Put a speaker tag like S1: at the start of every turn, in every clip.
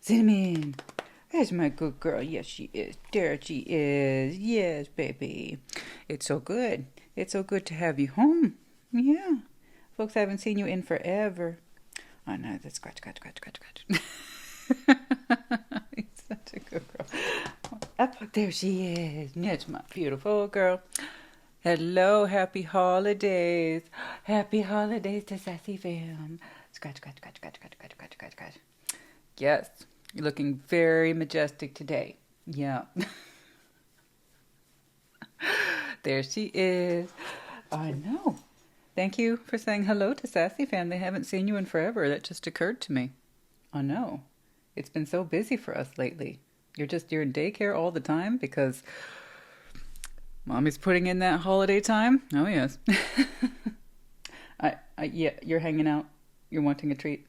S1: Cinnamon. That's my good girl. Yes, she is. There she is. Yes, baby. It's so good. It's so good to have you home. Yeah. Folks, I haven't seen you in forever. Oh, no, that's scratch, scratch, scratch, scratch, scratch. It's such a good girl. Up, there she is. That's my beautiful girl. Hello, happy holidays. Happy holidays to Sassy Fam. Scratch, scratch, scratch, scratch, scratch, scratch, scratch, scratch, scratch. Yes, you're looking very majestic today. Yeah. There she is. I know. Thank you for saying hello to Sassy Fam. They haven't seen you in forever. That just occurred to me. I know. It's been so busy for us lately. You're in daycare all the time because Mommy's putting in that holiday time. Oh, yes. Yeah, you're hanging out. You're wanting a treat.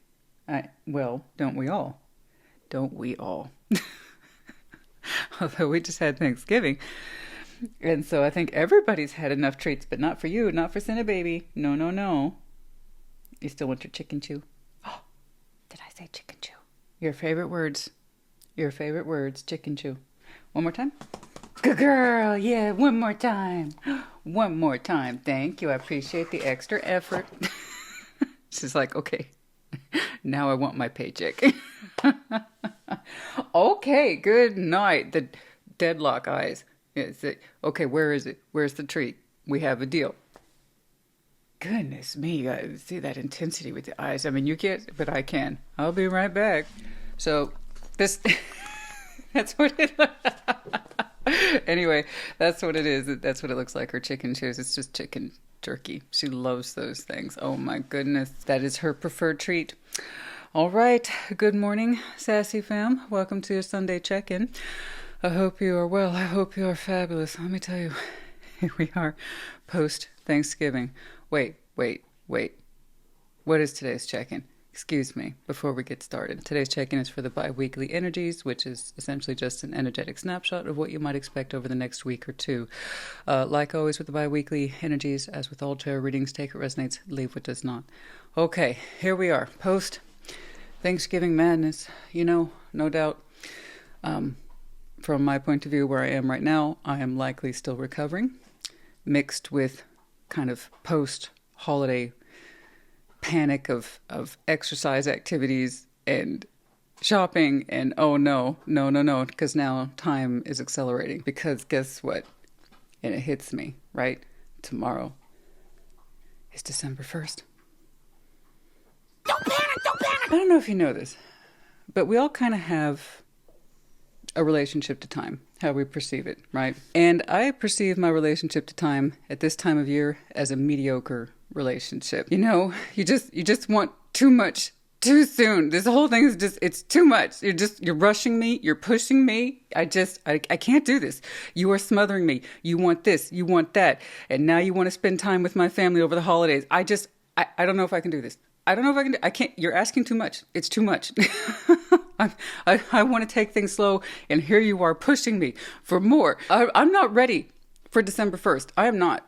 S1: Well, don't we all? Don't we all? Although we just had Thanksgiving. And so I think everybody's had enough treats, but not for you, not for Cinna Baby. No, no, no. You still want your chicken chew? Oh, did I say chicken chew? Your favorite words. Your favorite words, chicken chew. One more time. Good girl. Yeah, one more time. One more time. Thank you. I appreciate the extra effort. She's like, okay, now I want my paycheck. Okay, good night. The deadlock eyes. Okay, where is it? Where's the treat? We have a deal. Goodness me, I see that intensity with the eyes. I mean, you can't, but I can. I'll be right back. So, this, that's what it, anyway, that's what it is. That's what it looks like, her chicken chews. It's just chicken jerky. She loves those things. Oh my goodness, that is her preferred treat. All right, good morning, Sassy Fam. Welcome to your Sunday check-in. I hope you are well. I hope you are fabulous. Let me tell you, here we are post-Thanksgiving. Wait. What is today's check-in? Excuse me, before we get started. Today's check-in is for the bi-weekly energies, which is essentially just an energetic snapshot of what you might expect over the next week or two. Like always with the bi-weekly energies, as with all tarot readings, take what resonates, leave what does not. Okay, here we are, post-Thanksgiving madness. You know, no doubt, from my point of view, where I am right now, I am likely still recovering, mixed with kind of post-holiday panic of exercise activities and shopping and oh no, because now time is accelerating. Because guess what? And it hits me, right? Tomorrow is December 1st. Don't panic! I don't know if you know this, but we all kind of have a relationship to time, how we perceive it, right? And I perceive my relationship to time at this time of year as a mediocre relationship. You know, you just want too much too soon. This whole thing is just, it's too much. You're rushing me. You're pushing me. I can't do this. You are smothering me. You want this, you want that. And now you want to spend time with my family over the holidays. I don't know if I can do this. I don't know if I can I can't. You're asking too much. It's too much. I want to take things slow, and here you are pushing me for more. I'm not ready for December 1st. I am not.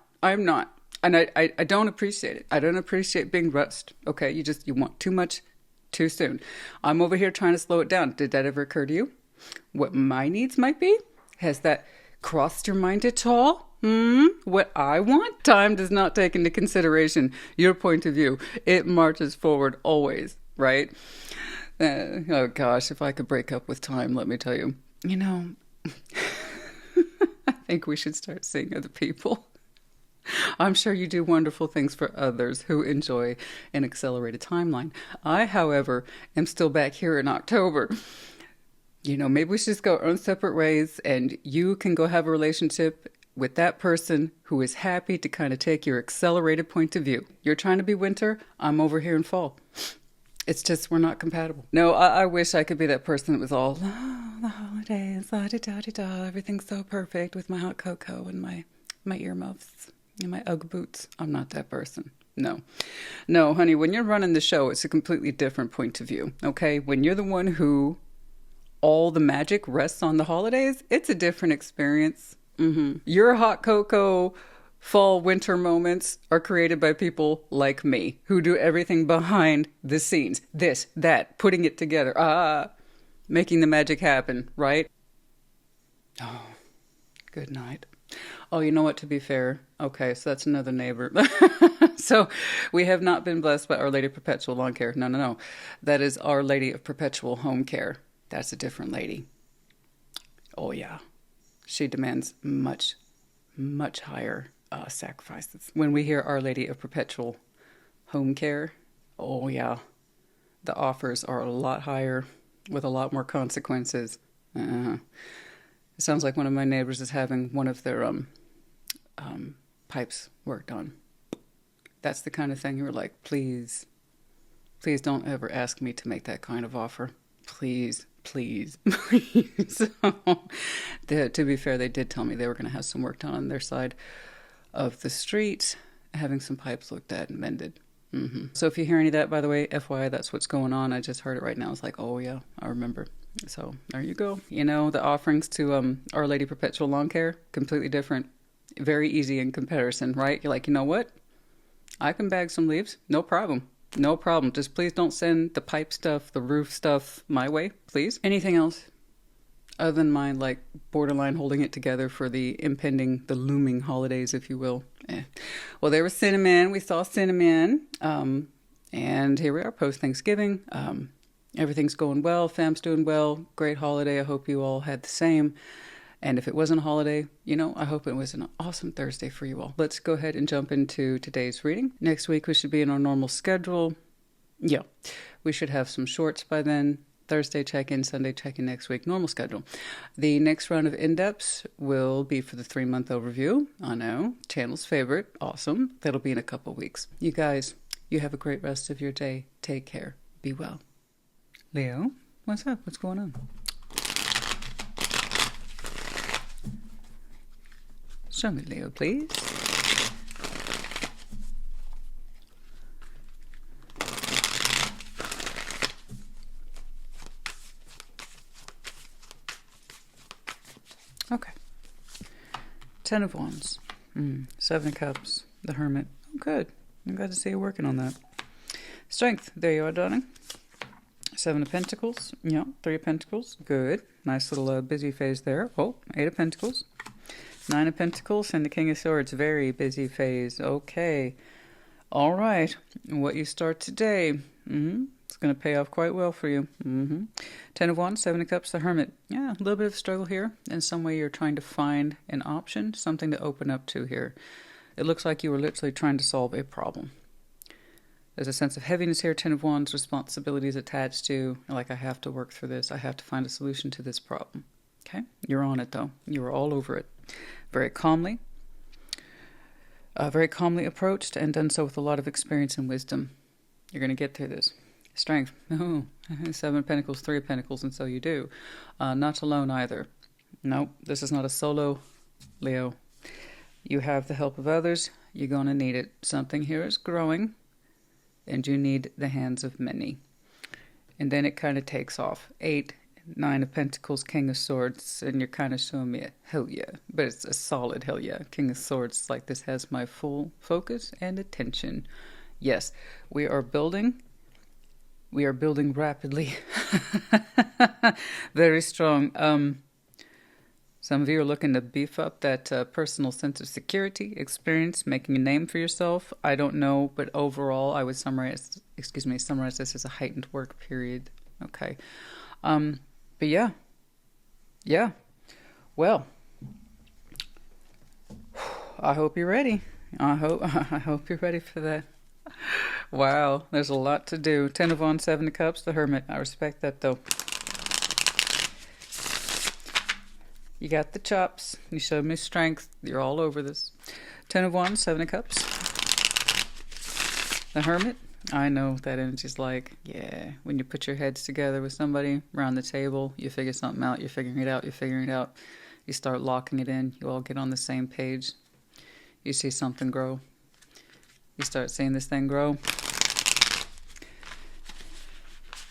S1: And I don't appreciate it. I don't appreciate being rushed. Okay, you want too much too soon. I'm over here trying to slow it down. Did that ever occur to you? What my needs might be? Has that crossed your mind at all? What I want? Time does not take into consideration your point of view. It marches forward always, right? Oh gosh, if I could break up with time, let me tell you. You know, I think we should start seeing other people. I'm sure you do wonderful things for others who enjoy an accelerated timeline. I, however, am still back here in October. You know, maybe we should just go our own separate ways, and you can go have a relationship with that person who is happy to kind of take your accelerated point of view. You're trying to be winter, I'm over here in fall. It's just, we're not compatible. No, I wish I could be that person that was all, oh, the holidays, la-di-da-di-da, everything's so perfect with my hot cocoa and my earmuffs and my Ugg boots. I'm not that person. No, honey, when you're running the show, it's a completely different point of view, okay? When you're the one who all the magic rests on the holidays, it's a different experience. Your hot cocoa fall winter moments are created by people like me who do everything behind the scenes. This, that, putting it together. making the magic happen, right? Oh, good night. Oh, you know what, to be fair, okay, so that's another neighbor. So we have not been blessed by Our Lady of Perpetual Lawn Care. No, no, no. That is Our Lady of Perpetual Home Care. That's a different lady. Oh, yeah. She demands much, much higher sacrifices. When we hear Our Lady of Perpetual Home Care, oh, yeah. The offers are a lot higher with a lot more consequences. It sounds like one of my neighbors is having one of their pipes worked on. That's the kind of thing you were like, please, please don't ever ask me to make that kind of offer. Please, please, please. To be fair, they did tell me they were going to have some work done on their side of the street, having some pipes looked at and mended. So if you hear any of that, by the way, FYI, that's what's going on. I just heard it right now. It's like, oh yeah, I remember. So there you go. You know, the offerings to Our Lady Perpetual Lawn Care, completely different. Very easy in comparison, right? You're like, you know what? I can bag some leaves. No problem. No problem. Just please don't send the pipe stuff, the roof stuff my way, please. Anything else other than my, like, borderline holding it together for the looming holidays, if you will? Well, there was Cinnamon. We saw Cinnamon. And here we are post-Thanksgiving. Everything's going well. Fam's doing well. Great holiday. I hope you all had the same. And if it wasn't a holiday, you know, I hope it was an awesome Thursday for you all. Let's go ahead and jump into today's reading. Next week, we should be in our normal schedule. Yeah, we should have some shorts by then. Thursday check-in, Sunday check-in next week, normal schedule. The next round of in-depths will be for the 3-month overview. I know, channel's favorite. Awesome. That'll be in a couple weeks. You guys, you have a great rest of your day. Take care. Be well. Leo, what's up? What's going on? Show me, Leo, please. Okay. 10 of Wands. 7 of Cups. The Hermit. Oh, good. I'm glad to see you working on that. Strength. There you are, darling. 7 of Pentacles. Yeah, 3 of Pentacles. Good. Nice little busy phase there. Oh, 8 of Pentacles. 9 of Pentacles and the King of Swords. Very busy phase. Okay. All right. What you start today. It's going to pay off quite well for you. 10 of Wands, 7 of Cups, the Hermit. Yeah, a little bit of struggle here. In some way you're trying to find an option, something to open up to here. It looks like you were literally trying to solve a problem. There's a sense of heaviness here. 10 of Wands, responsibilities attached to, like, I have to work through this. I have to find a solution to this problem. Okay? You're on it, though. You are all over it. Very calmly approached and done so with a lot of experience and wisdom. You're going to get through this. Strength. Oh, 7 of Pentacles, 3 of Pentacles, and so you do. Not alone either. Nope, this is not a solo, Leo. You have the help of others. You're going to need it. Something here is growing, and you need the hands of many. And then it kind of takes off. 8, 9 of Pentacles, King of Swords, and you're kind of showing me a hell yeah. But it's a solid hell yeah. King of Swords, like this has my full focus and attention. Yes, we are building. We are building rapidly. Very strong. Some of you are looking to beef up that personal sense of security, experience, making a name for yourself. I don't know, but overall, I would summarize this as a heightened work period. Okay. But yeah. Well, I hope you're ready. I hope you're ready for that. Wow, there's a lot to do. 10 of Wands, 7 of Cups, the Hermit. I respect that, though. You got the chops. You showed me strength. You're all over this. 10 of Wands, 7 of Cups. The Hermit. I know what that energy's like. Yeah, when you put your heads together with somebody around the table, you figure something out. You're figuring it out. You're figuring it out. You start locking it in. You all get on the same page. You see something grow. You start seeing this thing grow.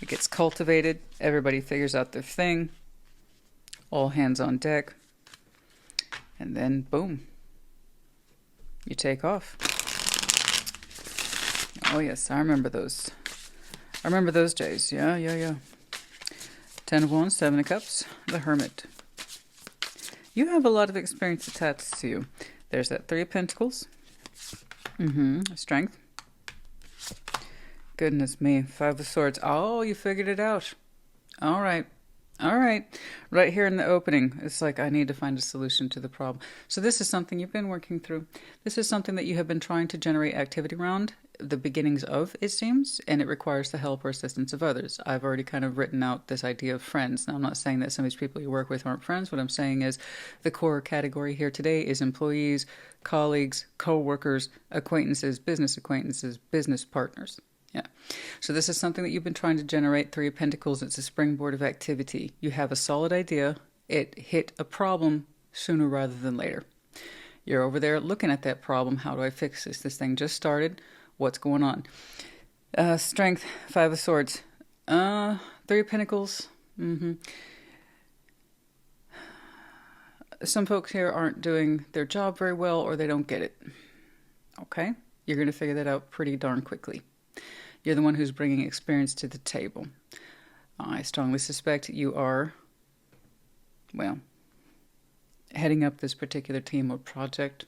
S1: It gets cultivated. Everybody figures out their thing. All hands on deck. And then, boom. You take off. Oh, yes. I remember those. I remember those days. Yeah. Ten of Wands, Seven of Cups, the Hermit. You have a lot of experience attached to you. There's that Three of Pentacles. Strength. Goodness me. Five of Swords. Oh, you figured it out. All right. All right. Right here in the opening, it's like I need to find a solution to the problem. So this is something you've been working through. This is something that you have been trying to generate activity around, the beginnings of, it seems, and it requires the help or assistance of others. I've already kind of written out this idea of friends. Now, I'm not saying that some of these people you work with aren't friends. What I'm saying is the core category here today is employees, colleagues, co-workers, acquaintances, business partners. Yeah. So this is something that you've been trying to generate. Three of Pentacles. It's a springboard of activity. You have a solid idea. It hit a problem sooner rather than later. You're over there looking at that problem. How do I fix this? This thing just started. What's going on? Strength. Five of Swords. Three of Pentacles. Some folks here aren't doing their job very well, or they don't get it. Okay? You're going to figure that out pretty darn quickly. You're the one who's bringing experience to the table. I strongly suspect you are, well, heading up this particular team or project.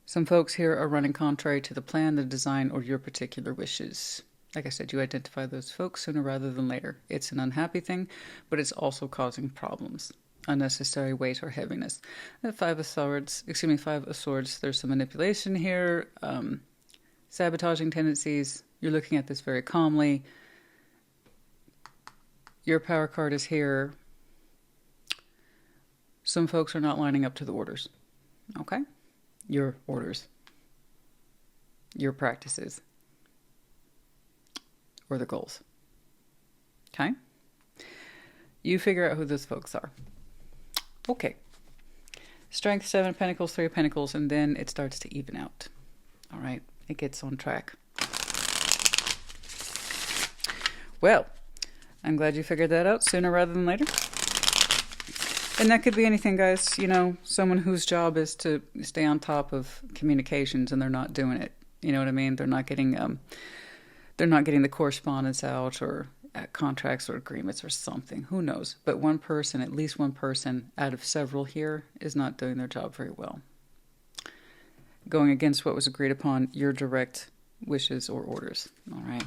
S1: Some folks here are running contrary to the plan, the design, or your particular wishes. Like I said, you identify those folks sooner rather than later. It's an unhappy thing, but it's also causing problems. Unnecessary weight or heaviness. Five of Swords, there's some manipulation here. Sabotaging tendencies. You're looking at this very calmly. Your power card is here. Some folks are not lining up to the orders. Okay? Your orders. Your practices. Or the goals. Okay? You figure out who those folks are. Okay. Strength, Seven of Pentacles, Three of Pentacles, and then it starts to even out. All right? It gets on track. Well, I'm glad you figured that out sooner rather than later. And that could be anything, guys. You know, someone whose job is to stay on top of communications and they're not doing it. You know what I mean? They're not getting the correspondence out, or contracts or agreements or something. Who knows? But one person, at least one person out of several here, is not doing their job very well. Going against what was agreed upon, your direct wishes or orders. All right.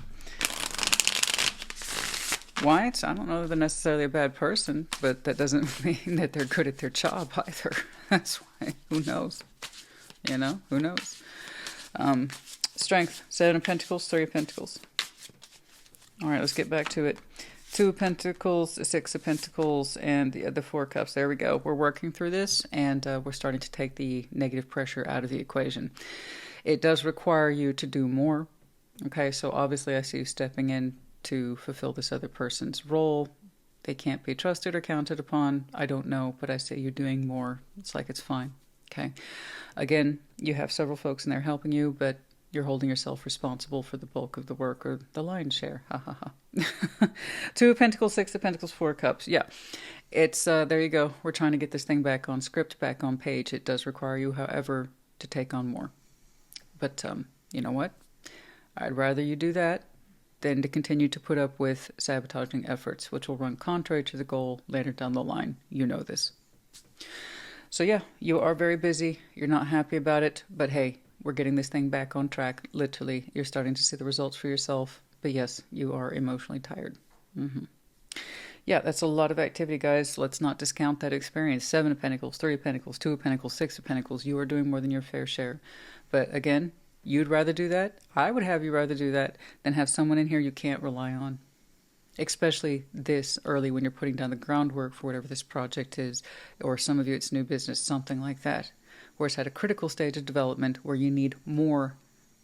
S1: White, I don't know that they're necessarily a bad person, but that doesn't mean that they're good at their job either. That's why. Who knows? You know, who knows? Strength, Seven of Pentacles, Three of Pentacles. All right, let's get back to it. Two of Pentacles, Six of Pentacles, and the Four of Cups. There we go. We're working through this, and we're starting to take the negative pressure out of the equation. It does require you to do more. Okay, so obviously I see you stepping in to fulfill this other person's role. They can't be trusted or counted upon. I don't know, but I see you doing more. It's like it's fine. Okay. Again, you have several folks in there helping you, but you're holding yourself responsible for the bulk of the work, or the lion's share. Ha ha ha. Two of Pentacles, Six of Pentacles, Four of Cups. Yeah. It's, there you go. We're trying to get this thing back on script, back on page. It does require you, however, to take on more. But, you know what? I'd rather you do that than to continue to put up with sabotaging efforts, which will run contrary to the goal later down the line. You know this. So yeah, you are very busy. You're not happy about it, but hey, we're getting this thing back on track. Literally, you're starting to see the results for yourself. But yes, you are emotionally tired. Yeah, that's a lot of activity, guys. Let's not discount that experience. Seven of Pentacles, Three of Pentacles, Two of Pentacles, Six of Pentacles. You are doing more than your fair share. But again, you'd rather do that? I would have you rather do that than have someone in here you can't rely on. Especially this early when you're putting down the groundwork for whatever this project is. Or some of you, it's new business, something like that. Where it's at a critical stage of development where you need more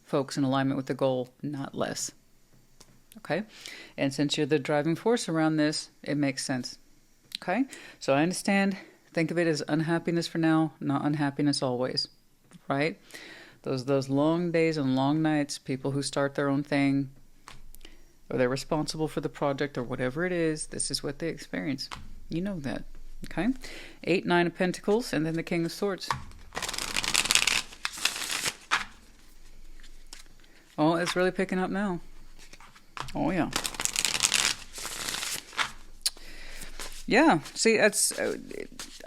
S1: folks in alignment with the goal, not less. Okay? And since you're the driving force around this, it makes sense. Okay? So I understand. Think of it as unhappiness for now, not unhappiness always. Right? Those long days and long nights, people who start their own thing, or they're responsible for the project or whatever it is, this is what they experience. You know that. Okay? 8, 9 of Pentacles, and then the King of Swords. Oh, it's really picking up now. Oh, yeah. Yeah, see, that's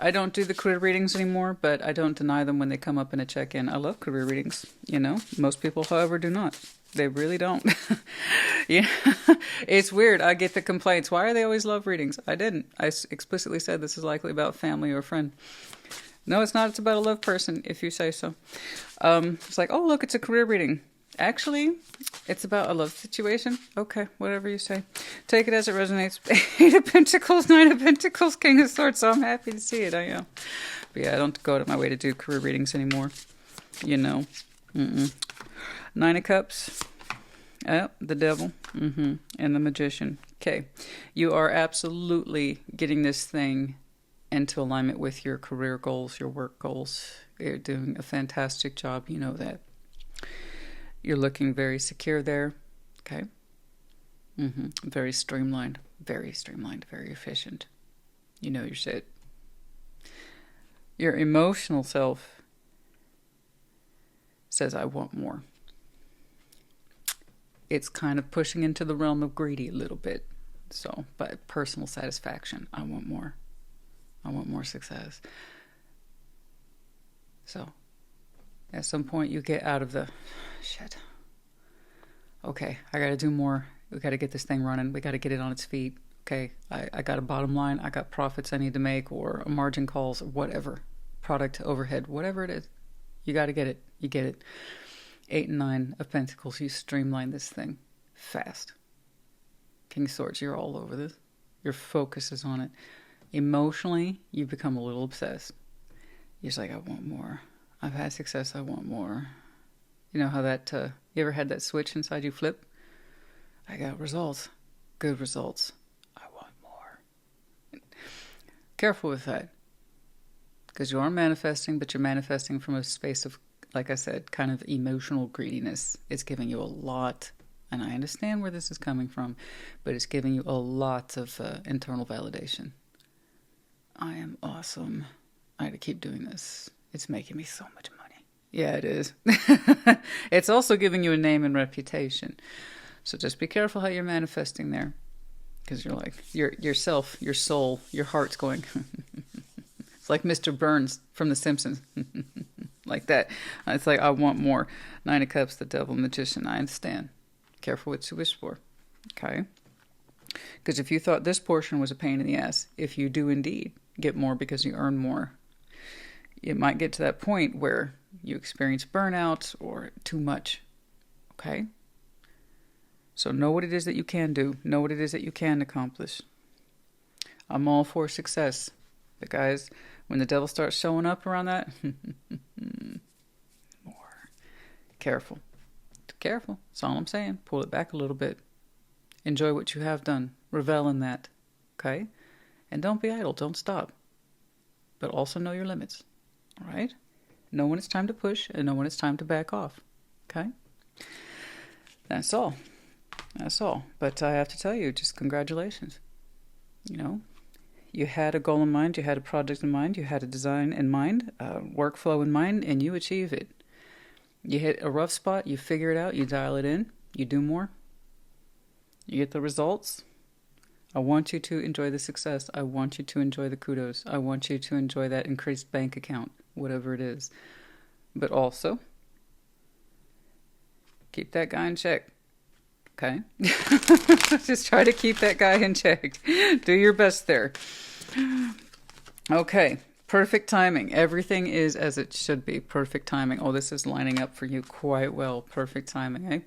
S1: I don't do the career readings anymore, but I don't deny them when they come up in a check-in. I love career readings, you know. Most people, however, do not. They really don't. Yeah, it's weird. I get the complaints. Why are they always love readings? I didn't. Explicitly said this is likely about family or a friend. No, it's not. It's about a love person, if you say so. It's like, oh, look, it's a career reading. Actually, it's about a love situation. Okay, whatever you say. Take it as it resonates. 8 of Pentacles, 9 of Pentacles, King of Swords. So I'm happy to see it. I am. But yeah, I don't go out of my way to do career readings anymore. You know. 9 of Cups. Oh, the Devil. And the Magician. Okay. You are absolutely getting this thing into alignment with your career goals, your work goals. You're doing a fantastic job. You know that. You're looking very secure there. Okay. Very streamlined, very efficient. You know your shit. Your emotional self says, I want more. It's kind of pushing into the realm of greedy a little bit. So, but personal satisfaction. I want more. I want more success. So, at some point you get out of the shit. Okay, I gotta do more. We gotta get this thing running. We gotta get it on its feet. Okay, I got a bottom line. I got profits I need to make, or margin calls, or whatever. Product overhead, whatever it is. You gotta get it. You get it. 8 and 9 of Pentacles. You streamline this thing fast. King of Swords, you're all over this. Your focus is on it. Emotionally, you become a little obsessed. You're just like, I want more. I've had success, I want more. You know how that, you ever had that switch inside you flip? I got results. Good results. I want more. Careful with that. Because you are manifesting, but you're manifesting from a space of, like I said, kind of emotional greediness. It's giving you a lot, and I understand where this is coming from, but it's giving you a lot of internal validation. I am awesome. I got to keep doing this. It's making me so much money. Yeah, it is. It's also giving you a name and reputation. So just be careful how you're manifesting there. Because you're like, yourself, your soul, your heart's going. It's like Mr. Burns from The Simpsons. Like that. It's like, I want more. 9 of Cups, the Devil, Magician. I understand. Careful what you wish for. Okay? Because if you thought this portion was a pain in the ass, if you do indeed get more because you earn more, it might get to that point where you experience burnout or too much. Okay? So know what it is that you can do. Know what it is that you can accomplish. I'm all for success. But guys, when the devil starts showing up around that, more. Careful. Careful. That's all I'm saying. Pull it back a little bit. Enjoy what you have done. Revel in that. Okay? And don't be idle. Don't stop. But also know your limits. All right? Know when it's time to push and know when it's time to back off. Okay? That's all. That's all. But I have to tell you, just congratulations. You know, you had a goal in mind, you had a project in mind, you had a design in mind, a workflow in mind, and you achieve it. You hit a rough spot, you figure it out, you dial it in, you do more. You get the results. I want you to enjoy the success. I want you to enjoy the kudos. I want you to enjoy that increased bank account, whatever it is. But also, keep that guy in check. Okay? Just try to keep that guy in check. Do your best there. Okay. Perfect timing. Everything is as it should be. Perfect timing. Oh, this is lining up for you quite well. Perfect timing, eh?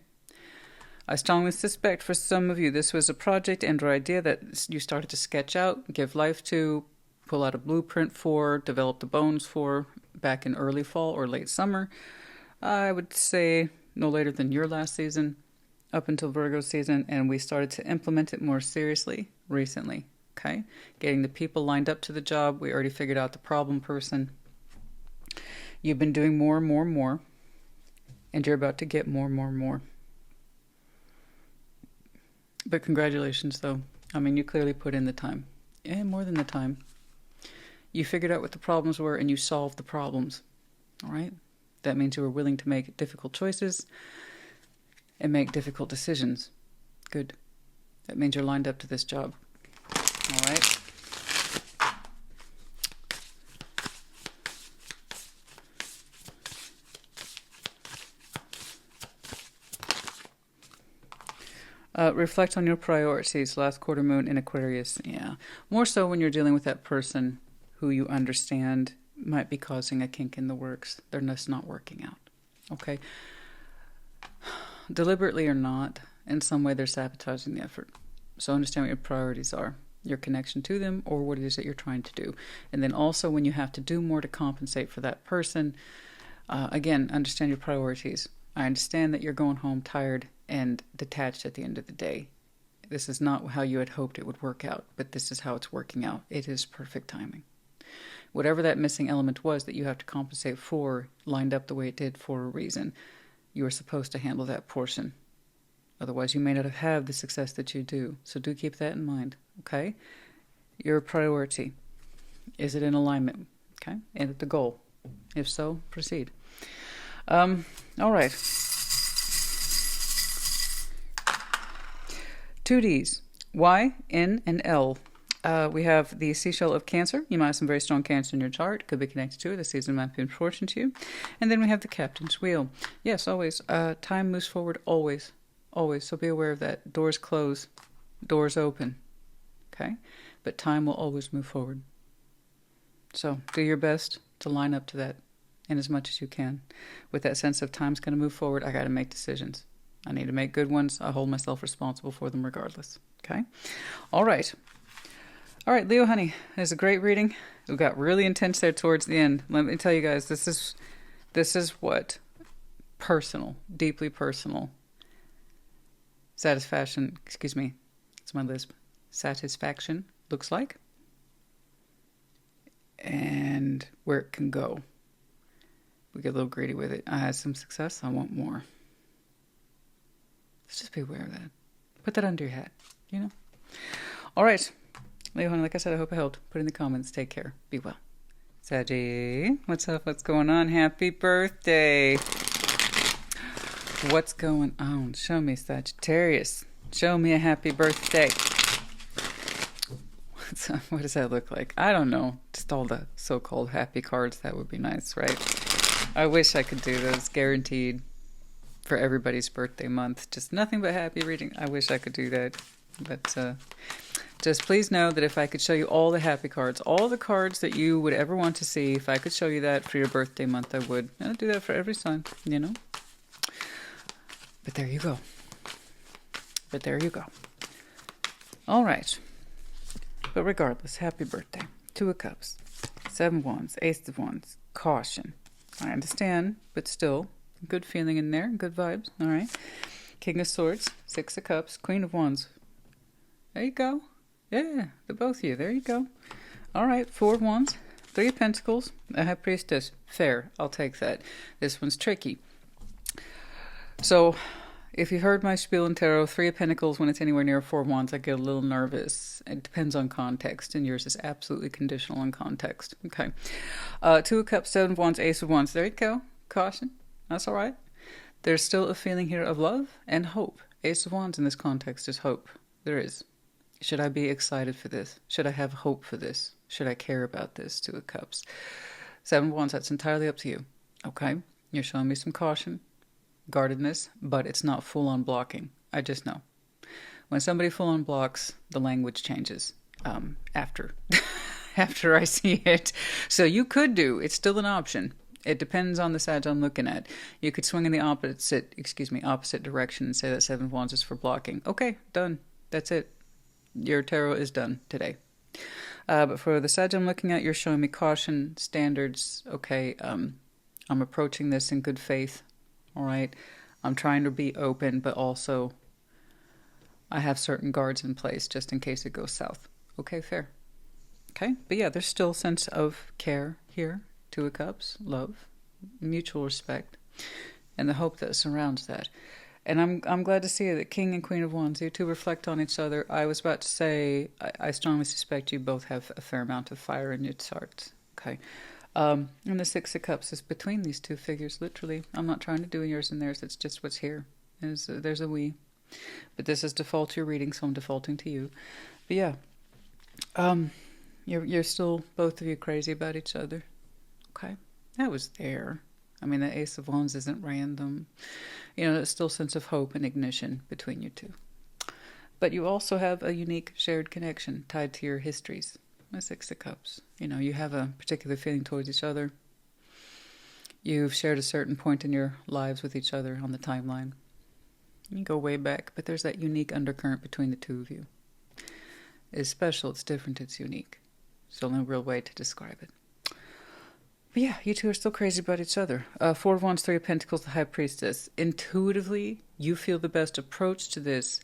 S1: I strongly suspect for some of you this was a project and or idea that you started to sketch out, give life to, pull out a blueprint for, develop the bones for back in early fall or late summer. I would say no later than your last season, up until Virgo season, and we started to implement it more seriously recently. Okay? Getting the people lined up to the job. We already figured out the problem person. You've been doing more and more and more, and you're about to get more and more and more. But congratulations, though. I mean, you clearly put in the time. And more than the time. You figured out what the problems were, and you solved the problems. All right? That means you were willing to make difficult choices and make difficult decisions. Good. That means you're lined up to this job. All right? Reflect on your priorities. Last quarter moon in Aquarius. Yeah. More so when you're dealing with that person who you understand might be causing a kink in the works. They're just not working out. Okay? Deliberately or not, in some way they're sabotaging the effort. So understand what your priorities are. Your connection to them or what it is that you're trying to do. And then also when you have to do more to compensate for that person, again, understand your priorities. I understand that you're going home tired and detached at the end of the day. This is not how you had hoped it would work out, but this is how it's working out. It is perfect timing. Whatever that missing element was that you have to compensate for lined up the way it did for a reason. You are supposed to handle that portion. Otherwise, you may not have the success that you do. So do keep that in mind, okay? Your priority. Is it in alignment? Okay? And the goal. If so, proceed. All right. 2Ds, Y, N, and L. We have the seashell of Cancer. You might have some very strong Cancer in your chart. Could be connected to it. The season might be important to you. And then we have the Captain's Wheel. Yes, always. Time moves forward, always. Always. So be aware of that. Doors close. Doors open. Okay? But time will always move forward. So do your best to line up to that in as much as you can. With that sense of time's going to move forward, I got to make decisions. I need to make good ones. I hold myself responsible for them regardless. Okay? All right. All right, Leo, honey. It was a great reading. It got really intense there towards the end. Let me tell you guys, this is what personal, deeply personal satisfaction, excuse me, it's my lisp, satisfaction looks like. And where it can go. We get a little greedy with it. I had some success. I want more. Let's just be aware of that. Put that under your hat, you know? All right. Leo, honey, like I said, I hope it helped. Put in the comments. Take care. Be well. Saggy, what's up? What's going on? Happy birthday. What's going on? Show me, Sagittarius. Show me a happy birthday. What does that look like? I don't know. Just all the so-called happy cards. That would be nice, right? I wish I could do those guaranteed for everybody's birthday month. Just nothing but happy reading. I wish I could do that. But just please know that if I could show you all the happy cards, all the cards that you would ever want to see, if I could show you that for your birthday month, I would. And I'd do that for every sign, you know? But there you go. But there you go. All right. But regardless, happy birthday. 2 of Cups, 7 of Wands, Ace of Wands, caution. I understand, but still, good feeling in there, good vibes. All right. King of Swords, 6 of Cups, Queen of Wands. There you go. Yeah, the both of you. There you go. All right, 4 of Wands, 3 of Pentacles, a High Priestess. Fair, I'll take that. This one's tricky. So, if you heard my spiel in tarot, 3 of Pentacles, when it's anywhere near 4 of Wands, I get a little nervous. It depends on context, and yours is absolutely conditional on context. Okay. 2 of Cups, 7 of Wands, Ace of Wands. There you go. Caution. That's all right. There's still a feeling here of love and hope. Ace of Wands in this context is hope. There is. Should I be excited for this? Should I have hope for this? Should I care about this? 2 of Cups. 7 of Wands, that's entirely up to you. Okay? You're showing me some caution, guardedness, but it's not full-on blocking. I just know. When somebody full-on blocks, the language changes after after I see it. So you could do, it's still an option. It depends on the side I'm looking at. You could swing in the opposite direction and say that 7 of Wands is for blocking. Okay, done. That's it. Your tarot is done today. But for the side I'm looking at, you're showing me caution, standards. Okay, I'm approaching this in good faith. All right. I'm trying to be open, but also I have certain guards in place just in case it goes south. Okay, fair. Okay, but yeah, there's still a sense of care here. 2 of Cups, love, mutual respect, and the hope that surrounds that. And I'm glad to see that King and Queen of Wands, you two reflect on each other. I was about to say, I strongly suspect you both have a fair amount of fire in your charts. Okay. And the 6 of Cups is between these two figures, literally. I'm not trying to do yours and theirs. It's just what's here. There's a we. But this is default to your reading, so I'm defaulting to you. But yeah, you're still, both of you, crazy about each other. Okay. That was there. I mean, the Ace of Wands isn't random. You know, there's still a sense of hope and ignition between you two. But you also have a unique shared connection tied to your histories. The Six of Cups. You know, you have a particular feeling towards each other. You've shared a certain point in your lives with each other on the timeline. You go way back, but there's that unique undercurrent between the two of you. It's special, it's different, it's unique. It's the only real way to describe it. But yeah, you two are still crazy about each other. Four of Wands, Three of Pentacles, the High Priestess. Intuitively, you feel the best approach to this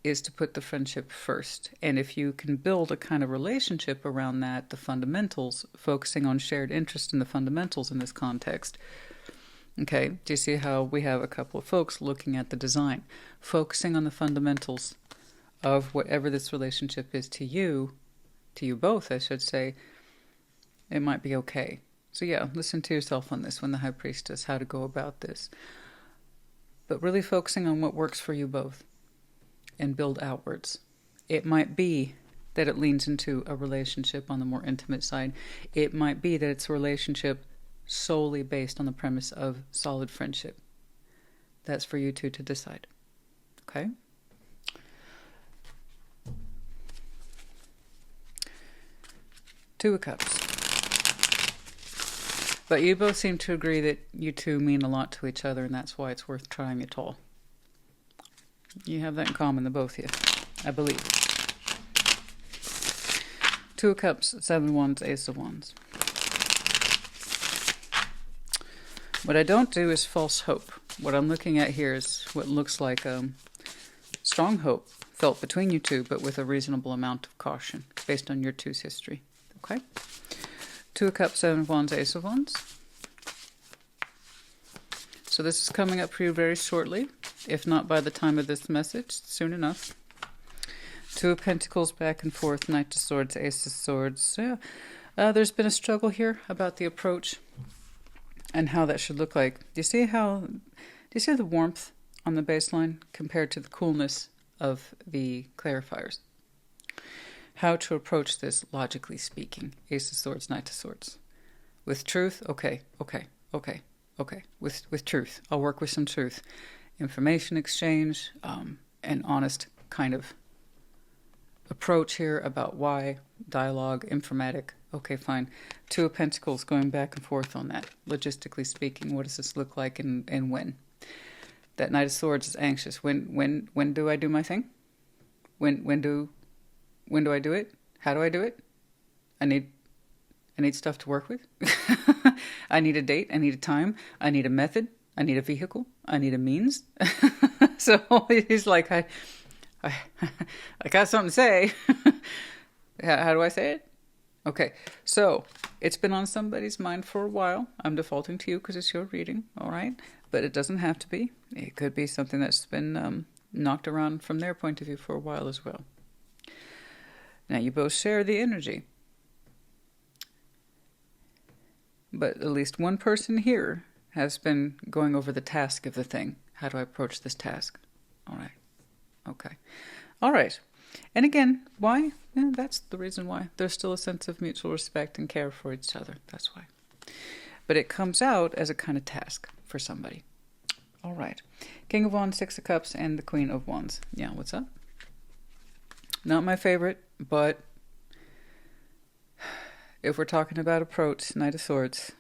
S1: is to put the friendship first. And if you can build a kind of relationship around that, the fundamentals, focusing on shared interest in the fundamentals in this context. Okay, do you see how we have a couple of folks looking at the design, focusing on the fundamentals of whatever this relationship is to you both, I should say, it might be okay. So yeah, listen to yourself on this one, the High Priestess, how to go about this. But really focusing on what works for you both. And build outwards. It might be that it leans into a relationship on the more intimate side. It might be that it's a relationship solely based on the premise of solid friendship. That's for you two to decide. Okay? Two of Cups. But you both seem to agree that you two mean a lot to each other, and that's why it's worth trying at all. You have that in common, the both of you, I believe. Two of Cups, Seven of Wands, Ace of Wands. What I don't do is false hope. What I'm looking at here is what looks like strong hope felt between you two, but with a reasonable amount of caution, based on your two's history. Okay? Two of Cups, Seven of Wands, Ace of Wands. So this is coming up for you very shortly, if not by the time of this message, soon enough. Two of Pentacles back and forth, Knight of Swords, Ace of Swords. Yeah, there's been a struggle here about the approach and how that should look like. Do you see the warmth on the baseline compared to the coolness of the clarifiers? How to approach this, logically speaking. Ace of Swords, Knight of Swords. With truth, okay. With truth. I'll work with some truth. Information exchange, an honest kind of approach here about why, dialogue, informatic. Okay, fine. Two of Pentacles going back and forth on that. Logistically speaking, what does this look like and when? That Knight of Swords is anxious. When do I do my thing? When do I do it? How do I do it? I need stuff to work with. I need a date. I need a time. I need a method. I need a vehicle. I need a means. So he's like, I got something to say. How do I say it? Okay, so it's been on somebody's mind for a while. I'm defaulting to you because it's your reading, all right? But it doesn't have to be. It could be something that's been knocked around from their point of view for a while as well. Now, you both share the energy. But at least one person here has been going over the task of the thing. How do I approach this task? All right. Okay. All right. And again, why? Yeah, that's the reason why. There's still a sense of mutual respect and care for each other. That's why. But it comes out as a kind of task for somebody. All right. King of Wands, Six of Cups, and the Queen of Wands. Yeah, what's up? Not my favorite, but if we're talking about approach, Knight of Swords,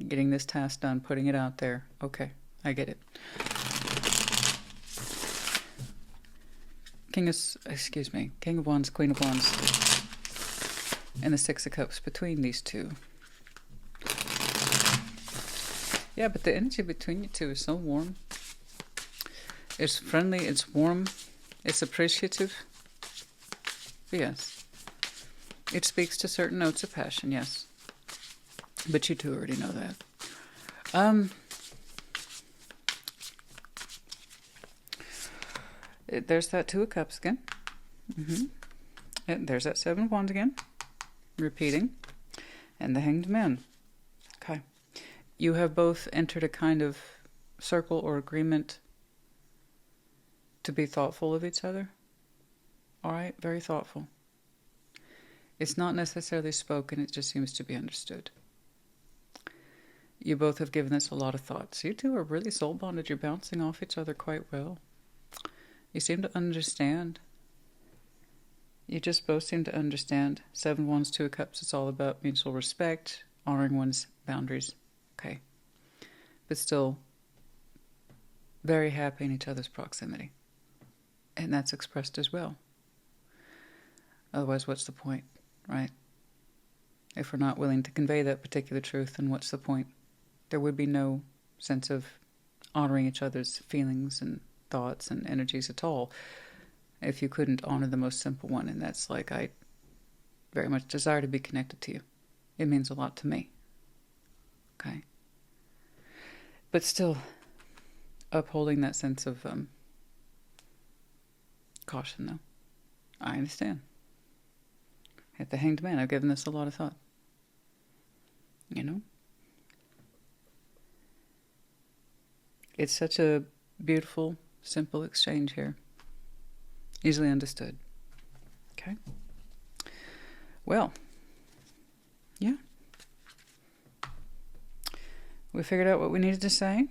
S1: getting this task done, putting it out there. Okay, I get it. King of Wands, Queen of Wands, and the Six of Cups between these two. Yeah, but the energy between you two is so warm. It's friendly, it's warm, it's appreciative. Yes. It speaks to certain notes of passion, yes. But you two already know that. There's that Two of Cups again. And there's that Seven of Wands again. Repeating. And the Hanged Man. Okay. You have both entered a kind of circle or agreement to be thoughtful of each other. All right? Very thoughtful. It's not necessarily spoken, it just seems to be understood. You both have given this a lot of thought. So you two are really soul bonded. You're bouncing off each other quite well. You seem to understand You just both seem to understand. 7 Wands, 2 of Cups, it's all about mutual respect, honoring one's boundaries. Okay. But still very happy in each other's proximity. And that's expressed as well. Otherwise, what's the point, right? If we're not willing to convey that particular truth, then what's the point? There would be no sense of honoring each other's feelings and thoughts and energies at all if you couldn't honor the most simple one, and that's like, I very much desire to be connected to you. It means a lot to me. Okay? But still, upholding that sense of caution, though. I understand. At the Hanged Man, I've given this a lot of thought. You know? It's such a beautiful, simple exchange here. Easily understood. Okay? Well, yeah. We figured out what we needed to say,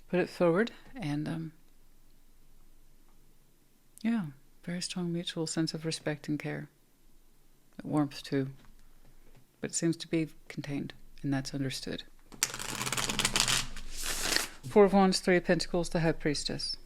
S1: put it forward, and yeah, very strong mutual sense of respect and care. Warmth too, but it seems to be contained, and that's understood. 4 of Wands, 3 of Pentacles, the High Priestess.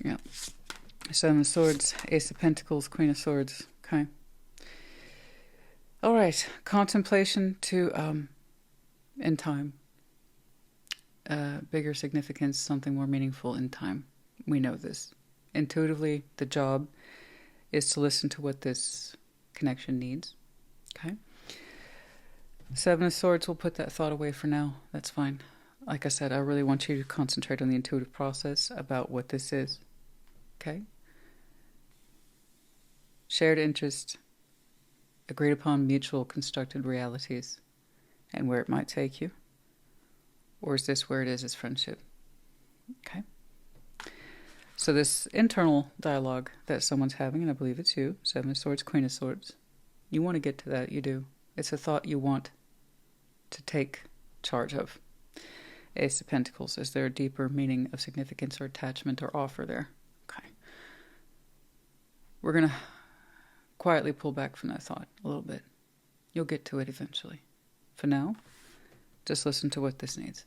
S1: Yeah. 7 of Swords, Ace of Pentacles, Queen of Swords. Okay. All right. Contemplation to in time. Bigger significance, something more meaningful in time. We know this. Intuitively, the job is to listen to what this connection needs. Okay? 7 of Swords, will put that thought away for now. That's fine. Like I said, I really want you to concentrate on the intuitive process about what this is. Okay? Shared interest, agreed upon mutual constructed realities, and where it might take you. Or is this where it is friendship? Okay? So this internal dialogue that someone's having, and I believe it's you, 7 of Swords, Queen of Swords, you want to get to that, you do. It's a thought you want to take charge of. Ace of Pentacles, is there a deeper meaning of significance or attachment or offer there? Okay. We're going to quietly pull back from that thought a little bit. You'll get to it eventually. For now, just listen to what this needs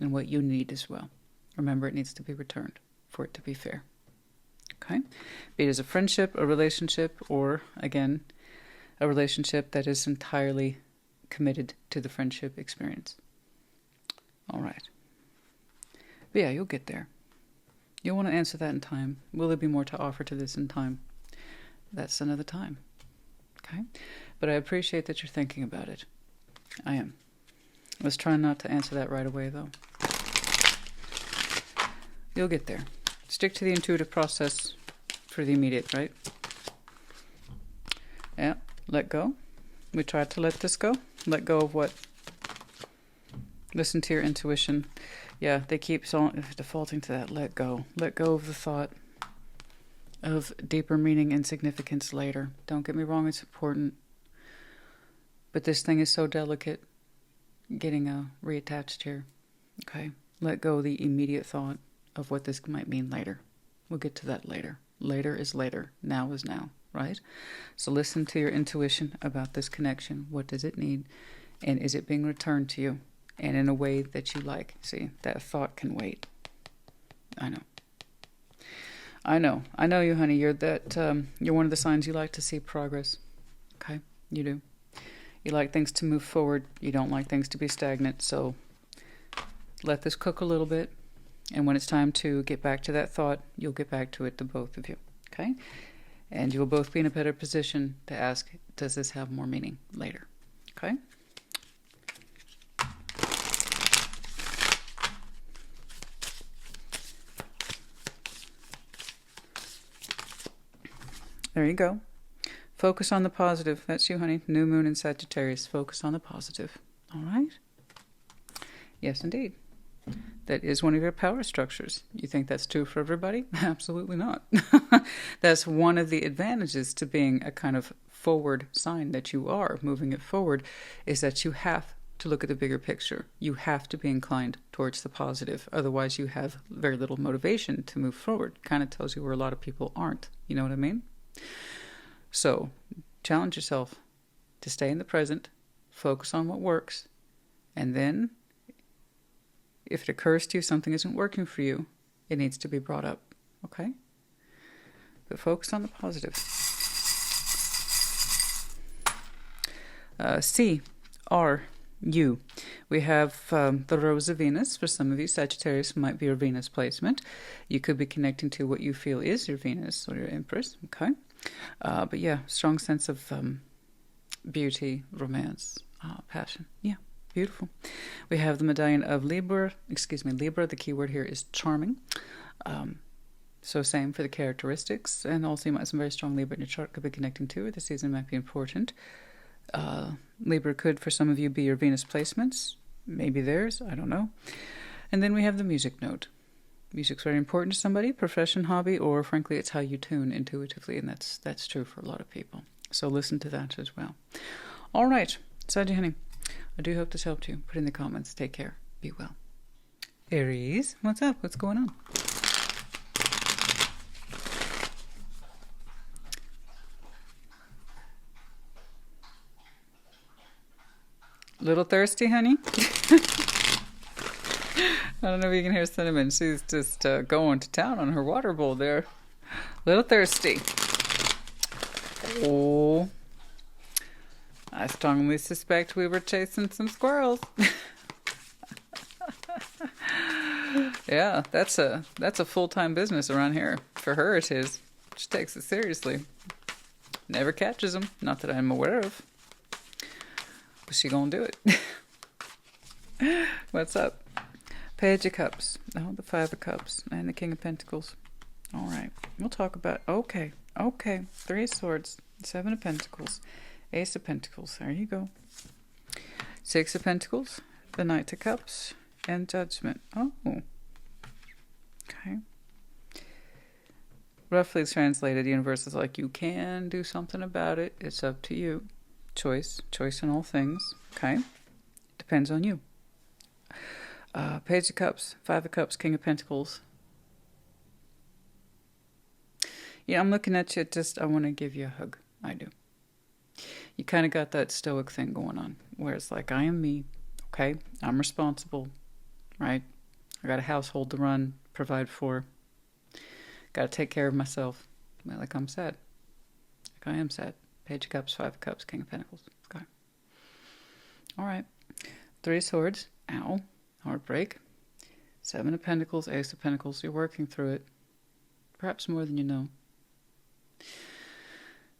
S1: and what you need as well. Remember, it needs to be returned for it to be fair. Okay? Be it as a friendship, a relationship, or, again, a relationship that is entirely committed to the friendship experience. All right. But yeah, you'll get there. You'll want to answer that in time. Will there be more to offer to this in time? That's another time. Okay? But I appreciate that you're thinking about it. I am. Let's try not to answer that right away, though. You'll get there. Stick to the intuitive process for the immediate, right? Yeah, let go. We tried to let this go. Let go of what? Listen to your intuition. Yeah, they keep defaulting to that. Let go. Let go of the thought of deeper meaning and significance later. Don't get me wrong, it's important. But this thing is so delicate, getting reattached here. Okay? Let go of the immediate thought of what this might mean later. We'll get to that later. Later is later. Now is now, right? So listen to your intuition about this connection. What does it need? And is it being returned to you? And in a way that you like. See, that thought can wait. I know. I know you, honey. You're one of the signs you like to see progress. Okay? You do. You like things to move forward. You don't like things to be stagnant. So let this cook a little bit. And when it's time to get back to that thought, you'll get back to it, the both of you. Okay? And you will both be in a better position to ask, does this have more meaning later? Okay? There you go. Focus on the positive. That's you, honey. New moon in Sagittarius. Focus on the positive. All right? Yes, indeed. That is one of your power structures. You think that's true for everybody? Absolutely not. That's one of the advantages to being a kind of forward sign that you are, moving it forward, is that you have to look at the bigger picture. You have to be inclined towards the positive. Otherwise, you have very little motivation to move forward. Kind of tells you where a lot of people aren't. You know what I mean? So, challenge yourself to stay in the present, focus on what works, and then if it occurs to you something isn't working for you, it needs to be brought up, okay? But focus on the positive. C, R, U. We have the Rose of Venus. For some of you, Sagittarius might be your Venus placement. You could be connecting to what you feel is your Venus or your Empress, okay? But yeah, strong sense of beauty, romance, passion. Yeah. Beautiful. We have the medallion of Libra. Libra. The key word here is charming. So same for the characteristics. And also you might have some very strong Libra in your chart could be connecting to, or the season might be important. Libra could, for some of you, be your Venus placements. Maybe theirs. I don't know. And then we have the music note. Music's very important to somebody, profession, hobby, or frankly, it's how you tune intuitively. And that's true for a lot of people. So listen to that as well. All right. Saggy honey. I do hope this helped you. Put in the comments. Take care. Be well. Aries, what's up? What's going on? Little thirsty, honey? I don't know if you can hear Cinnamon. She's just going to town on her water bowl there. Little thirsty. Oh. I strongly suspect we were chasing some squirrels. Yeah, that's a full-time business around here. For her it is. She takes it seriously. Never catches them. Not that I'm aware of. But she gonna do it. What's up? Page of Cups. Oh, the Five of Cups. And the King of Pentacles. All right. We'll talk about... Okay. Three of Swords. Seven of Pentacles. Ace of Pentacles, there you go. Six of Pentacles, the Knight of Cups, and Judgment. Oh, okay. Roughly translated, the universe is like, you can do something about it. It's up to you. Choice in all things, okay? Depends on you. Page of Cups, Five of Cups, King of Pentacles. Yeah, I'm looking at you, I want to give you a hug. I do. You kind of got that stoic thing going on, where it's like, I am me, okay? I'm responsible, right? I got a household to run, provide for. Got to take care of myself. Well, like I'm sad. Like I am sad. Page of Cups, Five of Cups, King of Pentacles. Okay. All right. Three of Swords. Ow. Heartbreak. Seven of Pentacles, Ace of Pentacles. You're working through it. Perhaps more than you know.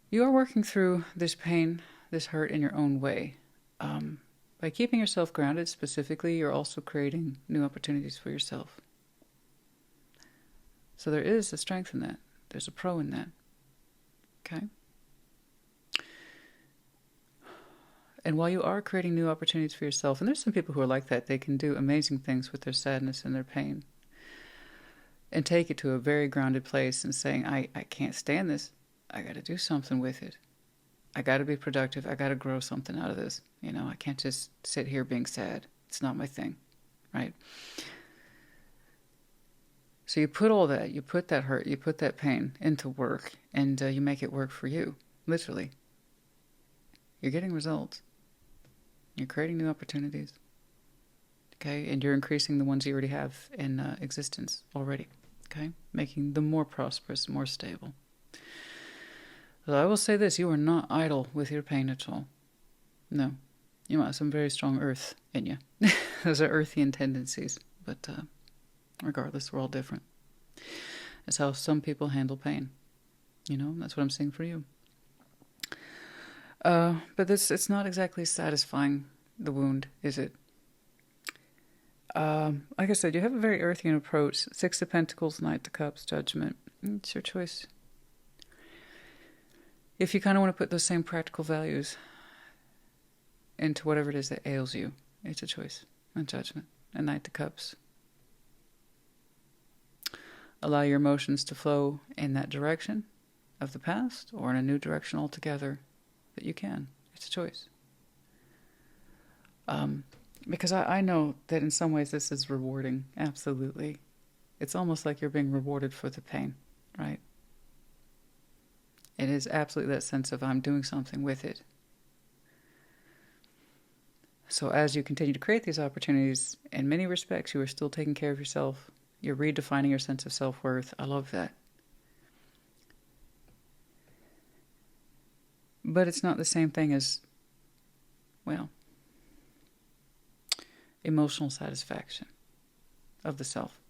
S1: You are working through this pain, this hurt in your own way. By keeping yourself grounded specifically, you're also creating new opportunities for yourself. So there is a strength in that. There's a pro in that. Okay? And while you are creating new opportunities for yourself, and there's some people who are like that, they can do amazing things with their sadness and their pain. And take it to a very grounded place and saying, I can't stand this. I got to do something with it. I got to be productive. I got to grow something out of this. You know, I can't just sit here being sad. It's not my thing, right? So you put all that, you put that hurt, you put that pain into work, and you make it work for you, literally. You're getting results. You're creating new opportunities. Okay, and you're increasing the ones you already have in existence already. Okay, making them more prosperous, more stable. So I will say this, you are not idle with your pain at all. No. You might have some very strong earth in you. Those are earthian tendencies. But regardless, we're all different. It's how some people handle pain. You know, that's what I'm saying for you. But it's not exactly satisfying the wound, is it? Like I said, you have a very earthian approach. Six of Pentacles, Knight of Cups, Judgment. It's your choice. If you kind of want to put those same practical values into whatever it is that ails you, it's a choice. And Judgment. And Knight of Cups. allow your emotions to flow in that direction of the past or in a new direction altogether, that you can. It's a choice. Because I know that in some ways this is rewarding. Absolutely. It's almost like you're being rewarded for the pain, right? It is absolutely that sense of I'm doing something with it. So as you continue to create these opportunities, in many respects, you are still taking care of yourself. You're redefining your sense of self-worth. I love that. But it's not the same thing as, well, emotional satisfaction of the self.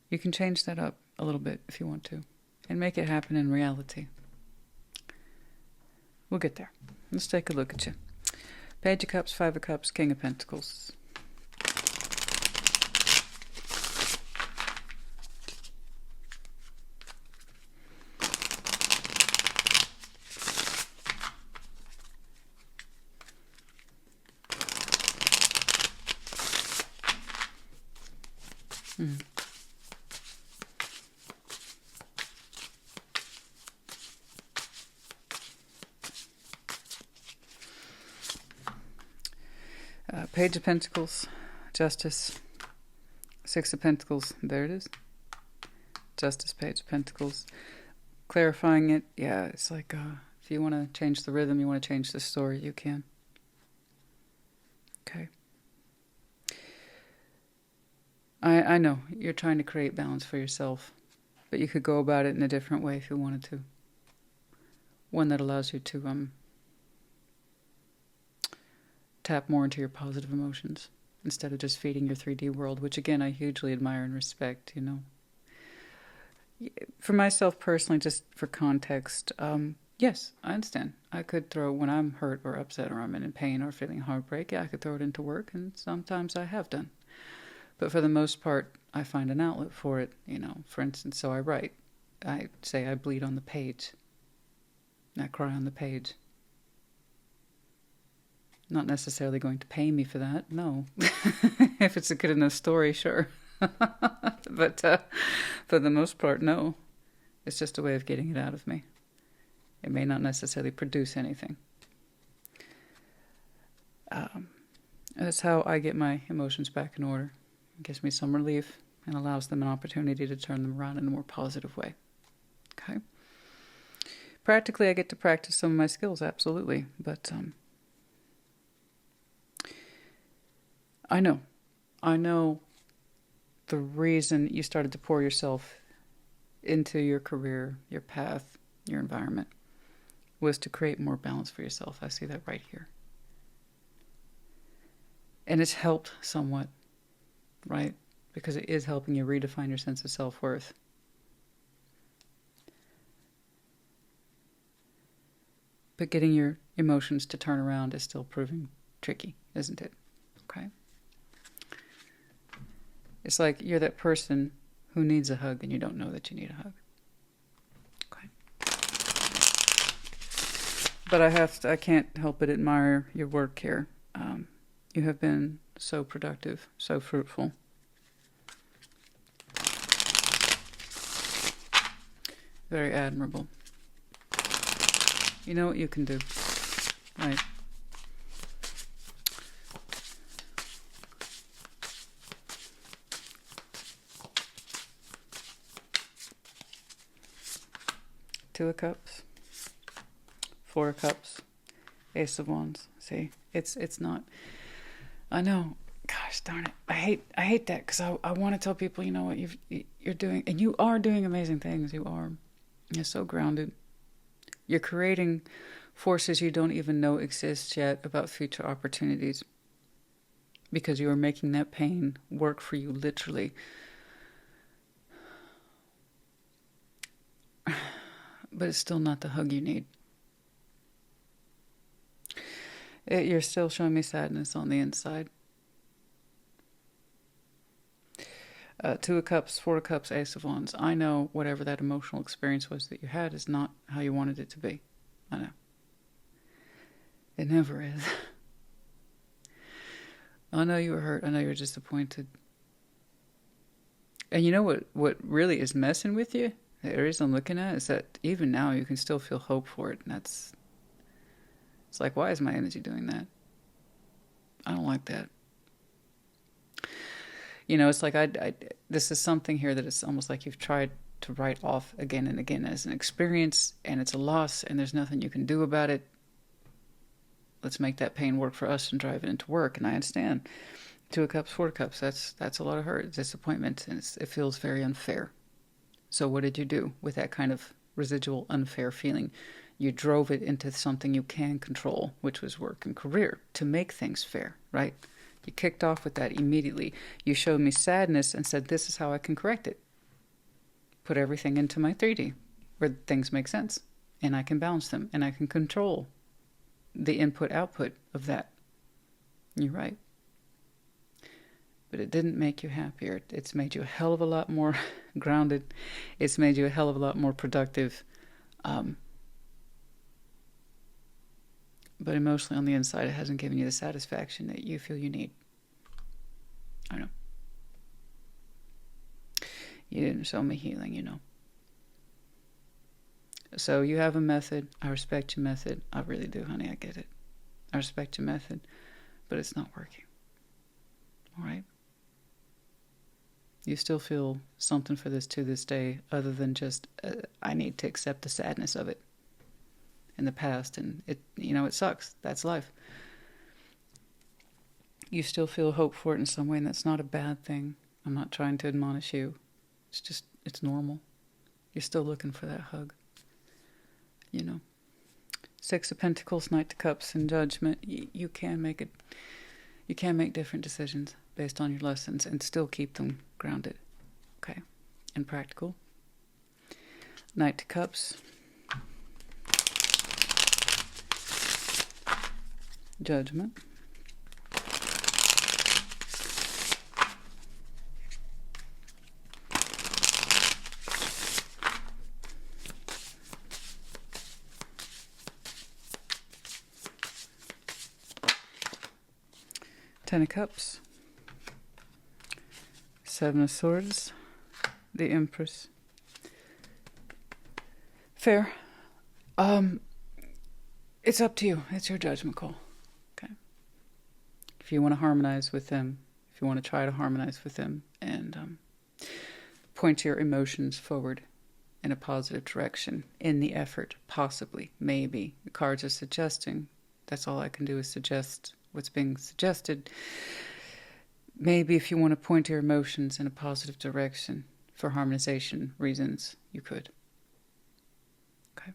S1: You can change that up a little bit if you want to and make it happen in reality. We'll get there. Let's take a look at you. Page of Cups, Five of Cups, King of Pentacles. Page of Pentacles, Justice, Six of Pentacles, there it is. Justice, Page of Pentacles. Clarifying it, yeah, it's like if you want to change the rhythm, you want to change the story, you can. Okay. I know, you're trying to create balance for yourself, but you could go about it in a different way if you wanted to. One that allows you to tap more into your positive emotions instead of just feeding your 3D world, which again I hugely admire and respect, you know. For myself personally, just for context, yes, I understand. I could throw, when I'm hurt or upset or I'm in pain or feeling heartbreak, yeah, I could throw it into work, and sometimes I have done. But for the most part, I find an outlet for it, you know. For instance, so I write. I say I bleed on the page. I cry on the page. Not necessarily going to pay me for that, no. If it's a good enough story, sure. But for the most part, no. It's just a way of getting it out of me. It may not necessarily produce anything. That's how I get my emotions back in order. It gives me some relief and allows them an opportunity to turn them around in a more positive way. Okay? Practically, I get to practice some of my skills, absolutely. But I know the reason you started to pour yourself into your career, your path, your environment, was to create more balance for yourself. I see that right here. And it's helped somewhat, right? Because it is helping you redefine your sense of self-worth. But getting your emotions to turn around is still proving tricky, isn't it? Okay? It's like you're that person who needs a hug and you don't know that you need a hug. Okay. But I can't help but admire your work here. You have been so productive, so fruitful. Very admirable. You know what you can do, right? Two of Cups, Four of Cups, Ace of Wands. See, it's not. I know. Gosh darn it! I hate that because I want to tell people, you know what you're doing, and you are doing amazing things. You are. You're so grounded. You're creating forces you don't even know exist yet about future opportunities, because you are making that pain work for you, literally. But it's still not the hug you need. You're still showing me sadness on the inside. Two of Cups, Four of Cups, Ace of Wands. I know whatever that emotional experience was that you had is not how you wanted it to be. I know. It never is. I know you were hurt. I know you were disappointed. And you know what really is messing with you? The areas I'm looking at is that even now you can still feel hope for it. And it's like, why is my energy doing that? I don't like that. You know, it's like this is something here that it's almost like you've tried to write off again and again as an experience, and it's a loss, and there's nothing you can do about it. Let's make that pain work for us and drive it into work. And I understand. 2 of Cups, 4 of Cups, that's a lot of hurt, disappointment, and it feels very unfair. So what did you do with that kind of residual unfair feeling? You drove it into something you can control, which was work and career, to make things fair, right? You kicked off with that immediately. You showed me sadness and said, this is how I can correct it. Put everything into my 3D, where things make sense, and I can balance them, and I can control the input-output of that. You're right. But it didn't make you happier. It's made you a hell of a lot more grounded. It's made you a hell of a lot more productive. But emotionally on the inside, it hasn't given you the satisfaction that you feel you need. I know. You didn't show me healing, you know. So you have a method. I respect your method. I really do, honey. I get it. I respect your method. But it's not working. All right? You still feel something for this to this day, other than just, I need to accept the sadness of it in the past. And it, you know, it sucks. That's life. You still feel hope for it in some way, and that's not a bad thing. I'm not trying to admonish you. It's just, it's normal. You're still looking for that hug. You know. 6 of Pentacles, Knight of Cups, and Judgment. You can make it. You can make different decisions based on your lessons and still keep them grounded. Okay. And practical. Knight of Cups. Judgment. Ten of Cups. 7 of Swords. The Empress. Fair. It's up to you. It's your judgment call. Okay. If you want to harmonize with them, if you want to try to harmonize with them and point your emotions forward in a positive direction in the effort, possibly, maybe. The cards are suggesting. That's all I can do is suggest what's being suggested. Maybe if you want to point your emotions in a positive direction for harmonization reasons, you could. Okay.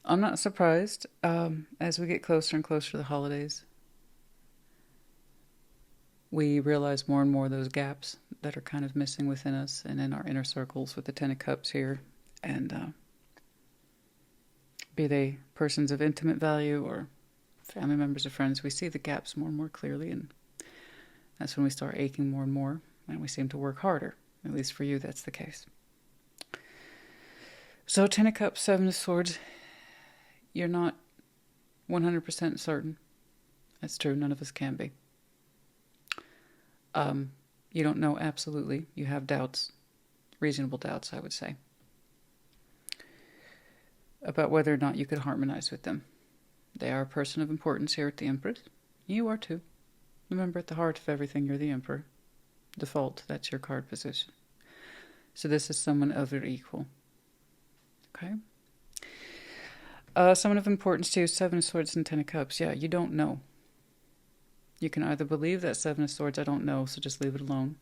S1: I'm not surprised as we get closer and closer to the holidays. We realize more and more those gaps that are kind of missing within us and in our inner circles with the 10 of Cups here. And be they persons of intimate value or family members or friends, we see the gaps more and more clearly, and that's when we start aching more and more, and we seem to work harder. At least for you, that's the case. So 10 of Cups, 7 of Swords, you're not 100% certain. That's true, none of us can be. You don't know absolutely. You have doubts, reasonable doubts, I would say, about whether or not you could harmonize with them. They are a person of importance here at the Empress. You are too. Remember, at the heart of everything, you're the Emperor. Default, that's your card position. So this is someone of your equal. Okay? Someone of importance to you, 7 of Swords and 10 of Cups. Yeah, you don't know. You can either believe that 7 of Swords, I don't know, so just leave it alone.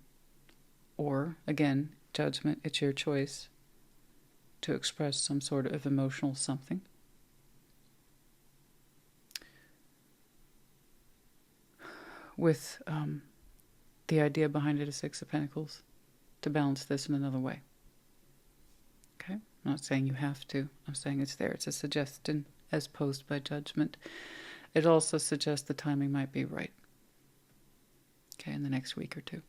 S1: Or, again, judgment, it's your choice to express some sort of emotional something. With the idea behind it is 6 of Pentacles, to balance this in another way. Okay? I'm not saying you have to. I'm saying it's there. It's a suggestion as posed by judgment. It also suggests the timing might be right. Okay, in the next week or two.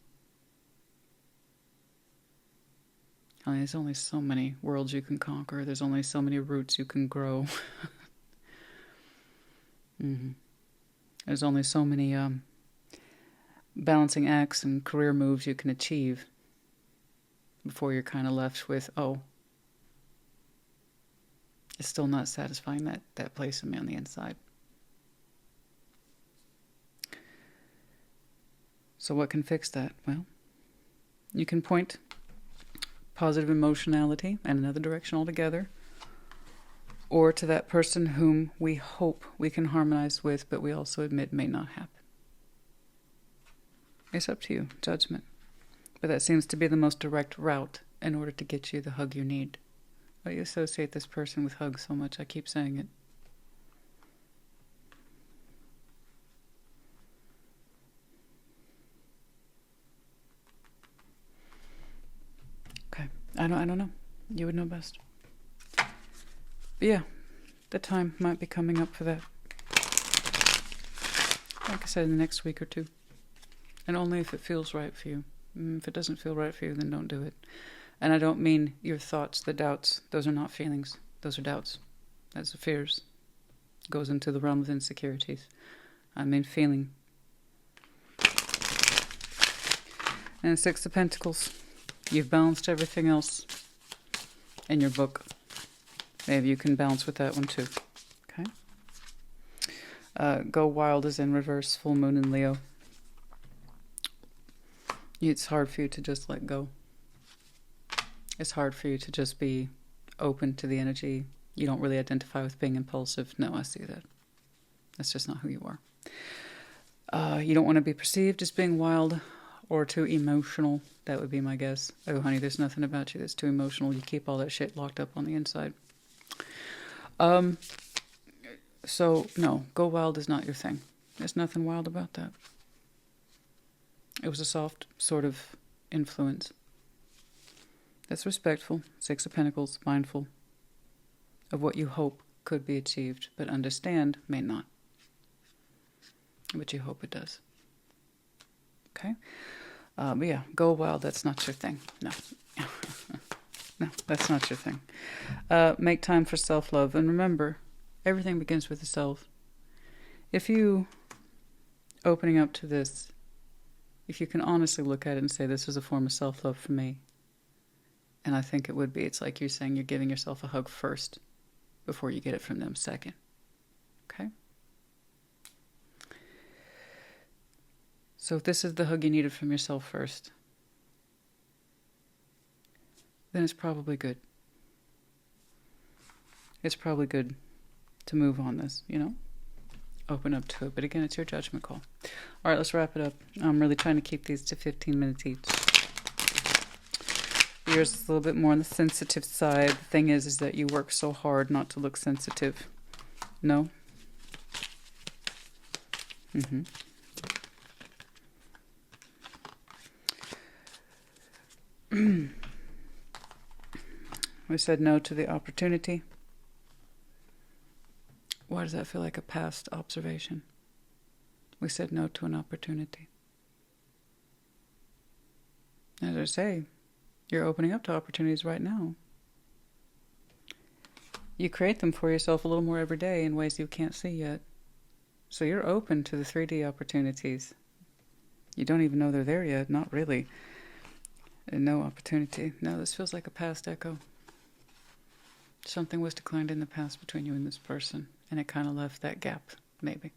S1: I mean, there's only so many worlds you can conquer. There's only so many roots you can grow. There's only so many balancing acts and career moves you can achieve before you're kind of left with, oh, it's still not satisfying that place in me on the inside. So what can fix that? Well, you can point positive emotionality in another direction altogether, or to that person whom we hope we can harmonize with, but we also admit may not happen. It's up to you, judgment. But that seems to be the most direct route in order to get you the hug you need. Why do you associate this person with hugs so much? I keep saying it. Okay, I don't know. You would know best. But yeah, the time might be coming up for that. Like I said, in the next week or two. And only if it feels right for you. If it doesn't feel right for you, then don't do it. And I don't mean your thoughts, the doubts. Those are not feelings. Those are doubts. That's the fears. It goes into the realm of insecurities. I mean feeling. And Six of Pentacles. You've balanced everything else in your book. Maybe you can balance with that one too. Okay? Go wild is in reverse. Full moon in Leo. It's hard for you to just let go. It's hard for you to just be open to the energy. You don't really identify with being impulsive. No, I see that. That's just not who you are. You don't want to be perceived as being wild or too emotional. That would be my guess. Oh, honey, there's nothing about you that's too emotional. You keep all that shit locked up on the inside. So, no, go wild is not your thing. There's nothing wild about that. It was a soft sort of influence. That's respectful. Six of Pentacles, mindful of what you hope could be achieved, but understand may not. But you hope it does. Okay? But yeah, go wild, that's not your thing. No. No, that's not your thing. Make time for self-love. And remember, everything begins with the self. If you, opening up to this, if you can honestly look at it and say, this is a form of self-love for me, and I think it would be, it's like you're saying you're giving yourself a hug first before you get it from them second. Okay? So if this is the hug you needed from yourself first, then it's probably good. It's probably good to move on this, you know? Open up to it. But again, it's your judgment call. All right, let's wrap it up. I'm really trying to keep these to 15 minutes each. Yours is a little bit more on the sensitive side. The thing is that you work so hard not to look sensitive. No? Mm-hmm. We said no to the opportunity. Why does that feel like a past observation? We said no to an opportunity. As I say, you're opening up to opportunities right now. You create them for yourself a little more every day in ways you can't see yet. So you're open to the 3D opportunities. You don't even know they're there yet. Not really. And no opportunity. No, this feels like a past echo. Something was declined in the past between you and this person, and it kind of left that gap, maybe.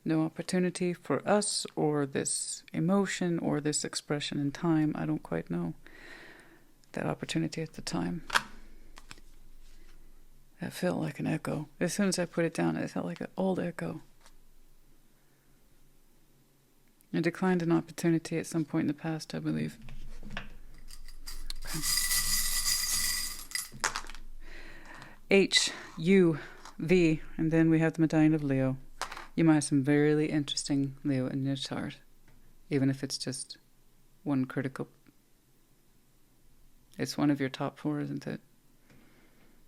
S1: No opportunity for us, or this emotion, or this expression in time. I don't quite know. That opportunity at the time. That felt like an echo. As soon as I put it down, it felt like an old echo. I declined an opportunity at some point in the past, I believe. Okay. H, U, V, and then we have the medallion of Leo. You might have some very interesting Leo in your chart, even if it's just one critical. It's one of your top 4, isn't it?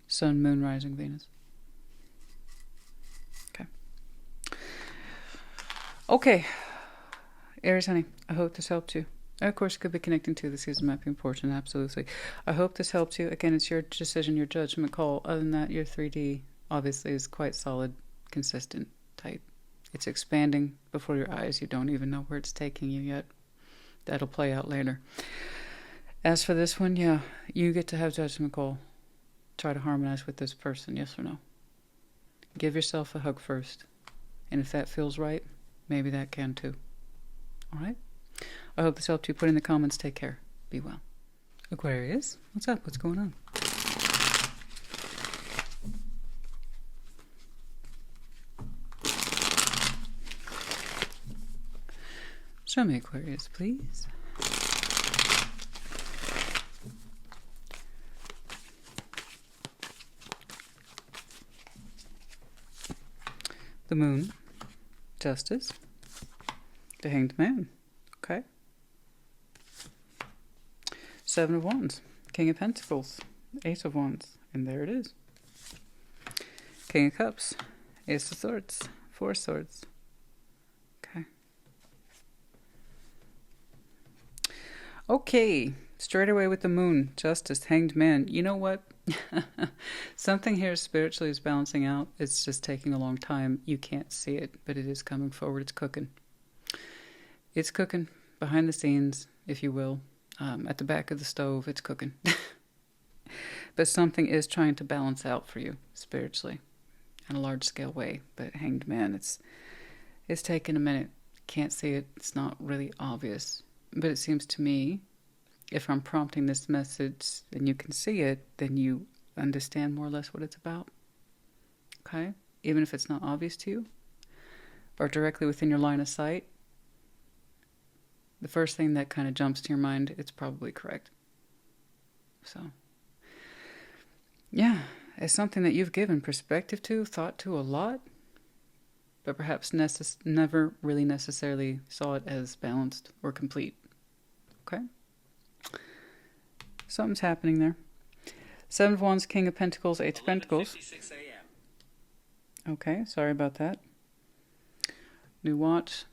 S1: Sun, Moon, Rising, Venus. Okay. Aries, honey, I hope this helped you. Of course, it could be connecting to the season mapping portion, absolutely. I hope this helped you. Again, it's your decision, your judgment call. Other than that, your 3D obviously is quite solid, consistent, tight. It's expanding before your eyes. You don't even know where it's taking you yet. That'll play out later. As for this one, yeah, you get to have judgment call. Try to harmonize with this person, yes or no. Give yourself a hug first. And if that feels right, maybe that can too. All right? I hope this helped you. Put in the comments. Take care. Be well. Aquarius, what's up? What's going on? Show me Aquarius, please. The Moon, Justice, the Hanged Man, okay. Seven of Wands, King of Pentacles, Ace of Wands, and there it is. King of Cups, Ace of Swords, Four of Swords, okay. Okay, straight away with the Moon, Justice, Hanged Man. You know what? Something here spiritually is balancing out. It's just taking a long time. You can't see it, but it is coming forward. It's cooking. It's cooking behind the scenes, if you will. At the back of the stove, it's cooking. But something is trying to balance out for you spiritually in a large-scale way. But Hanged Man, it's taking a minute. Can't see it. It's not really obvious. But it seems to me, if I'm prompting this message and you can see it, then you understand more or less what it's about. Okay? Even if it's not obvious to you or directly within your line of sight, the first thing that kind of jumps to your mind, it's probably correct. So, yeah, it's something that you've given perspective to, thought to a lot, but perhaps never really necessarily saw it as balanced or complete. Okay? Something's happening there. Seven of Wands, King of Pentacles, Eight of Pentacles. Okay, sorry about that. New watch.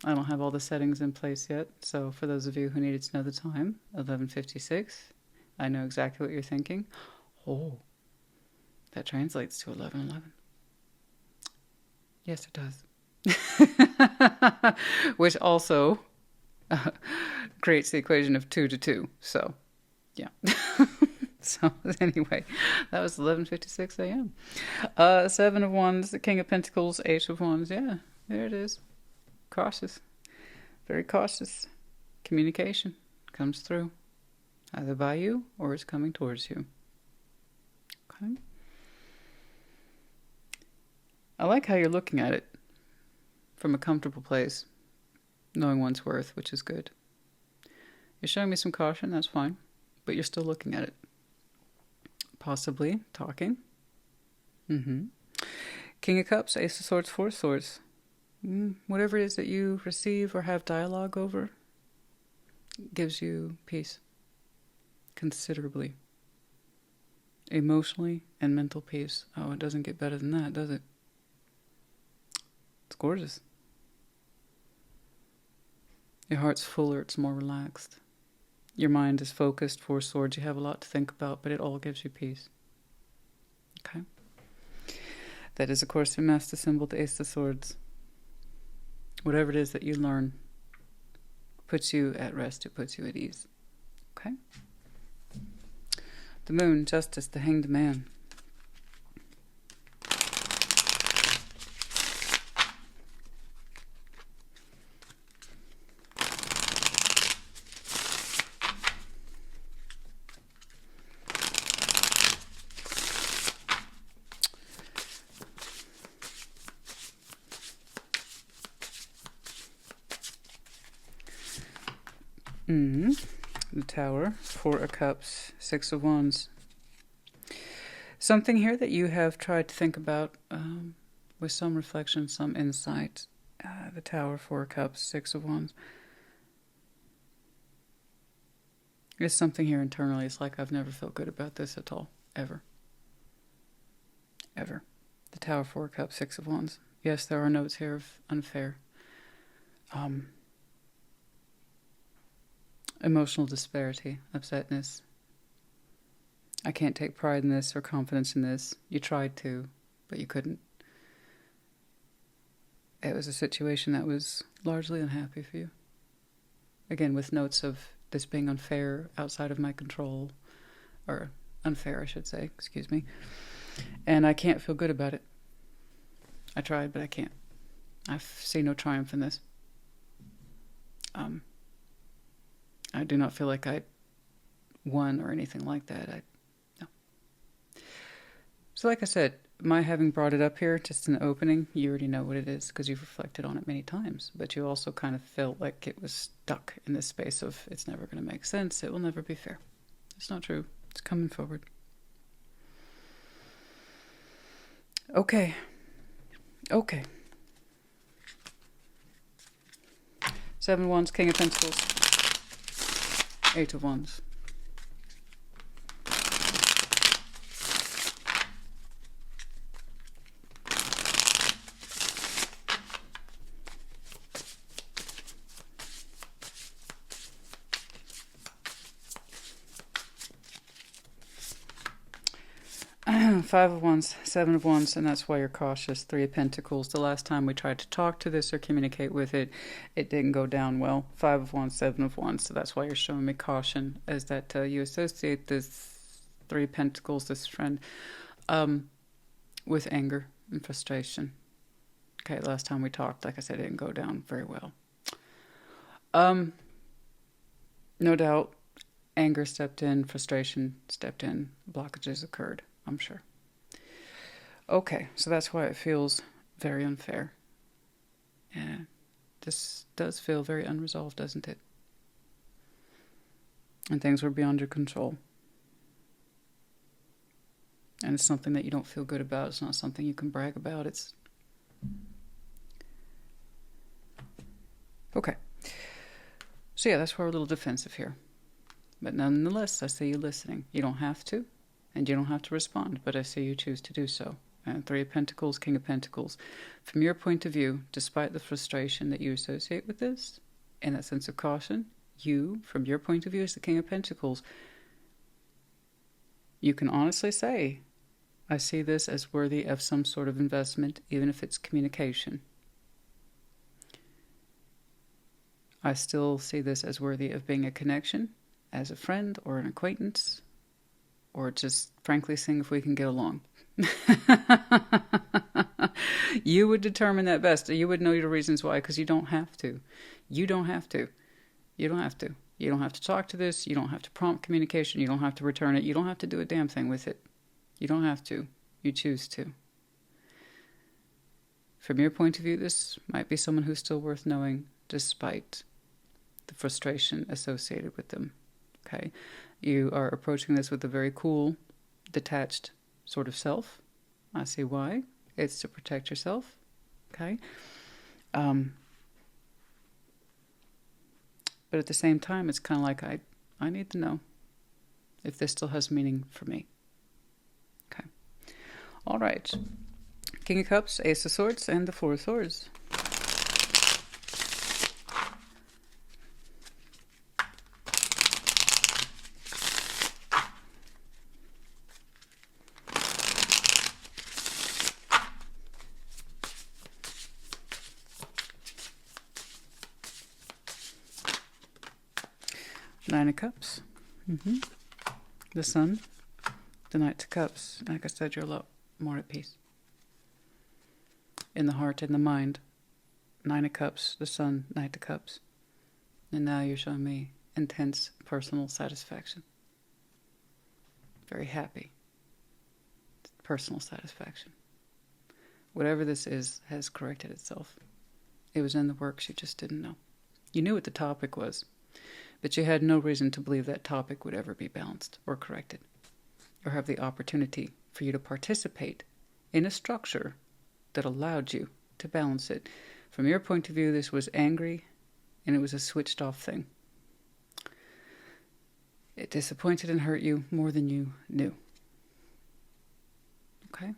S1: I don't have all the settings in place yet, so for those of you who needed to know the time, 11:56. I know exactly what you're thinking. Oh, that translates to 11:11. Yes, it does. Which also creates the equation of 2 to 2. So, yeah. So, anyway, that was 11:56 a.m. Seven of Wands, the King of Pentacles, Ace of Wands. Yeah, there it is. Cautious. Very cautious. Communication comes through. Either by you or it's coming towards you. Okay. I like how you're looking at it from a comfortable place, knowing one's worth, which is good. You're showing me some caution, that's fine, but you're still looking at it. Possibly talking. King of Cups, Ace of Swords, Four of Swords. Whatever it is that you receive or have dialogue over gives you peace. Considerably. Emotionally and mental peace. Oh, it doesn't get better than that, does it? It's gorgeous. Your heart's fuller, it's more relaxed. Your mind is focused, Four Swords. You have a lot to think about, but it all gives you peace. Okay? That is, of course, your master symbol, the Ace of Swords. Whatever it is that you learn puts you at rest, it puts you at ease. Okay? The Moon, Justice, the Hanged Man. The Tower, Four of Cups, Six of Wands. Something here that you have tried to think about with some reflection, some insight. The Tower, Four of Cups, Six of Wands. There's something here internally. It's like I've never felt good about this at all. Ever. Ever. The Tower, Four of Cups, Six of Wands. Yes, there are notes here of unfair. Emotional disparity, upsetness. I can't take pride in this or confidence in this. You tried to, but you couldn't. it was a situation that was largely unhappy for you. Again, with notes of this being unfair, outside of my control, or unfair, I should say, excuse me. And I can't feel good about it. I tried, but I can't. I see no triumph in this. I do not feel like I won or anything like that. No. So like I said, my having brought it up here, just an opening, you already know what it is because you've reflected on it many times. But you also kind of felt like it was stuck in this space of it's never going to make sense. It will never be fair. It's not true. It's coming forward. Okay. Okay. 7 of Wands, King of Pentacles, 8 of Wands. Five of Wands, 7 of Wands, and that's why you're cautious. 3 of Pentacles. The last time we tried to talk to this or communicate with it, it didn't go down well. 5 of Wands, 7 of Wands. So that's why you're showing me caution, is that you associate this 3 of Pentacles, this friend, with anger and frustration. Okay, last time we talked, like I said, it didn't go down very well. No doubt, anger stepped in, frustration stepped in, blockages occurred, I'm sure. Okay, so that's why it feels very unfair. And this does feel very unresolved, doesn't it? And things were beyond your control. And it's something that you don't feel good about. It's not something you can brag about. It's... Okay. So yeah, that's why we're a little defensive here. But nonetheless, I see you listening. You don't have to, and you don't have to respond, but I see you choose to do so. And 3 of Pentacles, King of Pentacles. From your point of view, despite the frustration that you associate with this, and that sense of caution, you, from your point of view as the King of Pentacles, you can honestly say, I see this as worthy of some sort of investment, even if it's communication. I still see this as worthy of being a connection, as a friend or an acquaintance, or just frankly seeing if we can get along. You would determine that best. You would know your reasons why, because you don't have to. You don't have to. You don't have to. You don't have to talk to this. You don't have to prompt communication. You don't have to return it. You don't have to do a damn thing with it. You don't have to. You choose to. From your point of view, this might be someone who's still worth knowing, despite the frustration associated with them. Okay? You are approaching this with a very cool, detached sort of self. I see why. It's to protect yourself. Okay? But at the same time, it's kind of like, I need to know if this still has meaning for me. Okay. All right. King of Cups, Ace of Swords, and the 4 of Swords. Nine of Cups. The Sun. The Knight of Cups. Like I said, you're a lot more at peace. In the heart, in the mind. 9 of Cups. The Sun. Knight of Cups. And now you're showing me intense personal satisfaction. Very happy. Personal satisfaction. Whatever this is has corrected itself. It was in the works, you just didn't know. You knew what the topic was, but you had no reason to believe that topic would ever be balanced or corrected, or have the opportunity for you to participate in a structure that allowed you to balance it. From your point of view, this was angry, and it was a switched off thing. It disappointed and hurt you more than you knew. Okay?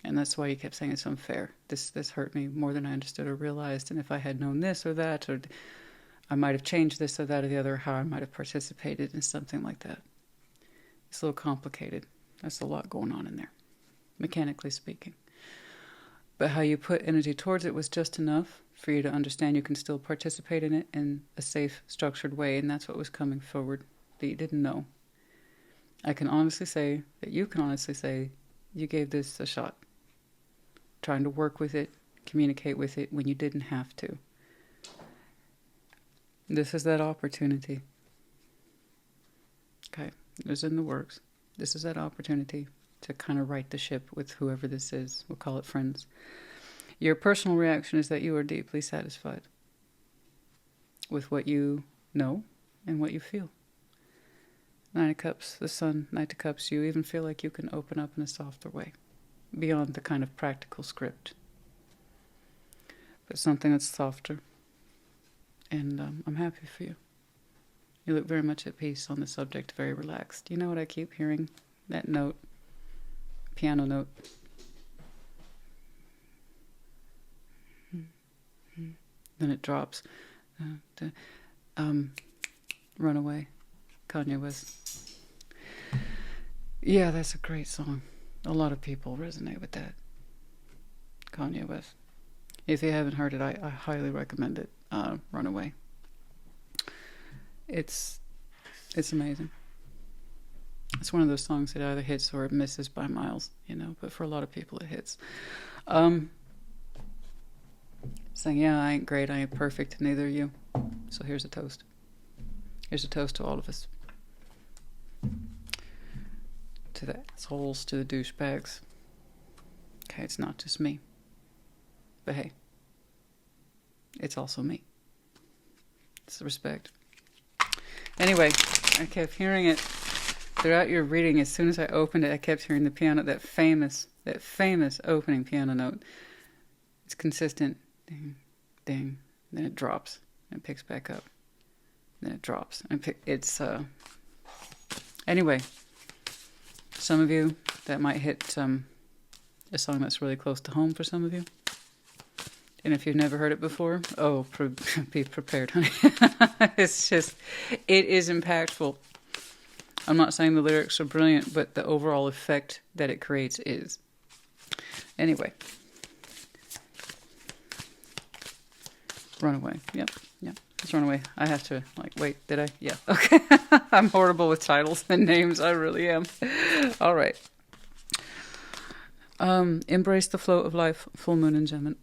S1: And that's why you kept saying it's unfair. This hurt me more than I understood or realized, and if I had known this or that, or I might have changed this or that or the other, how I might have participated in something like that. It's a little complicated. There's a lot going on in there, mechanically speaking. but how you put energy towards it was just enough for you to understand you can still participate in it in a safe, structured way, and that's what was coming forward that you didn't know. I can honestly say that you can honestly say you gave this a shot, trying to work with it, communicate with it when you didn't have to. This is that opportunity. Okay, it was in the works. This is that opportunity to kind of right the ship with whoever this is. We'll call it friends. Your personal reaction is that you are deeply satisfied with what you know and what you feel. Nine of Cups, the Sun, Knight of Cups, you even feel like you can open up in a softer way, beyond the kind of practical script. But something that's softer. And I'm happy for you. You look very much at peace on the subject, very relaxed. You know what I keep hearing? That note, piano note. Then it drops. Runaway, Kanye West. Yeah, that's a great song. A lot of people resonate with that. Kanye West. If you haven't heard it, I highly recommend it. Runaway. It's amazing. It's one of those songs that either hits or it misses by miles, but for a lot of people it hits. Saying, yeah, I ain't great, I ain't perfect, neither are you. So here's a toast. Here's a toast to all of us. To the assholes, to the douchebags. Okay, it's not just me. But hey, it's also me. It's the respect. Anyway, I kept hearing it throughout your reading. As soon as I opened it, I kept hearing the piano, that famous opening piano note. It's consistent. Ding, ding. Then it drops and picks back up. Then it drops and anyway, some of you, that might hit a song that's really close to home for some of you. And if you've never heard it before, be prepared, honey. It is impactful. I'm not saying the lyrics are brilliant, but the overall effect that it creates is. Anyway. Runaway. Yep. It's Runaway. I have to, wait, did I? Yeah. Okay. I'm horrible with titles and names. I really am. All right. Embrace the flow of life. Full moon in Gemini.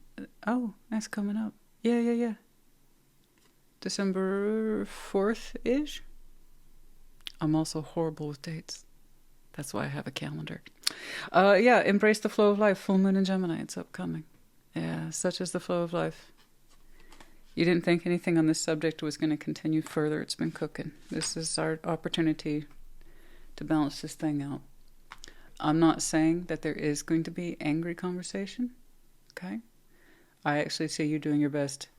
S1: Oh, that's coming up. Yeah. December 4th-ish. I'm also horrible with dates. That's why I have a calendar. Embrace the flow of life. Full moon in Gemini. It's upcoming. Yeah, such is the flow of life. You didn't think anything on this subject was going to continue further. It's been cooking. This is our opportunity to balance this thing out. I'm not saying that there is going to be angry conversation. Okay? I actually see you doing your best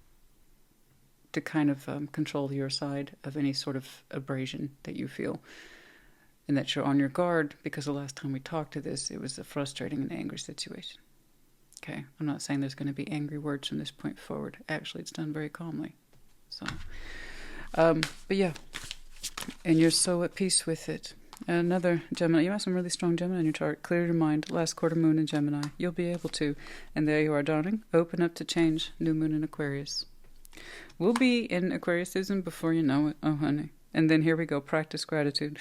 S1: to kind of control your side of any sort of abrasion that you feel. And that you're on your guard, because the last time we talked to this, it was a frustrating and angry situation. Okay, I'm not saying there's going to be angry words from this point forward. Actually, it's done very calmly. So, but yeah, and you're so at peace with it. Another Gemini, you have some really strong Gemini in your chart. Clear your mind. Last quarter moon in Gemini. You'll be able to. And there you are, darling. Open up to change. New moon in Aquarius. We'll be in Aquarius season before you know it. Oh, honey. And then here we go. Practice gratitude.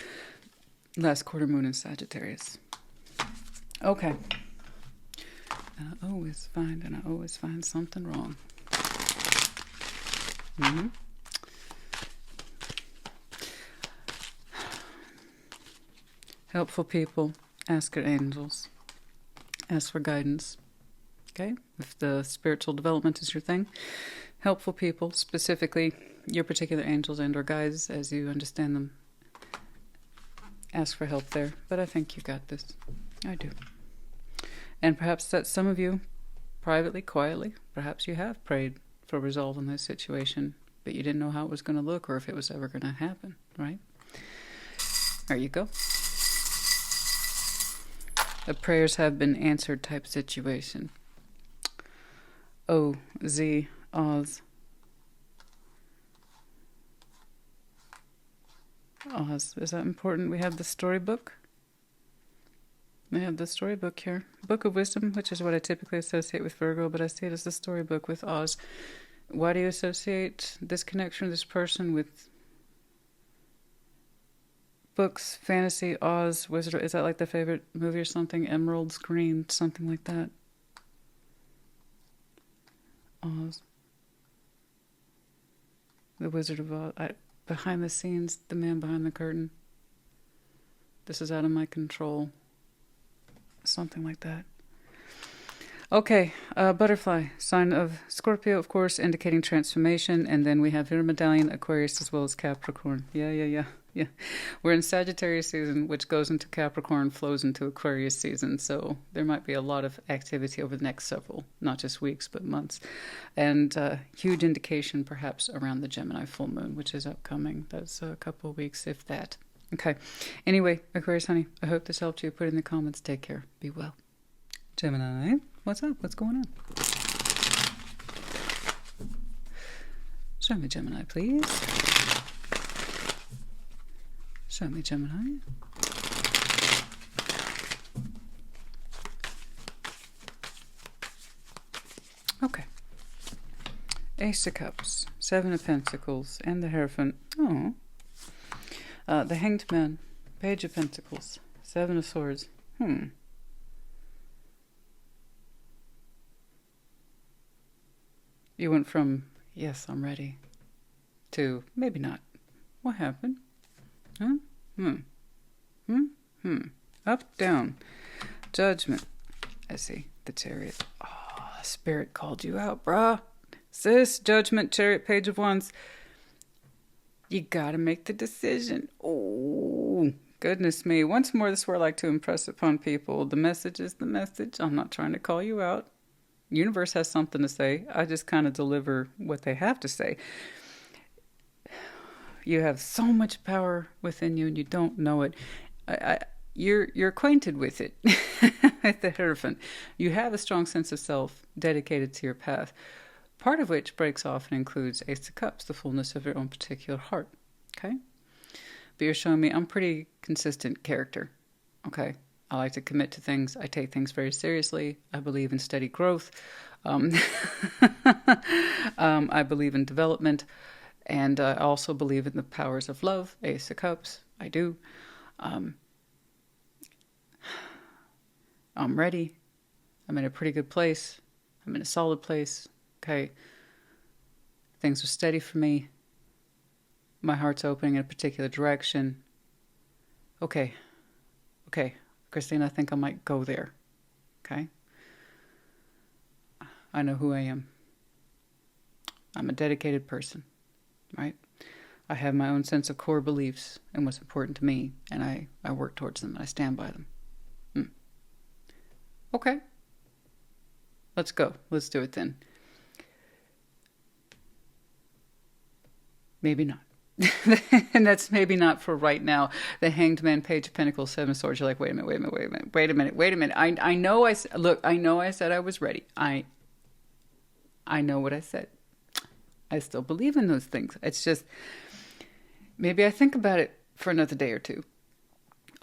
S1: Last quarter moon in Sagittarius. Okay. And I always find something wrong. Helpful people, ask your angels. Ask for guidance. Okay? If the spiritual development is your thing. Helpful people, specifically your particular angels and or guides as you understand them. Ask for help there. But I think you got this. I do. And perhaps that some of you, privately, quietly, perhaps you have prayed for resolve in this situation, but you didn't know how it was going to look or if it was ever going to happen, right? There you go. A prayers have been answered type situation. O-Z, Oz. Oz, is that important? We have the storybook. I have the storybook here. Book of Wisdom, which is what I typically associate with Virgo, but I see it as the storybook with Oz. Why do you associate this connection with this person with books, fantasy, Oz, Wizard? Is that like the favorite movie or something? Emeralds, Green, something like that. Oz. The Wizard of Oz. Behind the scenes, the man behind the curtain. This is out of my control. Something like that. Okay, butterfly, sign of Scorpio, of course, indicating transformation. And then we have your medallion, Aquarius, as well as Capricorn. Yeah. We're in Sagittarius season, which goes into Capricorn, flows into Aquarius season. So there might be a lot of activity over the next several, not just weeks, but months. And huge indication perhaps around the Gemini full moon, which is upcoming. That's a couple of weeks, if that. Okay. Anyway, Aquarius, honey, I hope this helped you. Put it in the comments. Take care. Be well. Gemini, what's up? What's going on? Show me Gemini, please. Show me Gemini. Okay. Ace of Cups, Seven of Pentacles, and the Hierophant. Oh. The Hanged Man, Page of Pentacles, Seven of Swords. You went from, yes, I'm ready, to maybe not. What happened? Huh? Up, down. Judgment. I see. The Chariot. Oh, Spirit called you out, bruh. Sis, Judgment, Chariot, Page of Wands. You gotta make the decision. Oh, goodness me. Once more, this is where I like to impress upon people. The message is the message. I'm not trying to call you out. Universe has something to say. I just kind of deliver what they have to say. You have so much power within you and you don't know it. You're acquainted with it. At the Hierophant. You have a strong sense of self dedicated to your path. Part of which breaks off and includes Ace of Cups, the fullness of your own particular heart. Okay? But you're showing me I'm pretty consistent character. Okay? I like to commit to things. I take things very seriously. I believe in steady growth. I believe in development. And I also believe in the powers of love. Ace of Cups. I do. I'm ready. I'm in a pretty good place. I'm in a solid place. Okay. Things are steady for me. My heart's opening in a particular direction. Okay. Christina, I think I might go there. Okay. I know who I am. I'm a dedicated person. Right? I have my own sense of core beliefs and what's important to me. And I work towards them and I stand by them. Okay. Let's go. Let's do it then. Maybe not. And that's maybe not for right now. The Hanged Man, Page of Pentacles, Seven of Swords. You're like, wait a minute. I know I said I was ready. I know what I said. I still believe in those things. It's just, maybe I think about it for another day or two.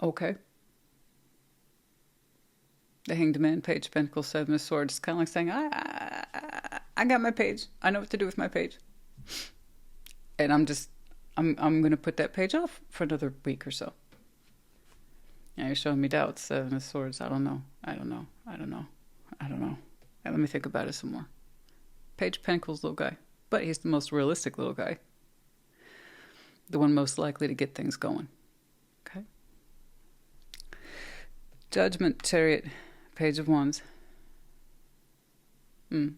S1: Okay. The Hanged Man, Page of Pentacles, Seven of Swords. It's kind of like saying, I got my page. I know what to do with my page. And I'm going to put that page off for another week or so. Yeah, you're showing me doubts. Seven of Swords. I don't know. Let me think about it some more. Page of Pentacles, little guy. But he's the most realistic little guy. The one most likely to get things going. Okay? Judgment, Chariot, Page of Wands. The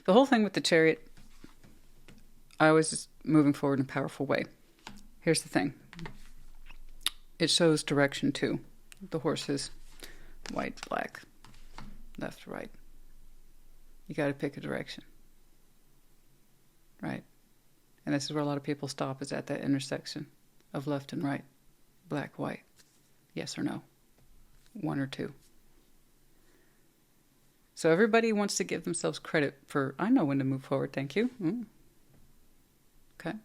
S1: whole thing with the Chariot, I was just moving forward in a powerful way. Here's the thing. It shows direction too. The horses, white, black, left, right. You got to pick a direction. Right? And this is where a lot of people stop, is at that intersection of left and right. Black, white. Yes or no. One or two. So everybody wants to give themselves credit for, I know when to move forward, thank you. Okay.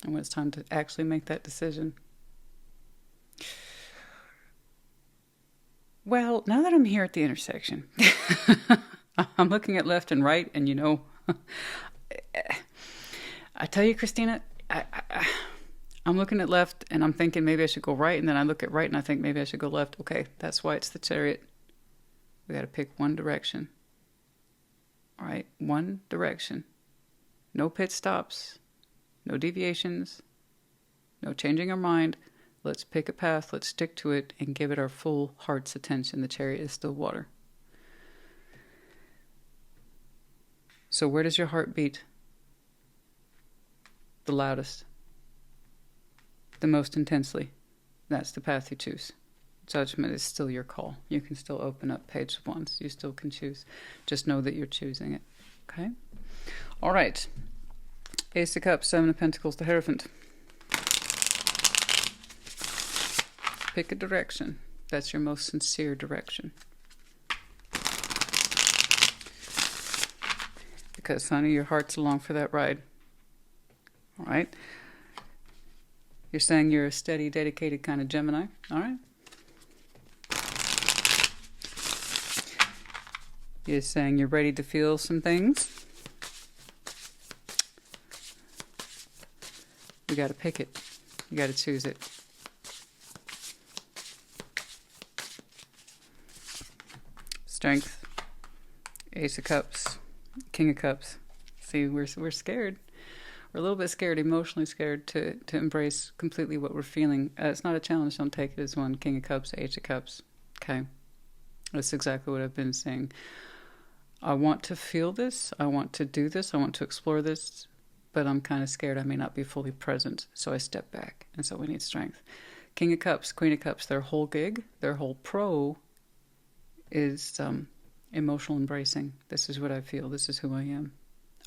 S1: And when it's time to actually make that decision, Well, now that I'm here at the intersection, I'm looking at left and right, and I tell you, Christina, I'm looking at left and I'm thinking maybe I should go right, and then I look at right and I think maybe I should go left. Okay, that's why it's the Chariot. We got to pick one direction. All right, one direction. No pit stops, no deviations, no changing our mind. Let's pick a path, let's stick to it, and give it our full heart's attention. The Chariot is still water. So where does your heart beat the loudest, the most intensely? That's the path you choose. Judgment is still your call. You can still open up Page of Wands. You still can choose. Just know that you're choosing it. Okay? All right. Ace of Cups, Seven of Pentacles, the Hierophant. Pick a direction. That's your most sincere direction. Because, honey, your heart's along for that ride. All right? You're saying you're a steady, dedicated kind of Gemini. All right? You're saying you're ready to feel some things. You got to pick it. You got to choose it. Strength. Ace of Cups. King of Cups. See, we're scared. We're a little bit scared, emotionally scared to embrace completely what we're feeling. It's not a challenge. Don't take it as one. King of Cups, Ace of Cups. Okay. That's exactly what I've been saying. I want to feel this. I want to do this. I want to explore this. But I'm kind of scared I may not be fully present. So I step back. And so we need strength. King of Cups, Queen of Cups, their whole gig, their whole pro is emotional embracing. This is what I feel. This is who I am.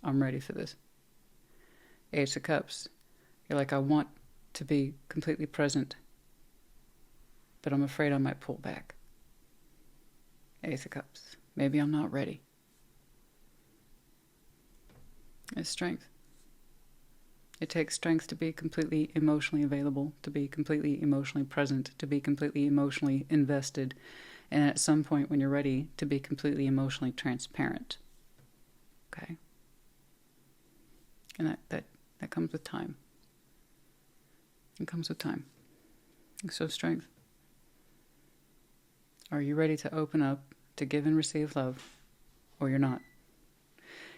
S1: I'm ready for this. Ace of Cups. You're like, I want to be completely present, but I'm afraid I might pull back. Ace of Cups. Maybe I'm not ready. It's strength. It takes strength to be completely emotionally available, to be completely emotionally present, to be completely emotionally invested, and at some point when you're ready, to be completely emotionally transparent. Okay? And that comes with time. It comes with time. So strength. Are you ready to open up, to give and receive love, or you're not?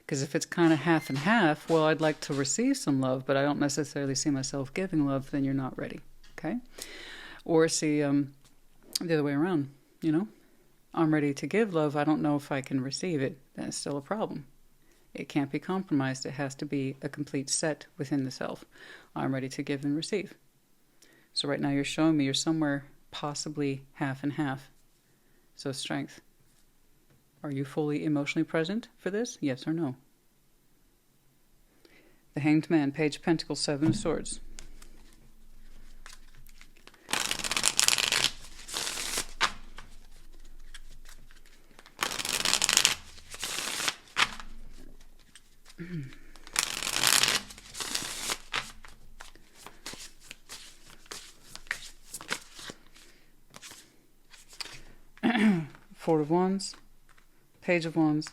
S1: Because if it's kind of half and half, well, I'd like to receive some love, but I don't necessarily see myself giving love, then you're not ready. Okay? Or see the other way around, I'm ready to give love, I don't know if I can receive it. That's still a problem. It can't be compromised. It has to be a complete set within the self. I'm ready to give and receive. So right now you're showing me you're somewhere possibly half and half. So strength. Are you fully emotionally present for this? Yes or no? The Hanged Man, Page of Pentacles, Seven of Swords. Four of Wands, Page of Wands,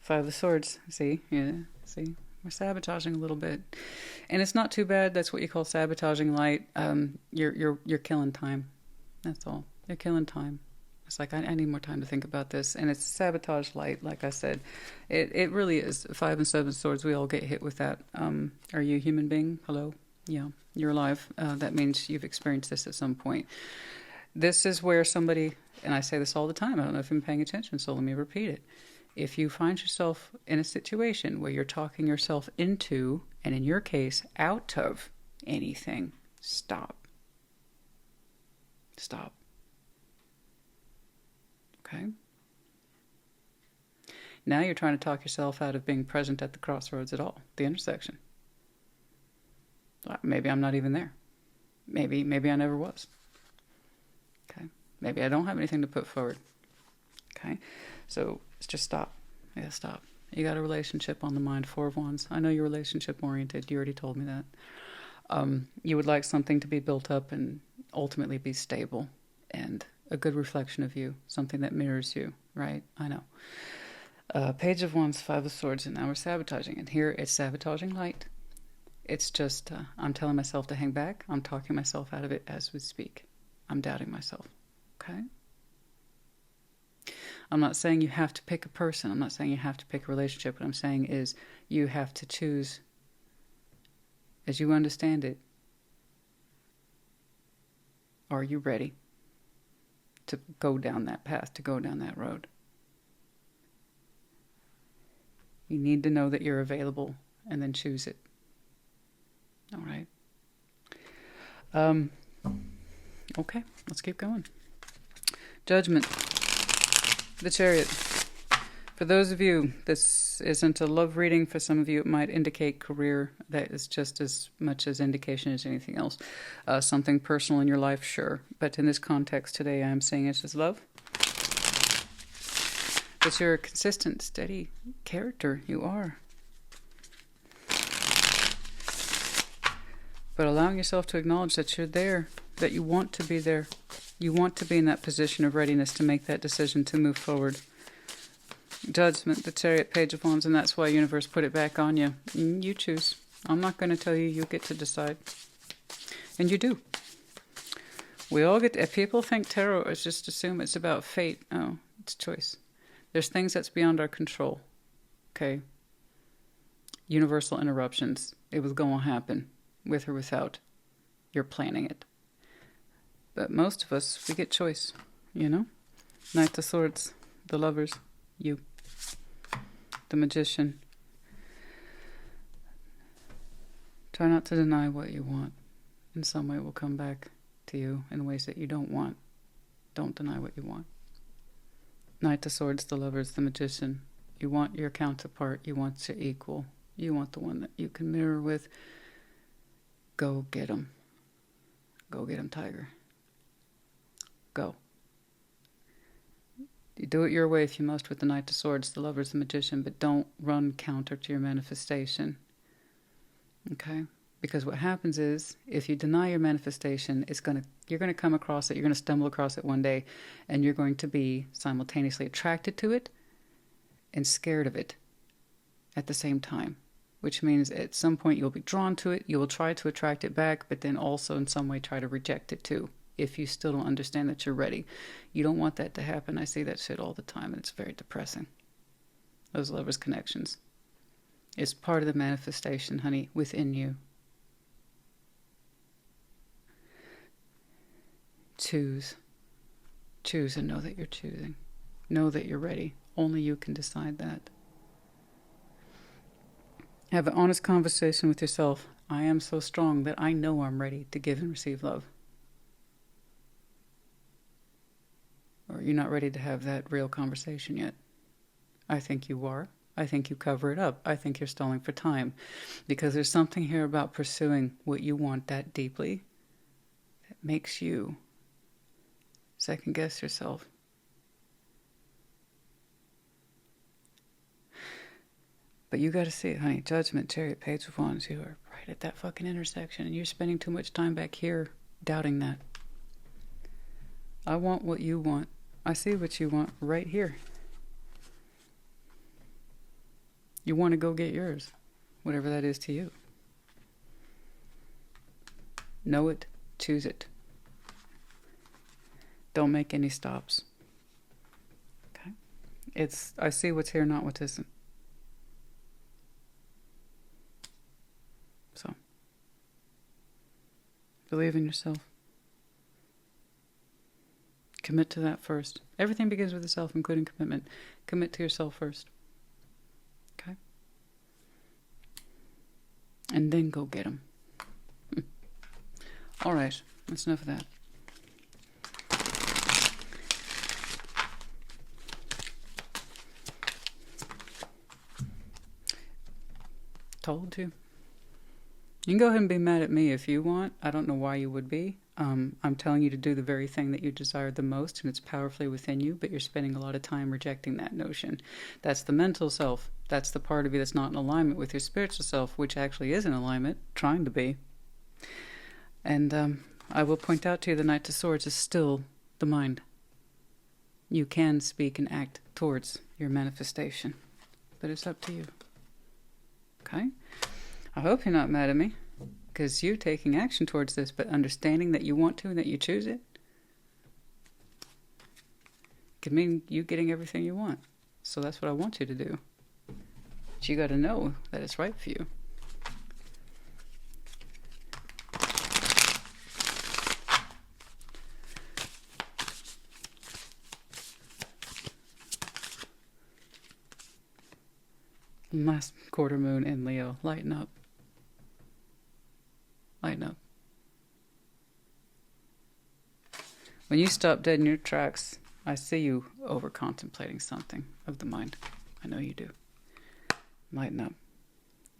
S1: Five of Swords. See, we're sabotaging a little bit, and it's not too bad. That's what you call sabotaging light. You're killing time. That's all. You're killing time. It's like I need more time to think about this, and it's sabotage light. Like I said, it really is. Five and Seven Swords. We all get hit with that. Are you a human being? Hello. Yeah, you're alive. That means you've experienced this at some point. This is where somebody, and I say this all the time, I don't know if you've been paying attention, so let me repeat it. If you find yourself in a situation where you're talking yourself into, and in your case, out of anything, stop. Stop. Okay? Now you're trying to talk yourself out of being present at the crossroads at all, the intersection. Maybe I'm not even there. Maybe I never was. Okay. Maybe I don't have anything to put forward. Okay. So just stop. Yeah, stop. You got a relationship on the mind, Four of Wands. I know you're relationship oriented. You already told me that. You would like something to be built up and ultimately be stable. and a good reflection of you, something that mirrors you, right? I know. Page of Wands, Five of Swords, and now we're sabotaging. And here it's sabotaging light. It's just, I'm telling myself to hang back. I'm talking myself out of it as we speak. I'm doubting myself, okay? I'm not saying you have to pick a person. I'm not saying you have to pick a relationship. What I'm saying is you have to choose, as you understand it, are you ready to go down that path, to go down that road? You need to know that you're available and then choose it. All right. Okay, let's keep going. Judgment. The Chariot. For those of you, this isn't a love reading. For some of you, it might indicate career. That is just as much as indication as anything else. Something personal in your life, sure. But in this context today, I am saying it's as love. But you're a consistent, steady character. You are. But allowing yourself to acknowledge that you're there, that you want to be there. You want to be in that position of readiness to make that decision to move forward. Judgment, the Chariot, Page of Wands, and that's why universe put it back on you. You choose. I'm not going to tell you. You get to decide. And you do. We all get to, if people think tarot is just assume it's about fate. Oh, it's choice. There's things that's beyond our control. Okay? Universal interruptions. It was going to happen, with or without. You're planning it. But most of us, we get choice, you know? Knight of Swords, the Lovers, you. The Magician. Try not to deny what you want. In some way it will come back to you in ways that you don't want. Don't deny what you want. Knight of Swords, the Lovers, the Magician. You want your counterpart. You want your equal. You want the one that you can mirror with. Go get him. Go get him, Tiger. Go. You do it your way if you must with the Knight of Swords, the Lovers, the Magician, but don't run counter to your manifestation. Okay? Because what happens is, if you deny your manifestation, you're going to come across it, you're going to stumble across it one day, and you're going to be simultaneously attracted to it and scared of it at the same time. Which means at some point you'll be drawn to it, you will try to attract it back, but then also in some way try to reject it too. If you still don't understand that you're ready. You don't want that to happen. I see that shit all the time, and it's very depressing. Those lovers' connections. It's part of the manifestation, honey, within you. Choose. Choose and know that you're choosing. Know that you're ready. Only you can decide that. Have an honest conversation with yourself. I am so strong that I know I'm ready to give and receive love. Or you're not ready to have that real conversation yet. I think you are. I think you cover it up. I think you're stalling for time. Because there's something here about pursuing what you want that deeply that makes you second guess yourself. But you got to see it, honey. Judgment, Chariot, Page of Wands. You are right at that fucking intersection. And you're spending too much time back here doubting that. I want what you want. I see what you want right here. You want to go get yours, whatever that is to you. Know it, choose it. Don't make any stops. Okay? I see what's here, not what isn't. So, believe in yourself. Commit to that first. Everything begins with the self, including commitment. Commit to yourself first. Okay? And then go get them. All right. That's enough of that. Told you. You can go ahead and be mad at me if you want. I don't know why you would be. I'm telling you to do the very thing that you desire the most, and it's powerfully within you, but you're spending a lot of time rejecting that notion. That's the mental self. That's the part of you that's not in alignment with your spiritual self, which actually is in alignment, trying to be. And I will point out to you the Knight of Swords is still the mind. You can speak and act towards your manifestation, but it's up to you. Okay? I hope you're not mad at me, because you taking action towards this, but understanding that you want to and that you choose it, could mean you getting everything you want. So that's what I want you to do. But you got to know that it's right for you. Last quarter moon in Leo. Lighten up. Lighten up. When you stop dead in your tracks, I see you over contemplating something of the mind. I know you do. Lighten up.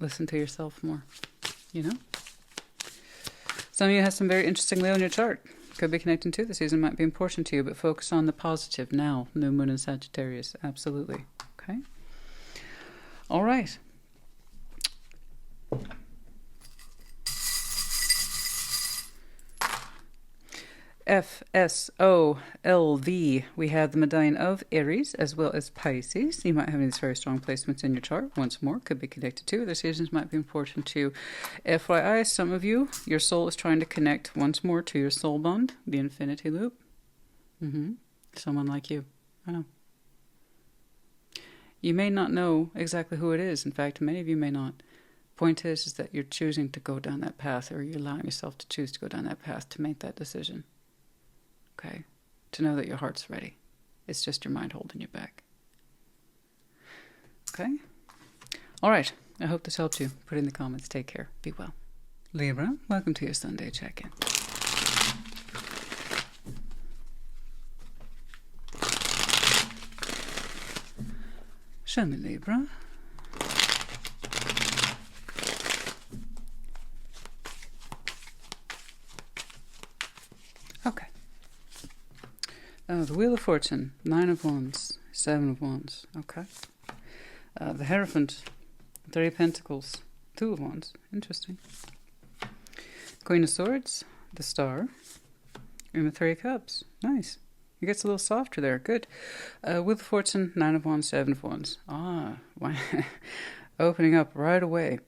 S1: Listen to yourself more. You know? Some of you have some very interesting Leo in your chart. Could be connecting to the season, might be important to you, but focus on the positive now. New moon in Sagittarius. Absolutely. Okay? All right. FSOLV. We have the medallion of Aries as well as Pisces. You might have these very strong placements in your chart. Once more, could be connected to. The seasons might be important to you. FYI, some of you, your soul is trying to connect once more to your soul bond, the infinity loop. Someone like you. I know. You may not know exactly who it is. In fact, many of you may not. Point is that you're choosing to go down that path, or you're allowing yourself to choose to go down that path to make that decision. Okay? To know that your heart's ready. It's just your mind holding you back. Okay? All right. I hope this helped you. Put it in the comments. Take care. Be well. Libra, welcome to your Sunday check-in. Show me, Libra. Okay. The Wheel of Fortune, 9 of Wands, 7 of Wands. Okay. The Hierophant, 3 of Pentacles, 2 of Wands. Interesting. Queen of Swords, the Star, and the 3 of Cups. Nice. It gets a little softer there. Good. Wheel of Fortune, 9 of Wands, 7 of Wands. Opening up right away.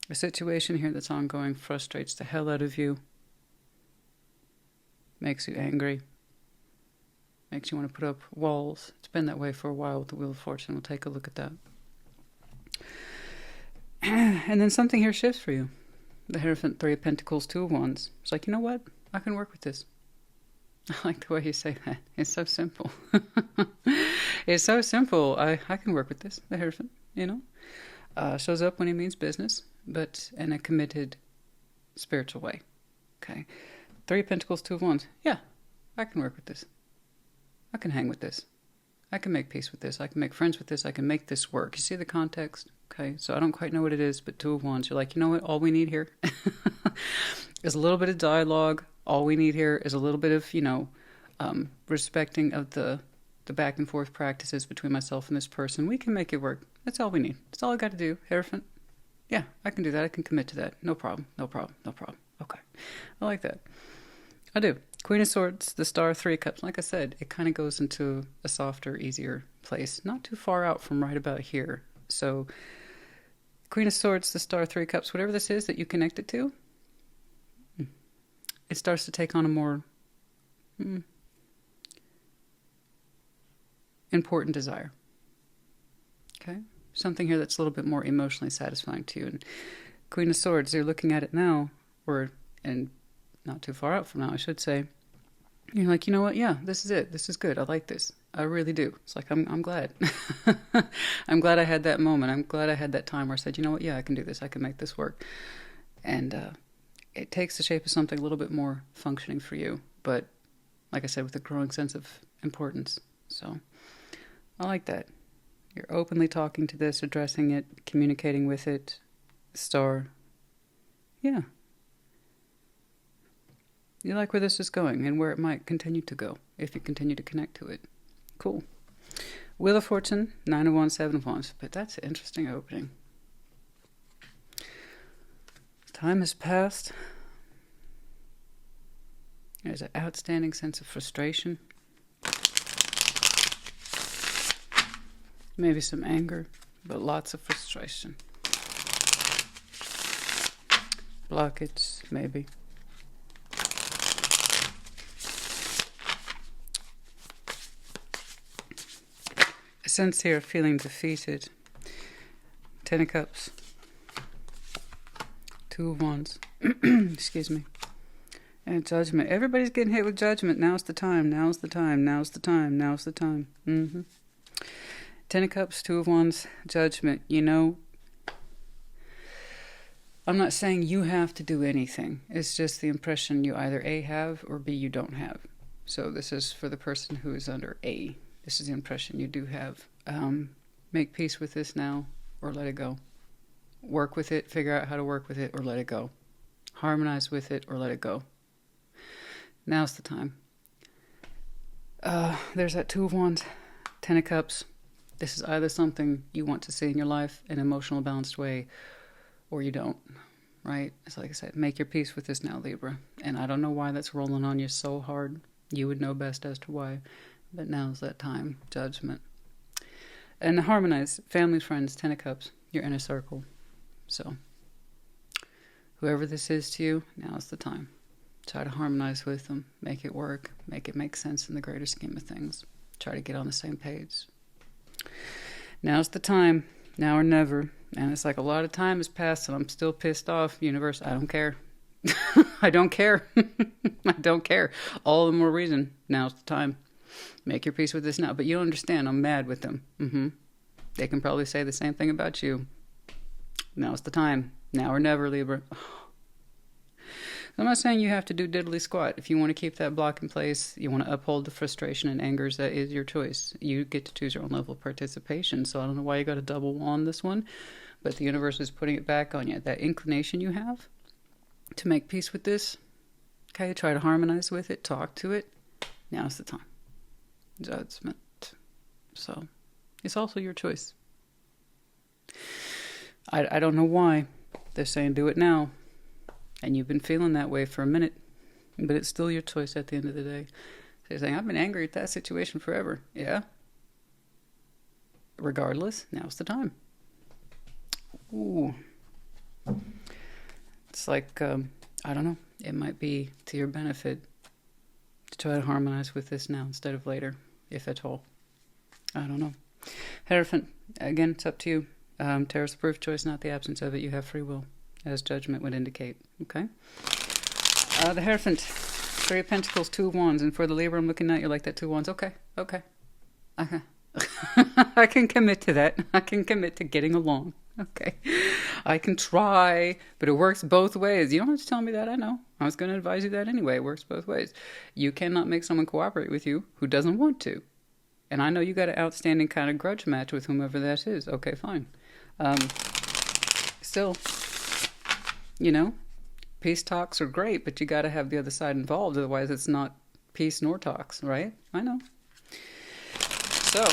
S1: A situation here that's ongoing frustrates the hell out of you. Makes you angry. Makes you want to put up walls. It's been that way for a while with the Wheel of Fortune. We'll take a look at that. And then something here shifts for you. The Hierophant, 3 of Pentacles, 2 of Wands. It's like, you know what? I can work with this. I like the way you say that. It's so simple. It's so simple. I can work with this. The Hierophant, you know. Shows up when he means business, but in a committed spiritual way. Okay. 3 of Pentacles, 2 of Wands. Yeah, I can work with this. I can hang with this. I can make peace with this. I can make friends with this. I can make this work. You see the context? Okay, so I don't quite know what it is, but 2 of Wands. You're like, you know what? All we need here is a little bit of dialogue. All we need here is a little bit of, you know, respecting of the back and forth practices between myself and this person. We can make it work. That's all we need. That's all I got to do, Hierophant. Yeah, I can do that. I can commit to that. No problem. No problem. No problem. Okay. I like that. I do. Queen of Swords, the Star, 3 of Cups. Like I said, it kind of goes into a softer, easier place. Not too far out from right about here. So, Queen of Swords, the Star, 3 of Cups, whatever this is that you connect it to, it starts to take on a more important desire. Okay? Something here that's a little bit more emotionally satisfying to you. And Queen of Swords, you're looking at it now, and not too far out from now, I should say. You're like, you know what? Yeah, this is it. This is good. I like this. I really do. It's like, I'm glad. I'm glad I had that moment. I'm glad I had that time where I said, you know what? Yeah, I can do this. I can make this work. And it takes the shape of something a little bit more functioning for you. But like I said, with a growing sense of importance. So I like that. You're openly talking to this, addressing it, communicating with it. Star. Yeah. You like where this is going and where it might continue to go if you continue to connect to it. Cool. Wheel of Fortune, 9 of Wands, 7 of Wands. But that's an interesting opening. Time has passed. There's an outstanding sense of frustration. Maybe some anger, but lots of frustration. Blockage, maybe. A sense here of feeling defeated. 10 of Cups. 2 of Wands. Excuse me. And Judgment. Everybody's getting hit with Judgment. Now's the time. Now's the time. Now's the time. Now's the time. 10 of Cups, 2 of Wands, Judgment. You know, I'm not saying you have to do anything. It's just the impression you either A, have, or B, you don't have. So this is for the person who is under A. This is the impression you do have. Make peace with this now, or let it go. Work with it, figure out how to work with it, or let it go. Harmonize with it, or let it go. Now's the time. There's that 2 of Wands, 10 of Cups. This is either something you want to see in your life in an emotional, balanced way, or you don't, right? It's like I said, make your peace with this now, Libra. And I don't know why that's rolling on you so hard. You would know best as to why. But now's that time. Judgment. And harmonize. Family, friends, 10 of Cups. Your inner circle. So, whoever this is to you, now's the time. Try to harmonize with them. Make it work. Make it make sense in the greater scheme of things. Try to get on the same page. Now's the time. Now or never. And it's like a lot of time has passed and I'm still pissed off. Universe, I don't care. I don't care. I don't care. All the more reason. Now's the time. Make your peace with this now. But you don't understand. I'm mad with them. They can probably say the same thing about you. Now's the time. Now or never, Libra. I'm not saying you have to do diddly squat. If you want to keep that block in place, you want to uphold the frustration and angers, that is your choice. You get to choose your own level of participation. So I don't know why you got a double on this one, but the universe is putting it back on you. That inclination you have to make peace with this, okay, try to harmonize with it, talk to it. Now's the time. Judgment. So it's also your choice. I don't know why. They're saying do it now. And you've been feeling that way for a minute. But it's still your choice at the end of the day. They're saying, I've been angry at that situation forever. Yeah. Regardless, now's the time. Ooh. It's like, I don't know. It might be to your benefit to try to harmonize with this now instead of later, if at all. I don't know. Hierophant, again, it's up to you. Tarot's approved choice, not the absence of it. You have free will, as Judgment would indicate. Okay? The Hierophant, 3 of Pentacles, 2 of Wands. And for the Libra I'm looking at, you're like that 2 of Wands. Okay. I can commit to that. I can commit to getting along. Okay. I can try, but it works both ways. You don't have to tell me that. I know. I was going to advise you that anyway. It works both ways. You cannot make someone cooperate with you who doesn't want to. And I know you got an outstanding kind of grudge match with whomever that is. Okay, fine. Still, you know, peace talks are great, but you got to have the other side involved. Otherwise, it's not peace nor talks, right? I know. So,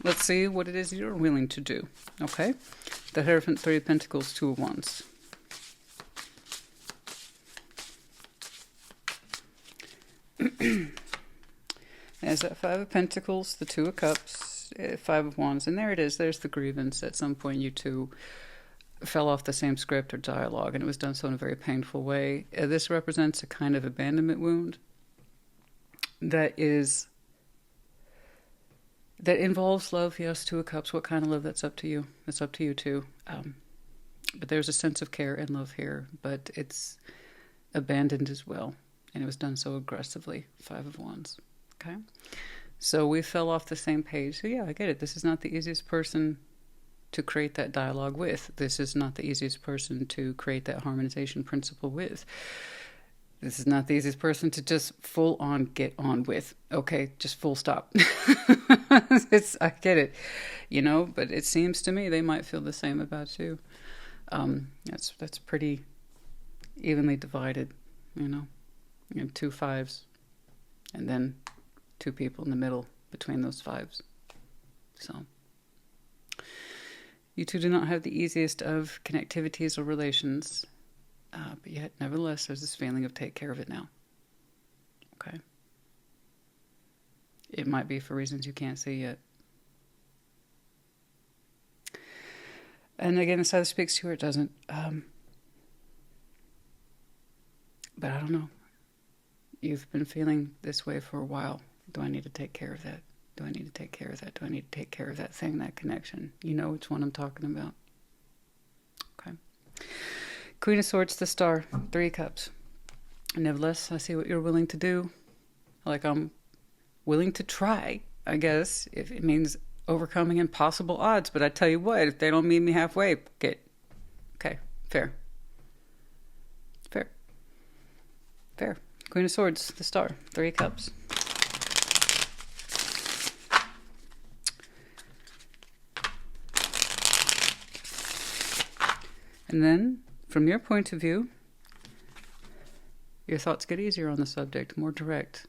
S1: let's see what it is you're willing to do. Okay? The Hierophant, 3 of Pentacles, 2 of Wands. There's that 5 of Pentacles, the 2 of Cups, 5 of Wands, and there it is. There's the grievance. At some point, you two fell off the same script or dialogue, and it was done so in a very painful way. This represents a kind of abandonment wound that involves love. Yes, 2 of Cups. What kind of love? That's up to you. That's up to you too. But there's a sense of care and love here, but it's abandoned as well, and it was done so aggressively. 5 of Wands. Okay, so we fell off the same page. So yeah, I get it. This is not the easiest person to create that dialogue with. This is not the easiest person to create that harmonization principle with. This is not the easiest person to just full on get on with. Okay, just full stop. I get it, you know, but it seems to me they might feel the same about you. That's pretty evenly divided, you know. You have 2 5s, and then 2 people in the middle between those 5s. So you two do not have the easiest of connectivities or relations, but yet nevertheless there's this feeling of take care of it now. Okay. It might be for reasons you can't see yet. And again, this either speaks to you or it doesn't. But I don't know. You've been feeling this way for a while. Do I need to take care of that? Do I need to take care of that? Do I need to take care of that thing, that connection? You know which one I'm talking about. Okay. Queen of Swords, the Star, 3 Cups. Nevertheless, I see what you're willing to do. Like, I'm willing to try, I guess, if it means overcoming impossible odds. But I tell you what, if they don't meet me halfway, get okay, fair. Fair. Queen of Swords, the Star, 3 Cups. And then, from your point of view, your thoughts get easier on the subject, more direct.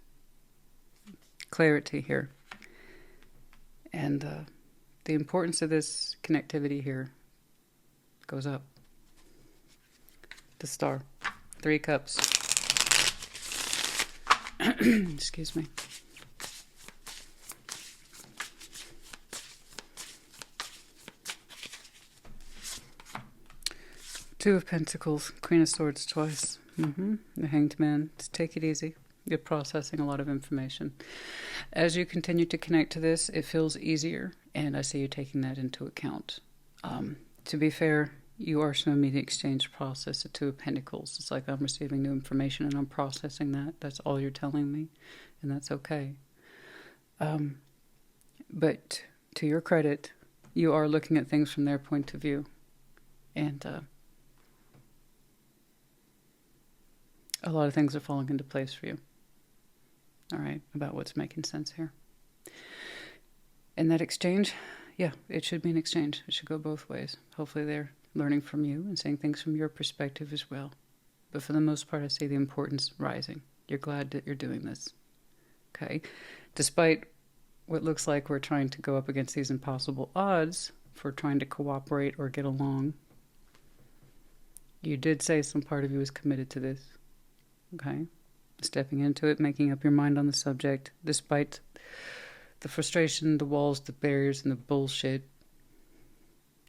S1: Clarity here. And the importance of this connectivity here goes up. The Star, 3 Cups. Excuse me. Two of Pentacles, Queen of Swords twice. The Hanged Man. Just take it easy. You're processing a lot of information. As you continue to connect to this, it feels easier, and I see you taking that into account. To be fair, you are showing me the exchange process of Two of Pentacles. It's like I'm receiving new information and I'm processing that. That's all you're telling me, and that's okay. But to your credit, you are looking at things from their point of view. And a lot of things are falling into place for you. All right, about what's making sense here. And that exchange, yeah, it should be an exchange. It should go both ways. Hopefully they're learning from you and saying things from your perspective as well. But for the most part, I see the importance rising. You're glad that you're doing this. Okay? Despite what looks like we're trying to go up against these impossible odds for trying to cooperate or get along, you did say some part of you is committed to this. Okay? Stepping into it, making up your mind on the subject, despite the frustration, the walls, the barriers, and the bullshit.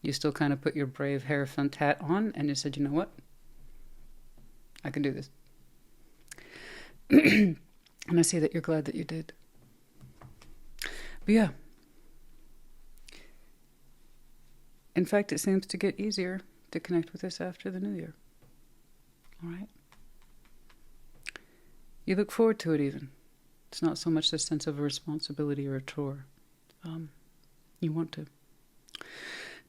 S1: You still kind of put your brave Hierophant hat on, and you said, you know what? I can do this. And I see that you're glad that you did. But yeah. In fact, it seems to get easier to connect with this after the new year. All right? You look forward to it even. It's not so much the sense of a responsibility or a chore. You want to.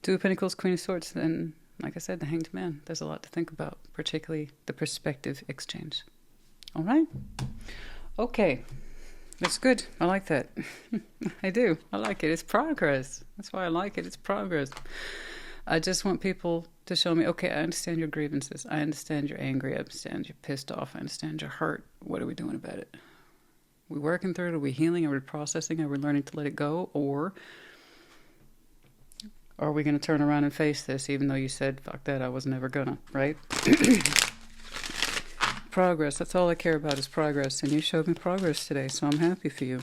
S1: Two of Pentacles, Queen of Swords, and like I said, the Hanged Man. There's a lot to think about, particularly the perspective exchange. All right? Okay. That's good. I like that. I do. I like it. It's progress. That's why I like it. It's progress. I just want people to show me, okay, I understand your grievances. I understand you're angry. I understand you're pissed off. I understand you're hurt. What are we doing about it? Are we working through it? Are we healing? Are we processing? Are we learning to let it go? Or are we going to turn around and face this, even though you said, fuck that, I was never gonna, right? Progress. That's all I care about is progress. And you showed me progress today, so I'm happy for you.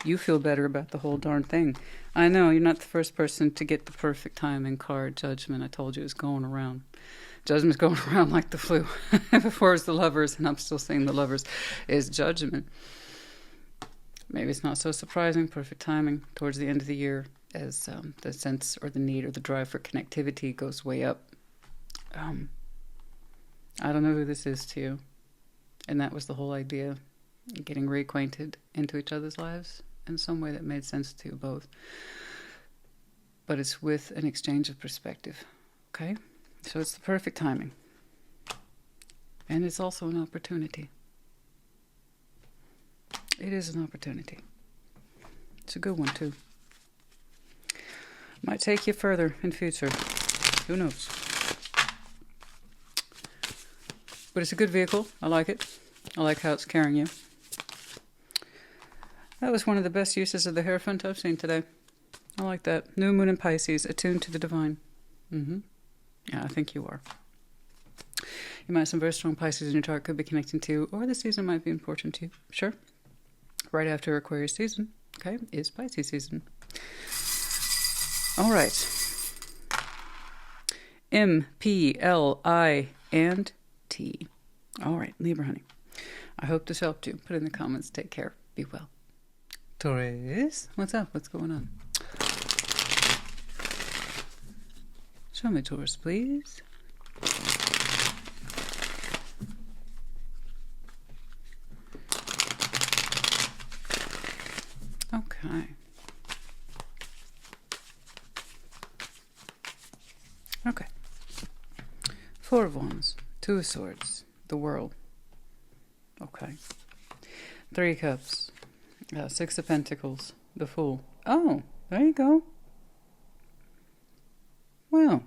S1: You feel better about the whole darn thing. I know, you're not the first person to get the perfect timing card, Judgment. I told you it's going around. Judgment's going around like the flu. Before it's the Lovers, and I'm still saying the Lovers is Judgment. Maybe it's not so surprising. Perfect timing towards the end of the year as the sense or the need or the drive for connectivity goes way up. I don't know who this is to you. And that was the whole idea. Getting reacquainted into each other's lives in some way that made sense to you both. But it's with an exchange of perspective. Okay? So it's the perfect timing. And it's also an opportunity. It is an opportunity. It's a good one, too. Might take you further in future. Who knows? But it's a good vehicle. I like it. I like how it's carrying you. That was one of the best uses of the Hierophant I've seen today. I like that. New Moon in Pisces, attuned to the divine. Yeah, I think you are. you might have some very strong Pisces in your chart could be connecting to, or the season might be important to you. Sure. Right after Aquarius season, okay, is Pisces season. All right. M, P, L, I, and T. All right, Libra, honey. I hope this helped you. Put it in the comments. Take care. Be well. Taurus, what's up? What's going on? Show me Taurus, please. Okay. Okay. Four of Wands, Two of Swords, the World. Okay. Three Cups, Six of Pentacles, the Fool. Oh, there you go. Well,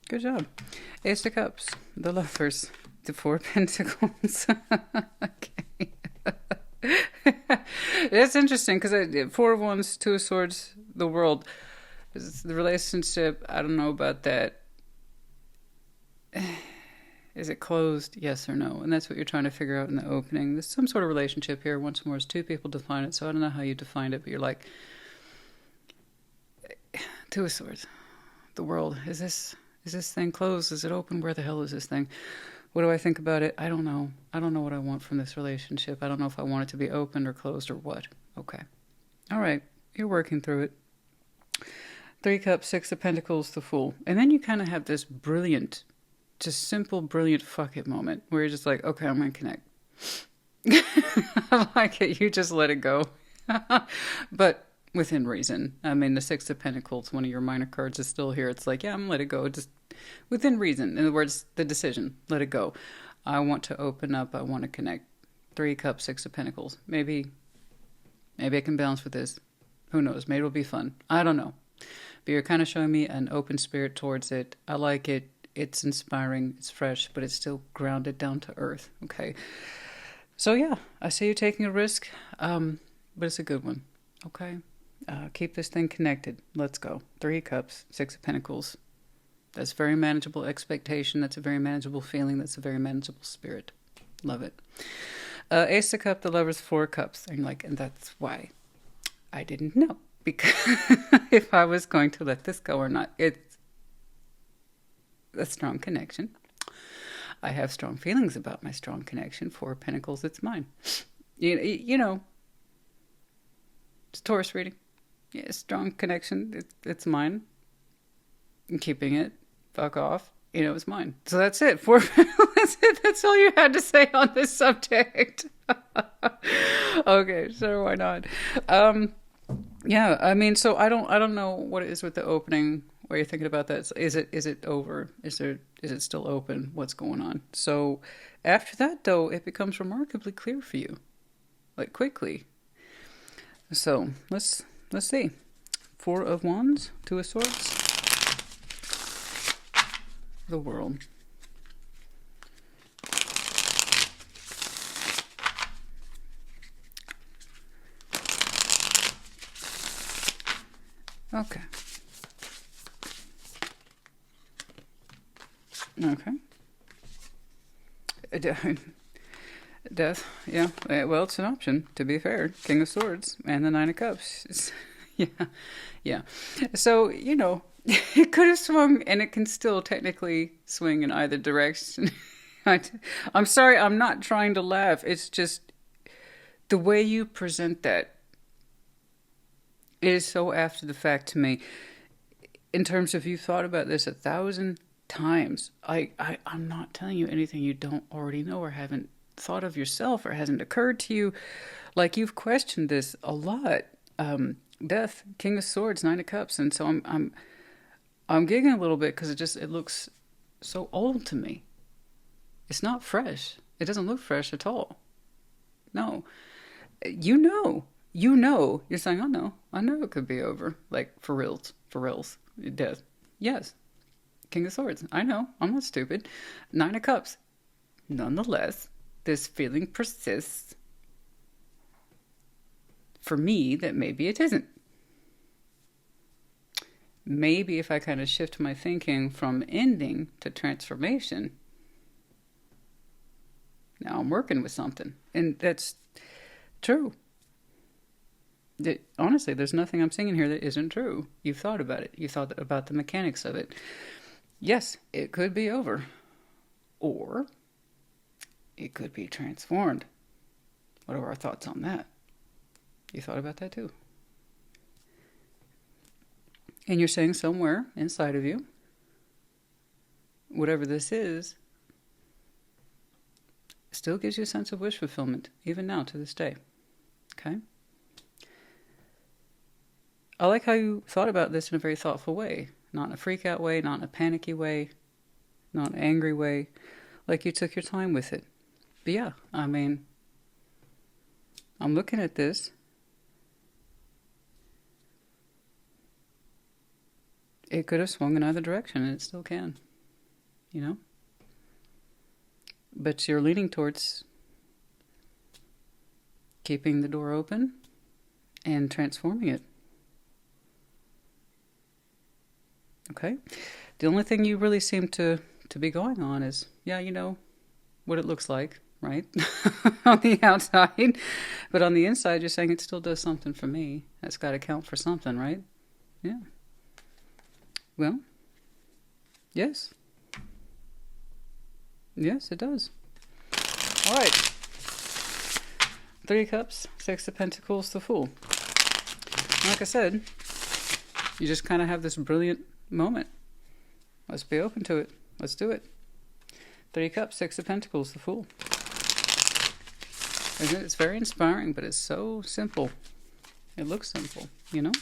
S1: good job. Ace of Cups, the Lovers, the Four of Pentacles. Okay. It's interesting because Four of Wands, Two of Swords, the World. The relationship, I don't know about that. Is it closed? Yes or no? And that's what you're trying to figure out in the opening. There's some sort of relationship here. Once more, as two people define it. So I don't know how you defined it, but you're like, Two of Swords, the World. Is this thing closed? Is it open? Where the hell is this thing? What do I think about it? I don't know. I don't know what I want from this relationship. I don't know if I want it to be open or closed or what. Okay. All right. You're working through it. Three Cups, Six of Pentacles, the Fool. And then you kind of have this brilliant, just simple, brilliant fuck it moment where you're just like, okay, I'm going to connect. I like it. You just let it go. But within reason. I mean, the Six of Pentacles, one of your minor cards, is still here. It's like, yeah, I'm going to let it go. Just within reason. In other words, the decision. Let it go. I want to open up. I want to connect. Three Cups, Six of Pentacles. Maybe I can balance with this. Who knows? Maybe it'll be fun. I don't know. But you're kind of showing me an open spirit towards it. I like it. It's inspiring. It's fresh, but it's still grounded down to earth. Okay. So yeah, I see you taking a risk, but it's a good one. Okay. Keep this thing connected. Let's go. Three Cups, Six of Pentacles. That's very manageable expectation. That's a very manageable feeling. That's a very manageable spirit. Love it. Ace of Cups, the Lovers, Four Cups. And and that's why I didn't know. Because if I was going to let this go or not, it's a strong connection. I have strong feelings about my strong connection. Four of Pentacles, it's mine. You know, it's Taurus reading. Yeah, strong connection. It's mine. I'm keeping it. Fuck off. It's mine. So that's it. That's it. That's all you had to say on this subject. Okay, sure, why not? Yeah, I mean, so I don't know what it is with the opening. What are you thinking about that? Is it over? Is it still open? What's going on? So after that, though, it becomes remarkably clear for you, like quickly. So let's see. Four of Wands, Two of Swords, the World. Okay. Okay. Death. Yeah. Well, it's an option, to be fair. King of Swords and the Nine of Cups. Yeah. Yeah. So, it could have swung, and it can still technically swing in either direction. I'm sorry, I'm not trying to laugh. It's just the way you present that. It is so after the fact to me. In terms of you've thought about this 1,000 times. I'm not telling you anything you don't already know or haven't thought of yourself or hasn't occurred to you. Like, you've questioned this a lot. Death, King of Swords, Nine of Cups, and so I'm giggling a little bit because it looks so old to me. It's not fresh. It doesn't look fresh at all. No, you're saying, I know it could be over. Like, for reals, death. Yes, King of Swords. I know, I'm not stupid. Nine of Cups. Nonetheless, this feeling persists for me that maybe it isn't. Maybe if I kind of shift my thinking from ending to transformation, Now I'm working with something. And that's true. Honestly, there's nothing I'm saying here that isn't true. You've thought about it. You thought about the mechanics of it. Yes, it could be over. Or it could be transformed. What are our thoughts on that? You thought about that too. And you're saying somewhere inside of you, whatever this is, still gives you a sense of wish fulfillment, even now to this day. Okay? I like how you thought about this in a very thoughtful way. Not in a freak out way, not in a panicky way, not an angry way. Like you took your time with it. But yeah, I mean, I'm looking at this. It could have swung in either direction, and it still can. You know? But you're leaning towards keeping the door open and transforming it. Okay? The only thing you really seem to be going on is, yeah, you know what it looks like, right? On the outside. But on the inside, you're saying it still does something for me. That's got to count for something, right? Yeah. Well, yes. Yes, it does. All right. 3 of Cups, 6 of Pentacles, the Fool. Like I said, you just kind of have this brilliant moment. Let's be open to it. Let's do it. 3 of Cups, 6 of Pentacles, the Fool. It's very inspiring, but it's so simple. It looks simple, you know?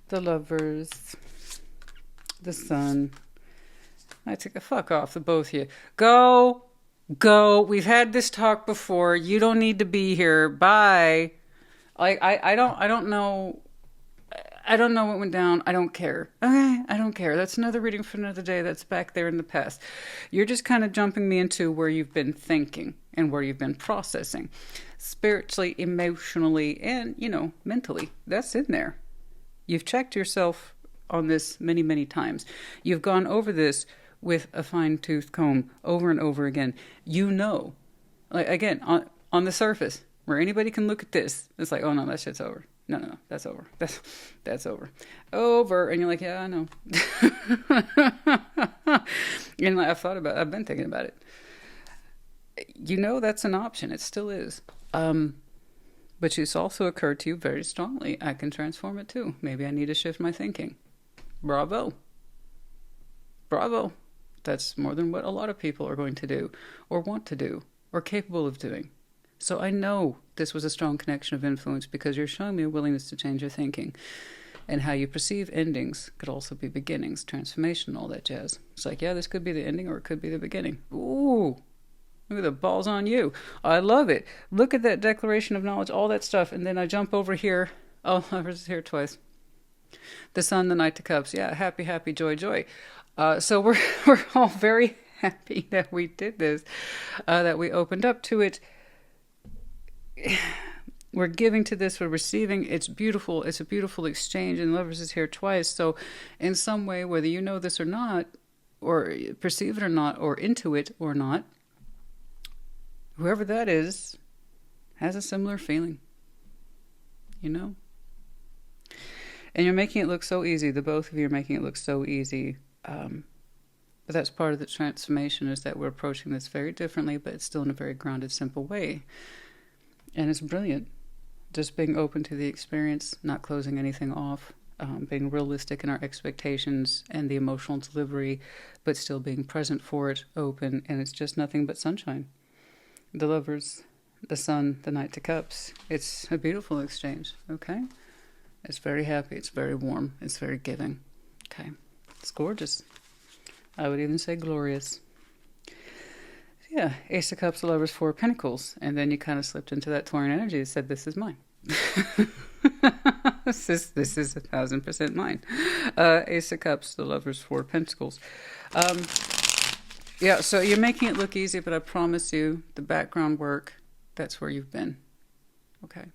S1: The Lovers, the Sun. I took a fuck off the both of you. Go. We've had this talk before. You don't need to be here. Bye. Like I don't know. I don't know what went down. I don't care. Okay, I don't care. That's another reading for another day. That's back there in the past. You're just kind of jumping me into where you've been thinking and where you've been processing, spiritually, emotionally, and mentally. That's in there. You've checked yourself on this many, many times. You've gone over this with a fine-tooth comb over and over again. Like again, on the surface, where anybody can look at this, it's like, oh no, that shit's over. No, that's over. That's over. Over. And you're like, yeah, I know. And I've been thinking about it. That's an option. It still is. But it's also occurred to you very strongly, I can transform it too. Maybe I need to shift my thinking. Bravo. Bravo. That's more than what a lot of people are going to do, or want to do, or capable of doing. So I know this was a strong connection of influence because you're showing me a willingness to change your thinking. And how you perceive endings could also be beginnings, transformation, all that jazz. It's like, yeah, this could be the ending or it could be the beginning. Ooh. Look at the balls on you. I love it. Look at that declaration of knowledge, all that stuff. And then I jump over here. Oh, I was here twice. The Sun, the Knight of Cups. Yeah, happy, happy, joy, joy. So we're all very happy that we did this, that we opened up to it. We're giving to this, we're receiving. It's beautiful. It's a beautiful exchange. And Lovers is here twice. So in some way, whether you know this or not, or perceive it or not, or intuit or not, whoever that is has a similar feeling, And you're making it look so easy. The both of you are making it look so easy. But that's part of the transformation, is that we're approaching this very differently, but it's still in a very grounded, simple way. And it's brilliant. Just being open to the experience, not closing anything off, being realistic in our expectations and the emotional delivery, but still being present for it, open, and it's just nothing but sunshine. The Lovers, the Sun, the Knight of Cups. It's a beautiful exchange, okay? It's very happy, it's very warm, it's very giving, okay? It's gorgeous. I would even say glorious. Yeah, Ace of Cups, the Lovers, 4 of Pentacles. And then you kind of slipped into that Taurian energy and said, this is mine. This is 1,000% mine. Ace of Cups, the Lovers, 4 of Pentacles. Yeah, so you're making it look easy, but I promise you, the background work, that's where you've been. Okay.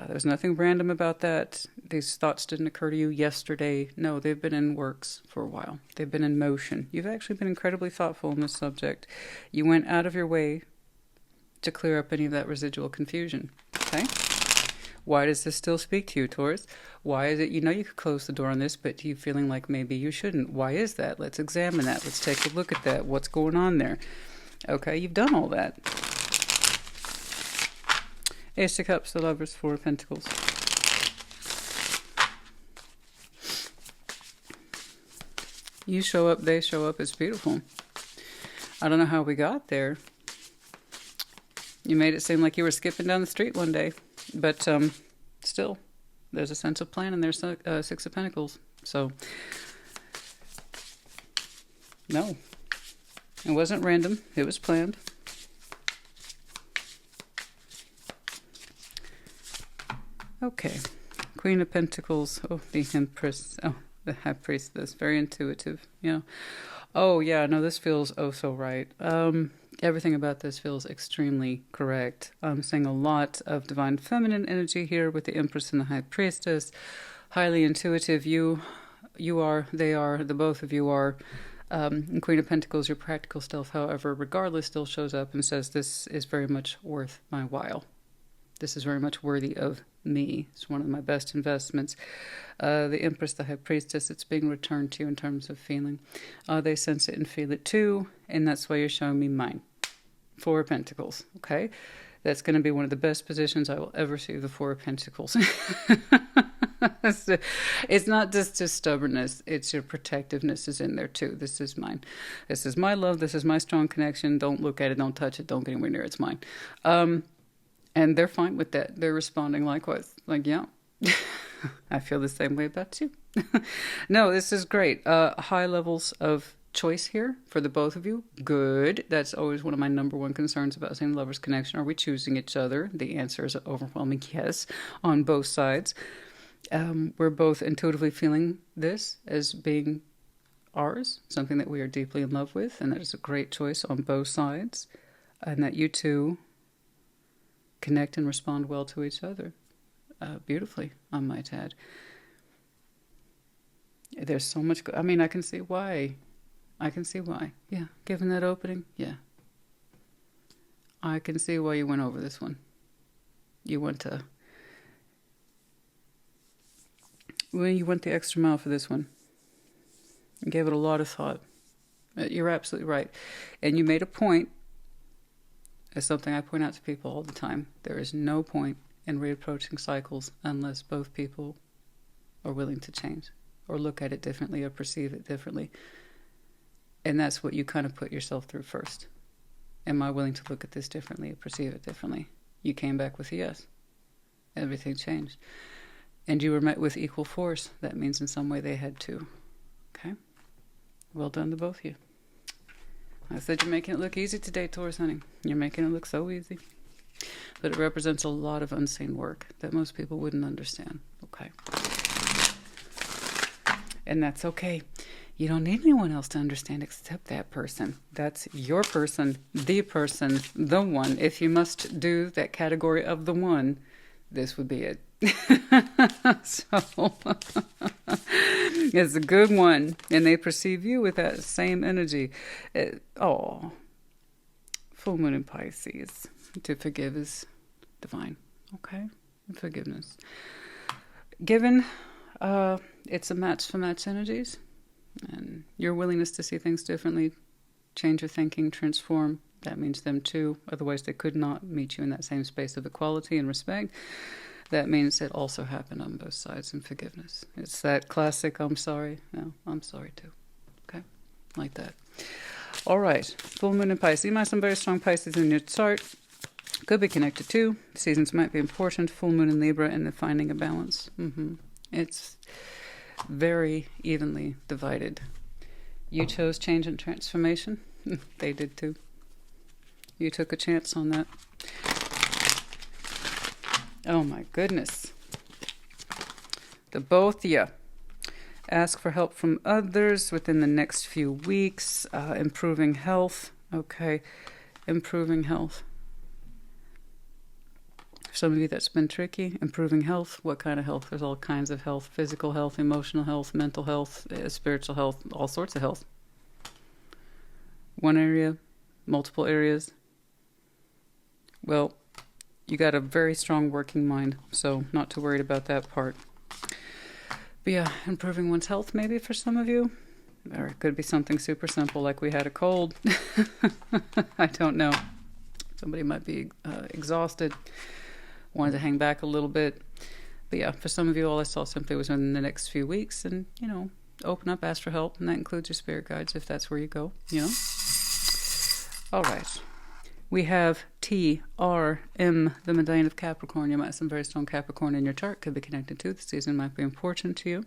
S1: There's nothing random about that. These thoughts didn't occur to you yesterday. No, they've been in works for a while. They've been in motion. You've actually been incredibly thoughtful in this subject. You went out of your way to clear up any of that residual confusion. Okay? Why does this still speak to you, Taurus? Why is it, you know you could close the door on this, but you feeling like maybe you shouldn't? Why is that? Let's examine that. Let's take a look at that. What's going on there? Okay, you've done all that. Ace of Cups, the Lovers, Four of Pentacles. You show up, they show up. It's beautiful. I don't know how we got there. You made it seem like you were skipping down the street one day. But still, there's a sense of plan, and there's Six of Pentacles. So, no. It wasn't random. It was planned. Okay, Queen of Pentacles. Oh, the Empress. Oh, the High Priestess. Very intuitive. Yeah. Oh, yeah. No, this feels oh so right. Everything about this feels extremely correct. I'm seeing a lot of divine feminine energy here with the Empress and the High Priestess. Highly intuitive. You are. They are. The both of you are. Queen of Pentacles, your practical self, however, regardless, still shows up and says, this is very much worth my while. This is very much worthy of me. It's one of my best investments. The Empress, the High Priestess, it's being returned to you in terms of feeling. They sense it and feel it too, and that's why you're showing me mine. Four of Pentacles, okay? That's going to be one of the best positions I will ever see, the Four of Pentacles. It's not just stubbornness, it's your protectiveness is in there too. This is mine. This is my love. This is my strong connection. Don't look at it. Don't touch it. Don't get anywhere near it. It's mine. And they're fine with that. They're responding likewise. Like, yeah, I feel the same way about you. No, this is great. High levels of choice here for the both of you. Good. That's always one of my number one concerns about same lovers connection. Are we choosing each other? The answer is an overwhelming yes on both sides. We're both intuitively feeling this as being ours, something that we are deeply in love with, and that is a great choice on both sides, and that you two connect and respond well to each other. Beautifully, I might add. There's so much... I mean, I can see why. I can see why. Yeah, given that opening, yeah. I can see why you went over this one. You went to... Well, you went the extra mile for this one. You gave it a lot of thought. You're absolutely right. And you made a point. It's something I point out to people all the time. There is no point in reapproaching cycles unless both people are willing to change or look at it differently or perceive it differently. And that's what you kind of put yourself through first. Am I willing to look at this differently or perceive it differently? You came back with a yes. Everything changed. And you were met with equal force. That means in some way they had to. Okay? Well done to both of you. I said you're making it look easy today, Taurus, honey. You're making it look so easy. But it represents a lot of unseen work that most people wouldn't understand. Okay? And that's okay. You don't need anyone else to understand except that person. That's your person, the one. If you must do that category of the one, this would be it. So it's a good one, and they perceive you with that same energy. Full moon in Pisces. To forgive is divine. Okay, forgiveness. Given it's a match for match energies, and your willingness to see things differently, change your thinking, transform. That means them too. Otherwise, they could not meet you in that same space of equality and respect. That means it also happened on both sides in forgiveness. It's that classic, I'm sorry. No, I'm sorry too. Okay? Like that. All right. Full moon in Pisces. You might have some very strong Pisces in your chart. Could be connected to. Seasons might be important. Full moon in Libra and the finding a balance. It's very evenly divided. You chose change and transformation. They did too. You took a chance on that. Oh my goodness. The both of you. Ask for help from others within the next few weeks. Improving health. Okay. Improving health. For some of you, that's been tricky. Improving health. What kind of health? There's all kinds of health. Physical health, emotional health, mental health, spiritual health, all sorts of health. One area, multiple areas. Well, you got a very strong working mind, so not too worried about that part. But yeah, improving one's health maybe for some of you. Or it could be something super simple like we had a cold. I don't know. Somebody might be exhausted, wanted to hang back a little bit. But yeah, for some of you, all I saw simply was in the next few weeks. And, you know, open up, ask for help. And that includes your spirit guides if that's where you go, you know. All right. We have TRM, the medallion of Capricorn. You might have some very strong Capricorn in your chart. Could be connected to. The season might be important to you.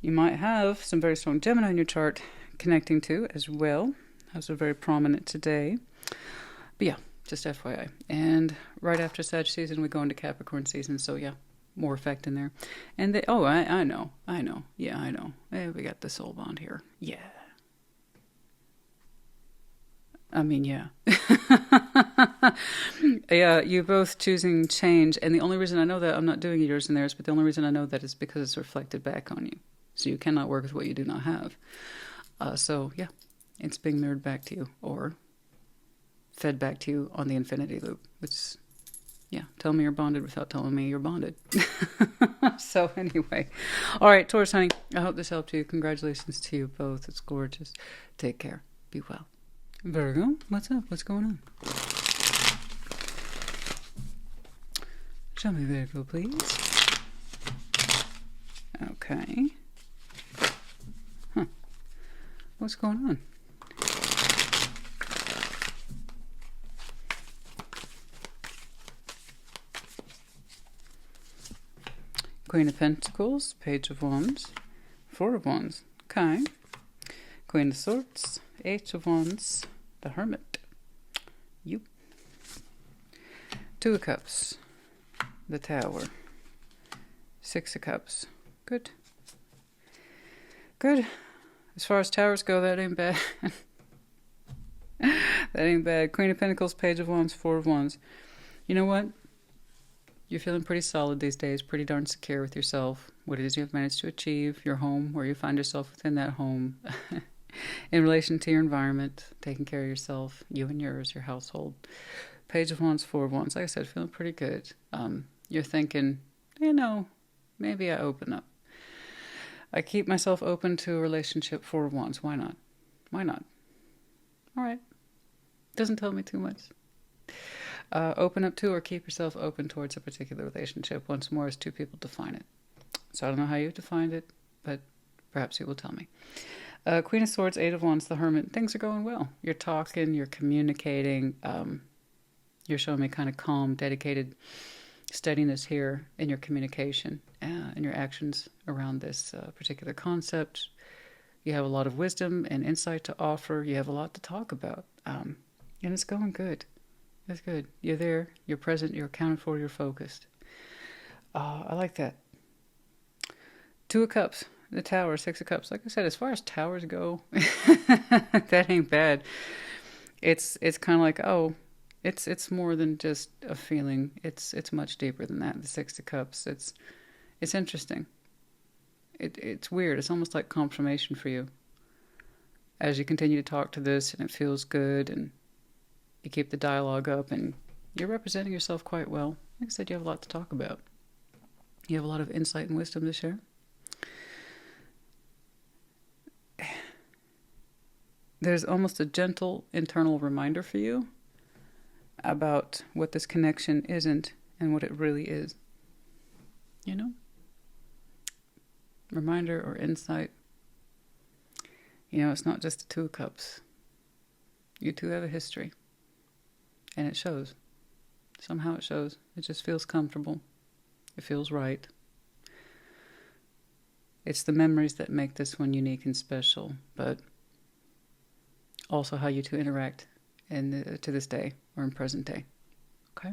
S1: You might have some very strong Gemini in your chart connecting to as well. Those are very prominent today. But yeah, just FYI. And right after Sag season, we go into Capricorn season. So yeah, more effect in there. And they, oh, I know. Yeah, I know. Hey, we got the soul bond here. Yeah. I mean, yeah. Yeah, you're both choosing change. And the only reason I know that, I'm not doing yours and theirs, but the only reason I know that is because it's reflected back on you. So you cannot work with what you do not have. So, yeah, it's being mirrored back to you or fed back to you on the infinity loop. Which, yeah, tell me you're bonded without telling me you're bonded. So, anyway. All right, Taurus, honey, I hope this helped you. Congratulations to you both. It's gorgeous. Take care. Be well. Virgo, what's up? What's going on? Show me Virgo, please. Okay. Huh. What's going on? Queen of Pentacles, Page of Wands, Four of Wands. Okay. Queen of Swords, Eight of Wands, the Hermit. You. Two of Cups, the Tower. Six of Cups. Good. Good. As far as towers go, that ain't bad. That ain't bad. Queen of Pentacles, Page of Wands, Four of Wands. You know what? You're feeling pretty solid these days, pretty darn secure with yourself, what it is you've managed to achieve, your home, where you find yourself within that home. In relation to your environment, taking care of yourself, you and yours, your household. Page of Wands, Four of Wands. Like I said, feeling pretty good. You're thinking, you know, maybe I open up. I keep myself open to a relationship. Four of Wands. Why not? Why not? All right. Doesn't tell me too much. Open up to or keep yourself open towards a particular relationship. Once more, as two people define it. So I don't know how you defined it, but perhaps you will tell me. Queen of Swords, Eight of Wands, the Hermit. Things are going well. You're talking, you're communicating. You're showing me kind of calm, dedicated steadiness here in your communication and your actions around this particular concept. You have a lot of wisdom and insight to offer. You have a lot to talk about. And it's going good. It's good. You're there. You're present. You're accounted for. You're focused. I like that. Two of Cups. The Tower, Six of Cups. Like I said, as far as towers go, that ain't bad. It's kind of like, oh, it's more than just a feeling. It's much deeper than that. The Six of Cups. It's interesting. It's weird. It's almost like confirmation for you as you continue to talk to this, and it feels good, and you keep the dialogue up, and you're representing yourself quite well. Like I said, you have a lot to talk about. You have a lot of insight and wisdom to share. There's almost a gentle internal reminder for you about what this connection isn't and what it really is. You know? Reminder or insight. You know, it's not just the Two of Cups. You two have a history. And it shows. Somehow it shows. It just feels comfortable. It feels right. It's the memories that make this one unique and special, but also how you two interact to this day or in present day. Okay?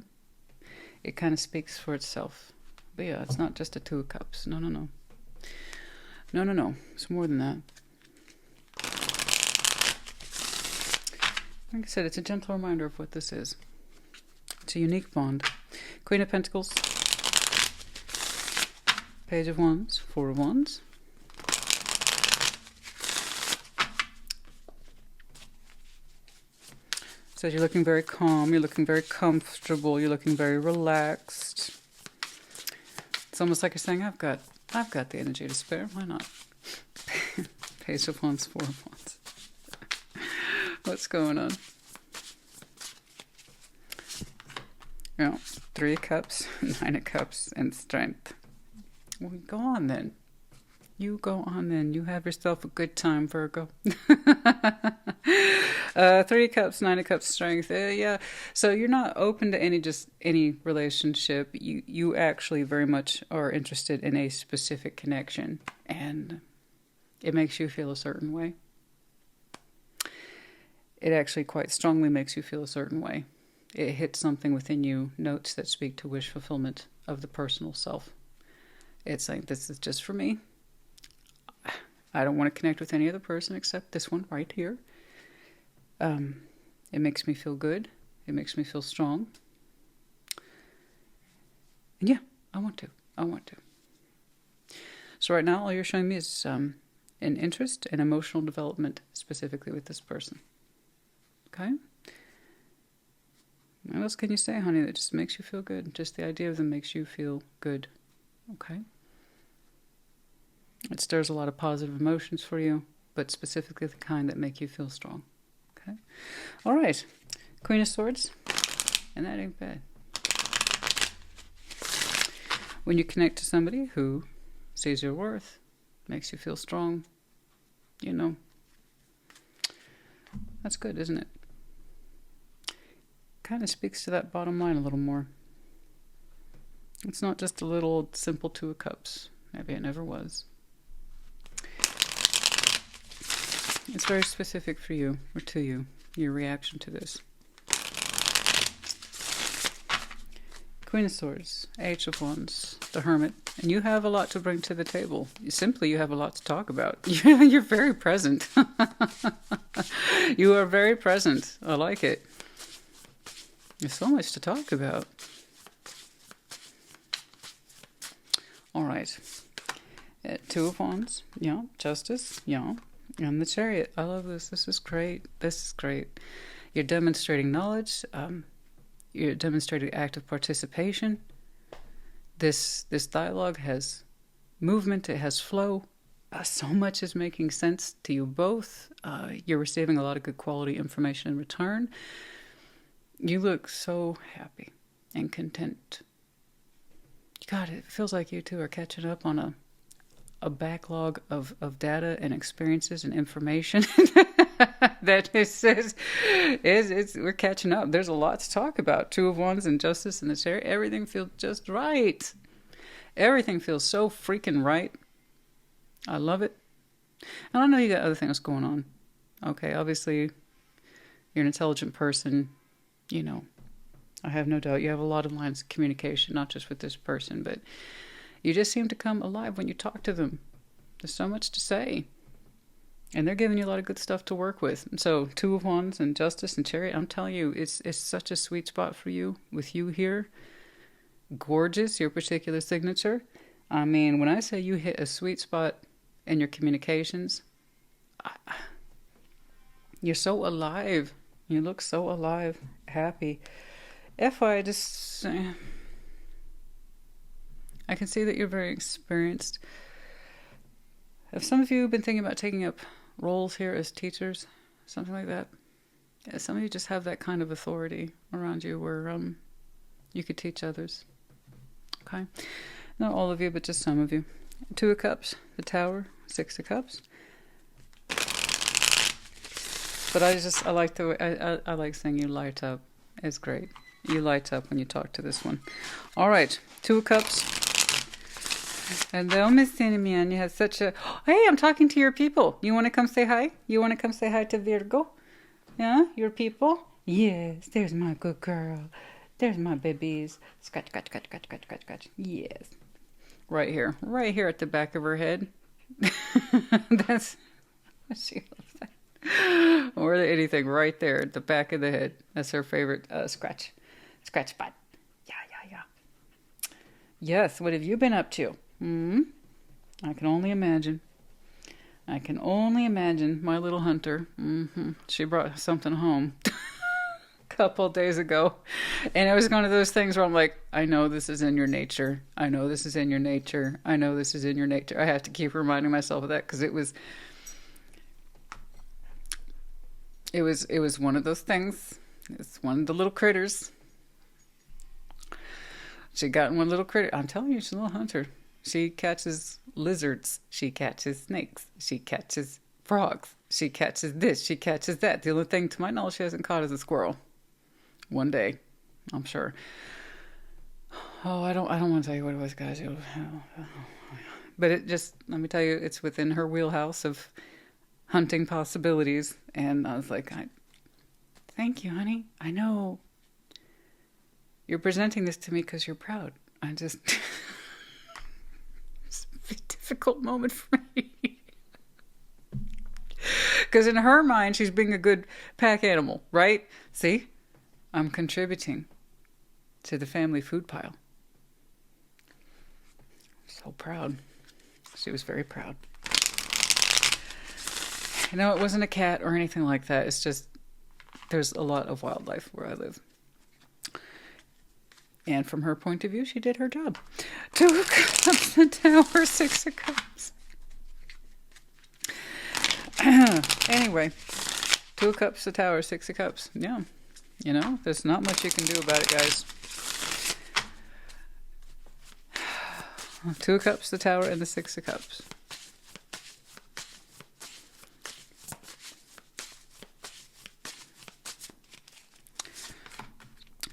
S1: It kind of speaks for itself. But yeah, it's not just a Two of Cups. No. No. It's more than that. Like I said, it's a gentle reminder of what this is. It's a unique bond. Queen of Pentacles. Page of Wands. Four of Wands. So you're looking very calm, you're looking very comfortable, you're looking very relaxed. It's almost like you're saying, I've got the energy to spare, why not? Page of Wands, Four of Wands. What's going on? Yeah, Three of Cups, Nine of Cups, and Strength. Well, go on then. You go on then. You have yourself a good time, Virgo. Three of Cups, Nine of Cups, Strength. Yeah. So you're not open to any relationship. You actually very much are interested in a specific connection, and it makes you feel a certain way. It actually quite strongly makes you feel a certain way. It hits something within you, notes that speak to wish fulfillment of the personal self. It's like, this is just for me. I don't want to connect with any other person except this one right here. It makes me feel good. It makes me feel strong. And yeah, I want to. So right now, all you're showing me is an interest and emotional development specifically with this person. Okay? What else can you say, honey, that just makes you feel good? Just the idea of them makes you feel good. Okay? It stirs a lot of positive emotions for you, but specifically the kind that make you feel strong. Okay? All right. Queen of Swords. And that ain't bad. When you connect to somebody who sees your worth, makes you feel strong, you know, that's good, isn't it? Kind of speaks to that bottom line a little more. It's not just a little simple Two of Cups. Maybe it never was. It's very specific for you, or to you, your reaction to this. Queen of Swords, Eight of Wands, the Hermit, and you have a lot to bring to the table. You have a lot to talk about. You're very present. You are very present. I like it. There's so much to talk about. All right. Two of Wands, yeah. Justice, yeah. And the Chariot. I love this. This is great. This is great. You're demonstrating knowledge. You're demonstrating active participation. This dialogue has movement. It has flow. So much is making sense to you both. You're receiving a lot of good quality information in return. You look so happy and content. God, it feels like you two are catching up on a backlog of data and experiences and information that we're catching up. There's a lot to talk about. Two of Wands and Justice in this area. Everything feels just right. Everything feels so freaking right. I love it. And I know you got other things going on. Okay, obviously you're an intelligent person. You know, I have no doubt you have a lot of lines of communication, not just with this person, but you just seem to come alive when you talk to them. There's so much to say. And they're giving you a lot of good stuff to work with. And so, Two of Wands and Justice and Chariot, I'm telling you, it's such a sweet spot for you, with you here. Gorgeous, your particular signature. I mean, when I say you hit a sweet spot in your communications, you're so alive. You look so alive, happy. I can see that you're very experienced. Have some of you been thinking about taking up roles here as teachers? Something like that? Yeah, some of you just have that kind of authority around you where you could teach others. Okay? Not all of you, but just some of you. Two of Cups, the Tower, Six of Cups. But I like the way, I like seeing you light up. It's great. You light up when you talk to this one. All right, Two of Cups. Hello, Miss Cinnamon. You have such a... Hey, I'm talking to your people. You want to come say hi? You want to come say hi to Virgo? Yeah, your people? Yes, there's my good girl. There's my babies. Scratch, scratch, scratch, scratch, scratch, scratch, scratch. Yes. Right here at the back of her head. That's... She loves that. Or anything right there at the back of the head. That's her favorite scratch. Scratch butt. Yeah, yeah, yeah. Yes, what have you been up to? I can only imagine. I can only imagine my little hunter. She brought something home a couple days ago. And it was one of those things where I'm like, I know this is in your nature. I know this is in your nature. I know this is in your nature. I have to keep reminding myself of that because it was one of those things. It's one of the little critters. She got one little critter. I'm telling you, she's a little hunter. She catches lizards. She catches snakes. She catches frogs. She catches this. She catches that. The only thing, to my knowledge, she hasn't caught is a squirrel. One day, I'm sure. Oh, I don't want to tell you what it was, guys. But it just, let me tell you, it's within her wheelhouse of hunting possibilities. And I was like, thank you, honey. I know you're presenting this to me because you're proud. I just... a difficult moment for me. Because in her mind, she's being a good pack animal, right? See? I'm contributing to the family food pile. So proud. She was very proud. You know, it wasn't a cat or anything like that. It's just, there's a lot of wildlife where I live. And from her point of view, she did her job. 2 of Cups, the Tower, 6 of Cups. Anyway, 2 of Cups, the Tower, 6 of Cups. Yeah, you know, there's not much you can do about it, guys. 2 of Cups, the Tower, and the 6 of Cups.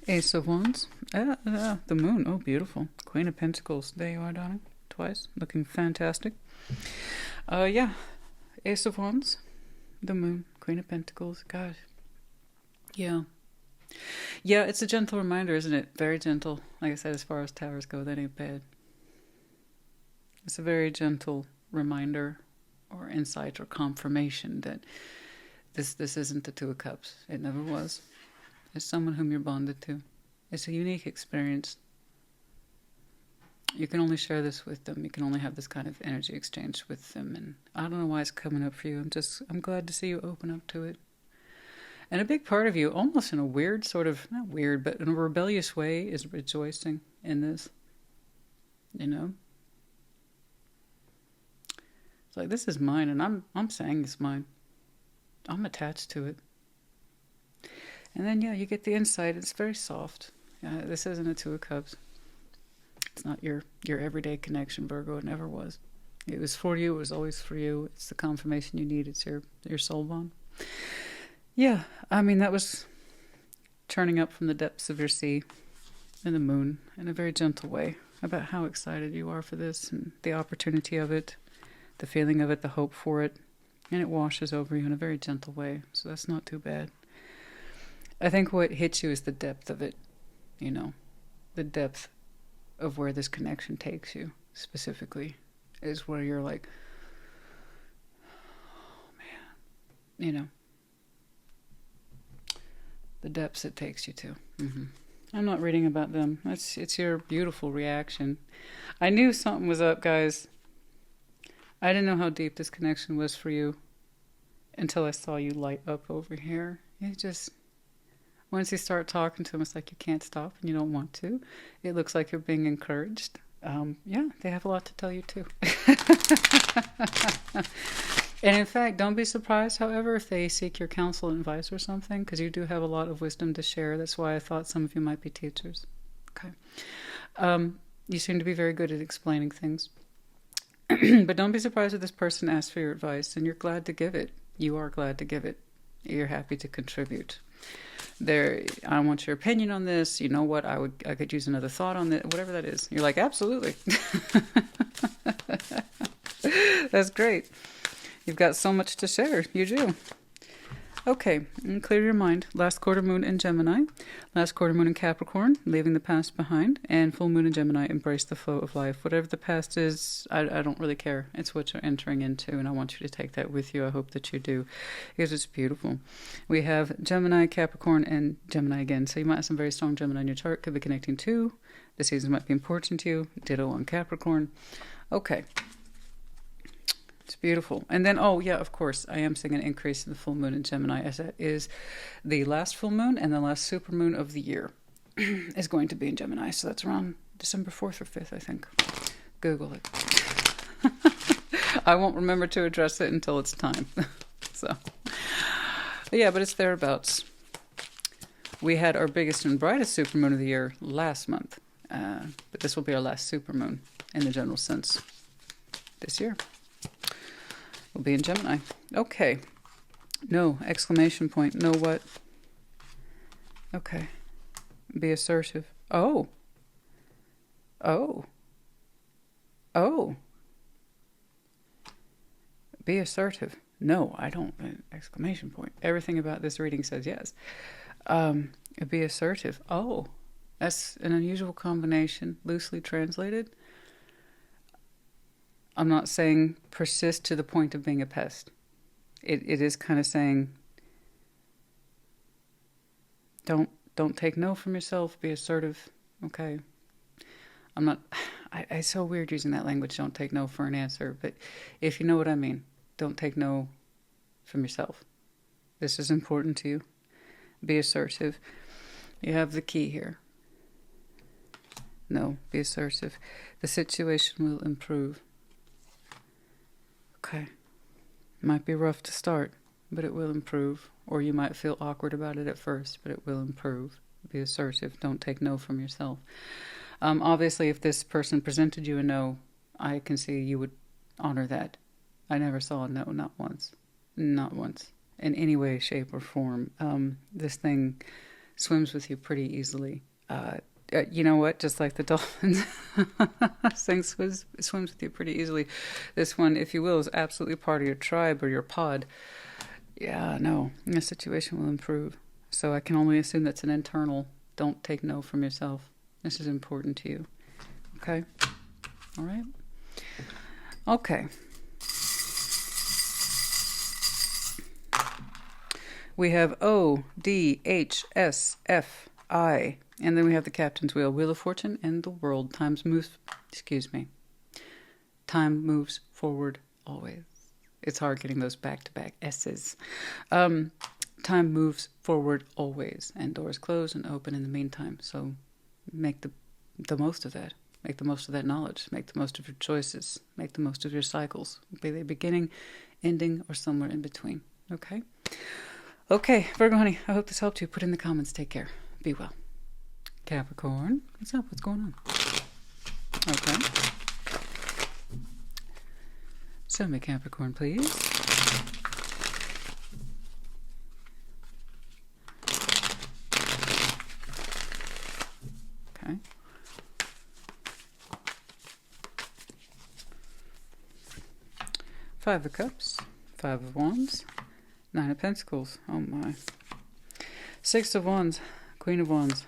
S1: Ace of Wands. The Moon. Oh, beautiful. Queen of Pentacles. There you are, darling. Twice. Looking fantastic. Yeah. Ace of Wands. The Moon. Queen of Pentacles. Gosh. Yeah. Yeah, it's a gentle reminder, isn't it? Very gentle. Like I said, as far as towers go, that ain't bad. It's a very gentle reminder or insight or confirmation that this isn't the 2 of Cups. It never was. It's someone whom you're bonded to. It's a unique experience. You can only share this with them. You can only have this kind of energy exchange with them. And I don't know why it's coming up for you. I'm glad to see you open up to it. And a big part of you, almost in a weird sort of, not weird, but in a rebellious way, is rejoicing in this. You know? It's like, this is mine, and I'm saying it's mine. I'm attached to it. And then, yeah, you get the insight. It's very soft. This isn't a 2 of Cups. It's not your everyday connection, Virgo. It never was. It was for you. It was always for you. It's the confirmation you need. It's your soul bond. Yeah, I mean, that was turning up from the depths of your sea in the Moon in a very gentle way about how excited you are for this and the opportunity of it, the feeling of it, the hope for it. And it washes over you in a very gentle way. So that's not too bad. I think what hits you is the depth of it, you know, the depth of where this connection takes you specifically is where you're like, oh man, you know, the depths it takes you to. I'm not reading about them. It's your beautiful reaction. I knew something was up, guys. I didn't know how deep this connection was for you until I saw you light up over here. It just... Once you start talking to them, it's like you can't stop and you don't want to. It looks like you're being encouraged. Yeah, they have a lot to tell you too. And in fact, don't be surprised, however, if they seek your counsel and advice or something, because you do have a lot of wisdom to share. That's why I thought some of you might be teachers. Okay. You seem to be very good at explaining things. But don't be surprised if this person asks for your advice and you're glad to give it. You are glad to give it. You're happy to contribute. I want your opinion on this. You know what? I could use another thought on that. Whatever that is. You're like, absolutely. That's great. You've got so much to share. You do. Okay, and clear your mind. Last quarter moon in Gemini, last quarter moon in Capricorn, leaving the past behind, and full moon in Gemini, embrace the flow of life. Whatever the past is, I don't really care. It's what you're entering into, and I want you to take that with you. I hope that you do, because it's beautiful. We have Gemini, Capricorn, and Gemini again. So you might have some very strong Gemini in your chart. Could be connecting to. The season might be important to you. Ditto on Capricorn. Okay. It's beautiful. And then, oh, yeah, of course, I am seeing an increase in the full moon in Gemini, as that is the last full moon and the last supermoon of the year is going to be in Gemini. So that's around December 4th or 5th, I think. Google it. I won't remember to address it until it's time. So, yeah, but it's thereabouts. We had our biggest and brightest supermoon of the year last month. But this will be our last supermoon in the general sense this year. We'll be in Gemini. Okay. No, exclamation point. No what? Okay. Be assertive. Oh. Oh. Oh. Be assertive. No, I don't. Exclamation point. Everything about this reading says yes. Be assertive. Oh. That's an unusual combination, loosely translated. I'm not saying persist to the point of being a pest. It is kind of saying don't take no from yourself, be assertive. Okay. It's so weird using that language, don't take no for an answer, but if you know what I mean, don't take no from yourself. This is important to you. Be assertive. You have the key here. No, be assertive. The situation will improve. Okay. Might be rough to start, but it will improve. Or you might feel awkward about it at first, but it will improve. Be assertive. Don't take no from yourself. Obviously, if this person presented you a no, I can see you would honor that. I never saw a no, not once. Not once. In any way, shape, or form. This thing swims with you pretty easily. You know what? Just like the dolphins, things swims with you pretty easily. This one, if you will, is absolutely part of your tribe or your pod. Yeah, no, the situation will improve. So I can only assume that's an internal. Don't take no from yourself. This is important to you. Okay. All right. Okay. We have O, D, H, S, F, I. And then we have the Captain's Wheel, Wheel of Fortune, and the World. Time moves forward always. It's hard getting those back-to-back S's. Time moves forward always, and doors close and open in the meantime. So make the most of that. Make the most of that knowledge. Make the most of your choices. Make the most of your cycles. Be they beginning, ending, or somewhere in between. Okay? Okay, Virgo honey, I hope this helped you. Put in the comments. Take care. Be well. Capricorn, what's up? What's going on? Okay. Show me Capricorn, please. Okay. Five of Cups, Five of Wands, Nine of Pentacles. Oh my. Six of Wands, Queen of Wands.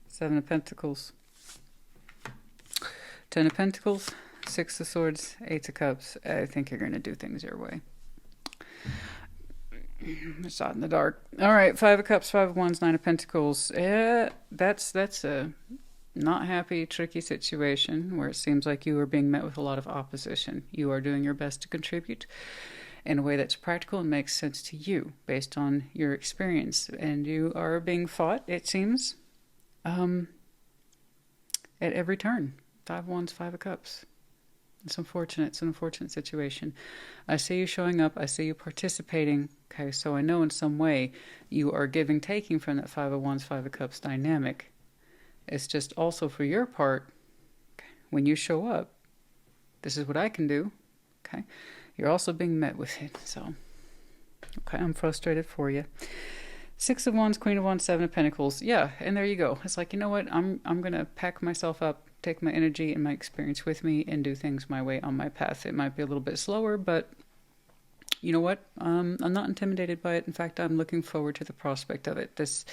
S1: Seven of Pentacles, Ten of Pentacles, Six of Swords, Eight of Cups. I think you're going to do things your way. It's out in the dark. All right, Five of Cups, Five of Wands, Nine of Pentacles. That's a not happy, tricky situation where it seems like you are being met with a lot of opposition. You are doing your best to contribute in a way that's practical and makes sense to you based on your experience. And you are being fought, it seems, at every turn. Five of Wands, Five of Cups. It's unfortunate. It's an unfortunate situation. I see you showing up. I see you participating. Okay, so I know in some way you are giving, taking from that Five of Wands, Five of Cups dynamic. It's just also for your part, okay, when you show up, this is what I can do. Okay, you're also being met with it. So, okay, I'm frustrated for you. Six of Wands, Queen of Wands, Seven of Pentacles. Yeah, and there you go. It's like, you know what? I'm going to pack myself up, take my energy and my experience with me, and do things my way on my path. It might be a little bit slower, but you know what? I'm not intimidated by it. In fact, I'm looking forward to the prospect of it. This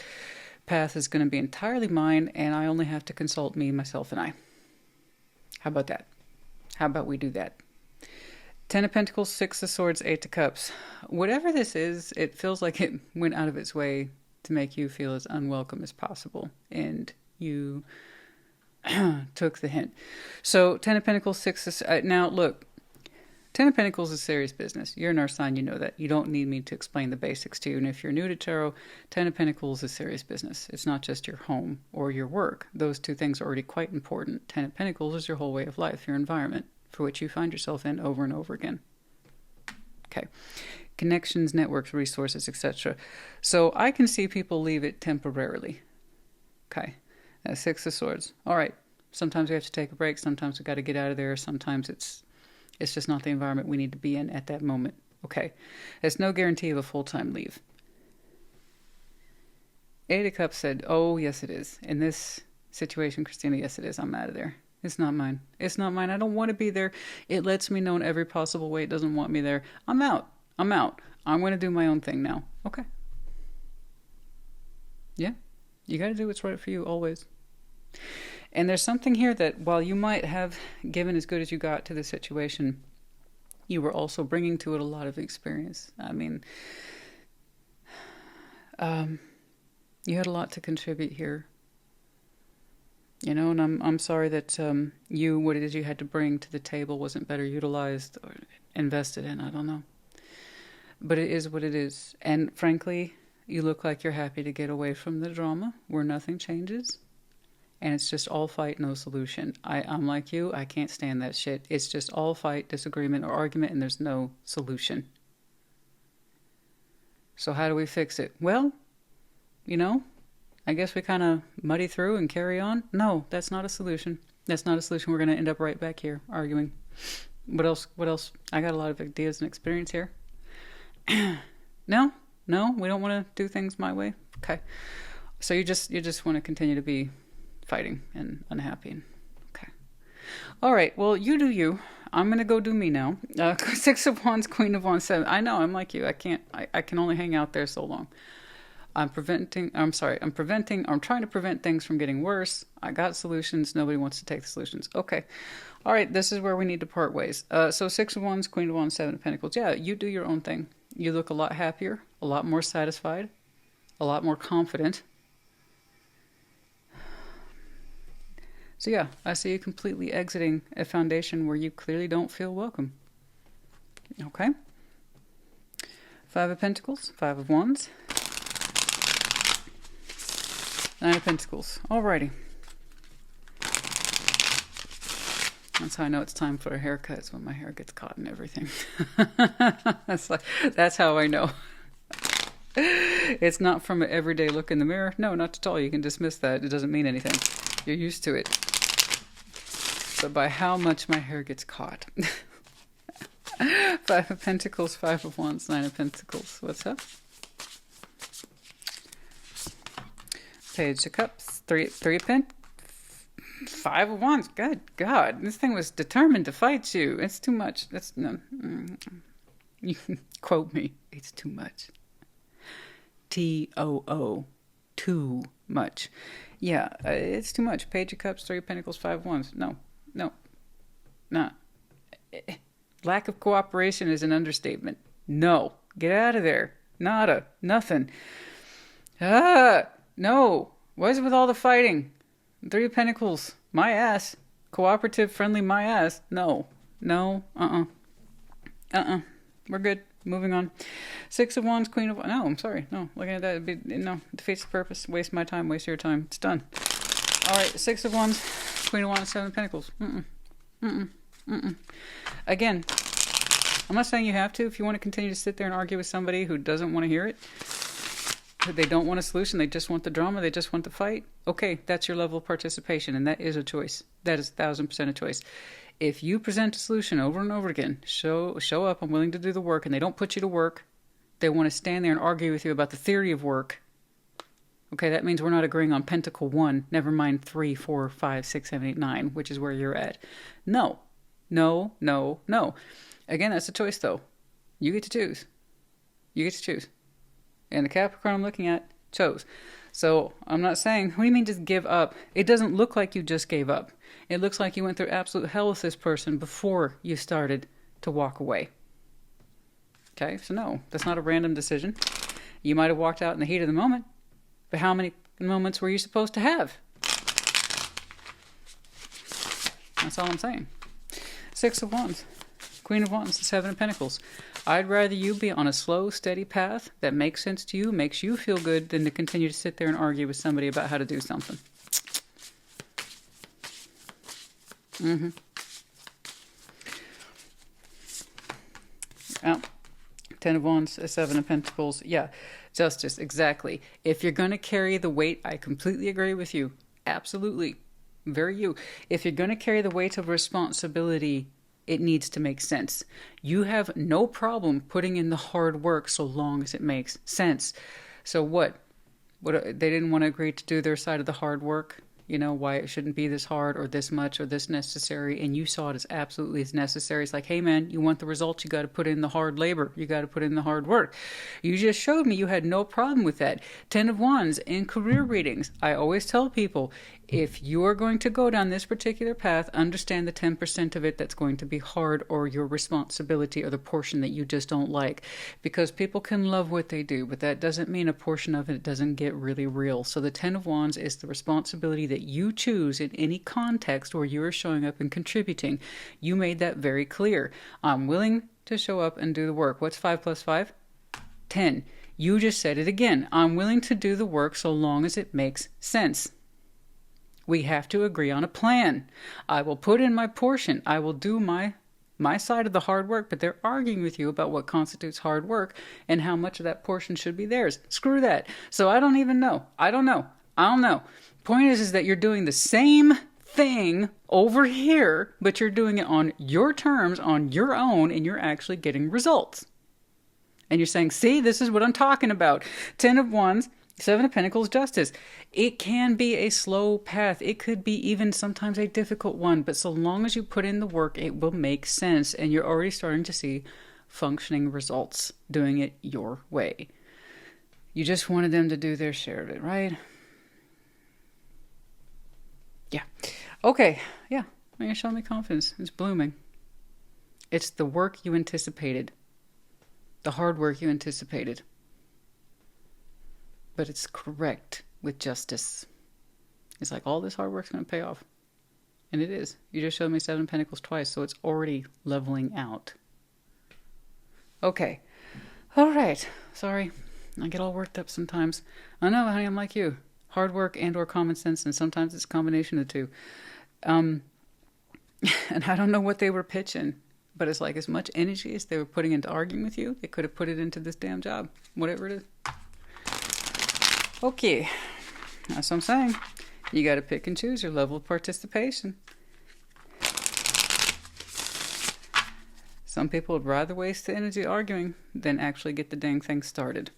S1: path is going to be entirely mine, and I only have to consult me, myself, and I. How about that? How about we do that? 10 of Pentacles, 6 of Swords, 8 of Cups. Whatever this is, it feels like it went out of its way to make you feel as unwelcome as possible. And you took the hint. So 10 of Pentacles, 6 of... now, look. 10 of Pentacles is serious business. You're an earth sign, you know that. You don't need me to explain the basics to you. And if you're new to tarot, 10 of Pentacles is serious business. It's not just your home or your work. Those two things are already quite important. 10 of Pentacles is your whole way of life, your environment, for which you find yourself in over and over again. Okay. Connections, networks, resources, etc. So I can see people leave it temporarily. Okay. 6 of Swords. All right. Sometimes we have to take a break. Sometimes we got to get out of there. Sometimes it's just not the environment we need to be in at that moment. Okay. There's no guarantee of a full-time leave. 8 of Cups said, oh, yes, it is. In this situation, Christina, yes, it is. I'm out of there. It's not mine. It's not mine. I don't want to be there. It lets me know in every possible way it doesn't want me there. I'm out. I'm out. I'm going to do my own thing now. Okay. Yeah. You got to do what's right for you always. And there's something here that while you might have given as good as you got to the situation, you were also bringing to it a lot of experience. I mean, you had a lot to contribute here. You know, and I'm sorry that what it is you had to bring to the table wasn't better utilized or invested in. I don't know. But it is what it is. And frankly, you look like you're happy to get away from the drama where nothing changes. And it's just all fight, no solution. I'm like you. I can't stand that shit. It's just all fight, disagreement, or argument, and there's no solution. So how do we fix it? Well, you know, I guess we kind of muddy through and carry on. No, that's not a solution. That's not a solution. We're going to end up right back here arguing. What else? What else? I got a lot of ideas and experience here. No, we don't want to do things my way. Okay. So you just want to continue to be fighting and unhappy. Okay. All right. Well, you do you. I'm going to go do me now. 6 of Wands, Queen of Wands, 7. I know. I'm like you. I can only hang out there so long. I'm trying to prevent things from getting worse. I got solutions. Nobody wants to take the solutions. Okay. All right. This is where we need to part ways. So 6 of Wands, Queen of Wands, 7 of Pentacles. Yeah, you do your own thing. You look a lot happier, a lot more satisfied, a lot more confident. So yeah, I see you completely exiting a foundation where you clearly don't feel welcome. Okay. 5 of Pentacles, 5 of Wands, 9 of Pentacles. Alrighty. That's how I know it's time for a haircut. It's when my hair gets caught in everything. That's how I know. It's not from an everyday look in the mirror. No, not at all. You can dismiss that. It doesn't mean anything. You're used to it. But by how much my hair gets caught. 5 of Pentacles, 5 of Wands, 9 of Pentacles. What's up? Page of Cups, 3 of Pentacles. 5 of Wands. Good God. This thing was determined to fight you. It's too much. That's no. You can quote me. It's too much. TOO. Too much. Yeah, it's too much. Page of Cups, 3 of Pentacles, 5 of Wands. No. Lack of cooperation is an understatement. No. Get out of there. Nada. Nothing. No. What is it with all the fighting? 3 of Pentacles. My ass. Cooperative, friendly, my ass. No. We're good. Moving on. 6 of Wands, Queen of... No, I'm sorry. No. Looking at that, it'd be, no. Defeats the purpose. Waste my time. Waste your time. It's done. All right. 6 of Wands, Queen of Wands, 7 of Pentacles. Again, I'm not saying you have to. If you want to continue to sit there and argue with somebody who doesn't want to hear it, they don't want a solution, they just want the drama, they just want the fight, okay, that's your level of participation, and that is a choice. That is 1000% a choice. If you present a solution over and over again, show up, I'm willing to do the work, and they don't put you to work, they want to stand there and argue with you about the theory of work, okay, that means we're not agreeing on Pentacle 1, never mind 3, 4, 5, 6, 7, 8, 9, which is where you're at. No. Again, that's a choice, though. You get to choose. You get to choose. And the Capricorn I'm looking at chose. So I'm not saying, what do you mean just give up? It doesn't look like you just gave up. It looks like you went through absolute hell with this person before you started to walk away. Okay, so no, that's not a random decision. You might have walked out in the heat of the moment, but how many moments were you supposed to have? That's all I'm saying. Six of Wands, Queen of Wands, the Seven of Pentacles. I'd rather you be on a slow, steady path that makes sense to you, makes you feel good, than to continue to sit there and argue with somebody about how to do something. Well, Ten of Wands, Seven of Pentacles. Yeah, Justice, exactly. If you're going to carry the weight, I completely agree with you. Absolutely. Very you. If you're going to carry the weight of responsibility, it needs to make sense. You have no problem putting in the hard work so long as it makes sense. So what? They didn't want to agree to do their side of the hard work? You know, why it shouldn't be this hard or this much or this necessary, and you saw it as absolutely as necessary. It's like, hey man, you want the results, you got to put in the hard labor. You got to put in the hard work. You just showed me you had no problem with that. Ten of Wands in career readings. I always tell people, if you are going to go down this particular path, understand the 10% of it that's going to be hard, or your responsibility, or the portion that you just don't like. Because people can love what they do, but that doesn't mean a portion of it doesn't get really real. So the Ten of Wands is the responsibility that you choose in any context where you are showing up and contributing. You made that very clear. I'm willing to show up and do the work. What's 5 plus 5? 10. You just said it again. I'm willing to do the work so long as it makes sense. We have to agree on a plan. I will put in my portion. I will do my side of the hard work, but they're arguing with you about what constitutes hard work and how much of that portion should be theirs. Screw that. So I don't even know. I don't know. Point is that you're doing the same thing over here, but you're doing it on your terms, on your own, and you're actually getting results. And you're saying, see, this is what I'm talking about. Ten of Wands, Seven of Pentacles, Justice. It can be a slow path. It could be even sometimes a difficult one, but so long as you put in the work, it will make sense. And you're already starting to see functioning results, doing it your way. You just wanted them to do their share of it, right? Yeah. Okay. Yeah. You're showing me confidence. It's blooming. It's the work you anticipated. The hard work you anticipated. But it's correct with justice. It's like all this hard work's going to pay off. And it is. You just showed me Seven of Pentacles twice, so it's already leveling out. Okay. All right. Sorry. I get all worked up sometimes. I know, honey, I'm like you. Hard work and or common sense, and sometimes it's a combination of the two. And I don't know what they were pitching, but it's like as much energy as they were putting into arguing with you, they could have put it into this damn job, whatever it is. Okay, that's what I'm saying. You got to pick and choose your level of participation. Some people would rather waste the energy arguing than actually get the dang thing started.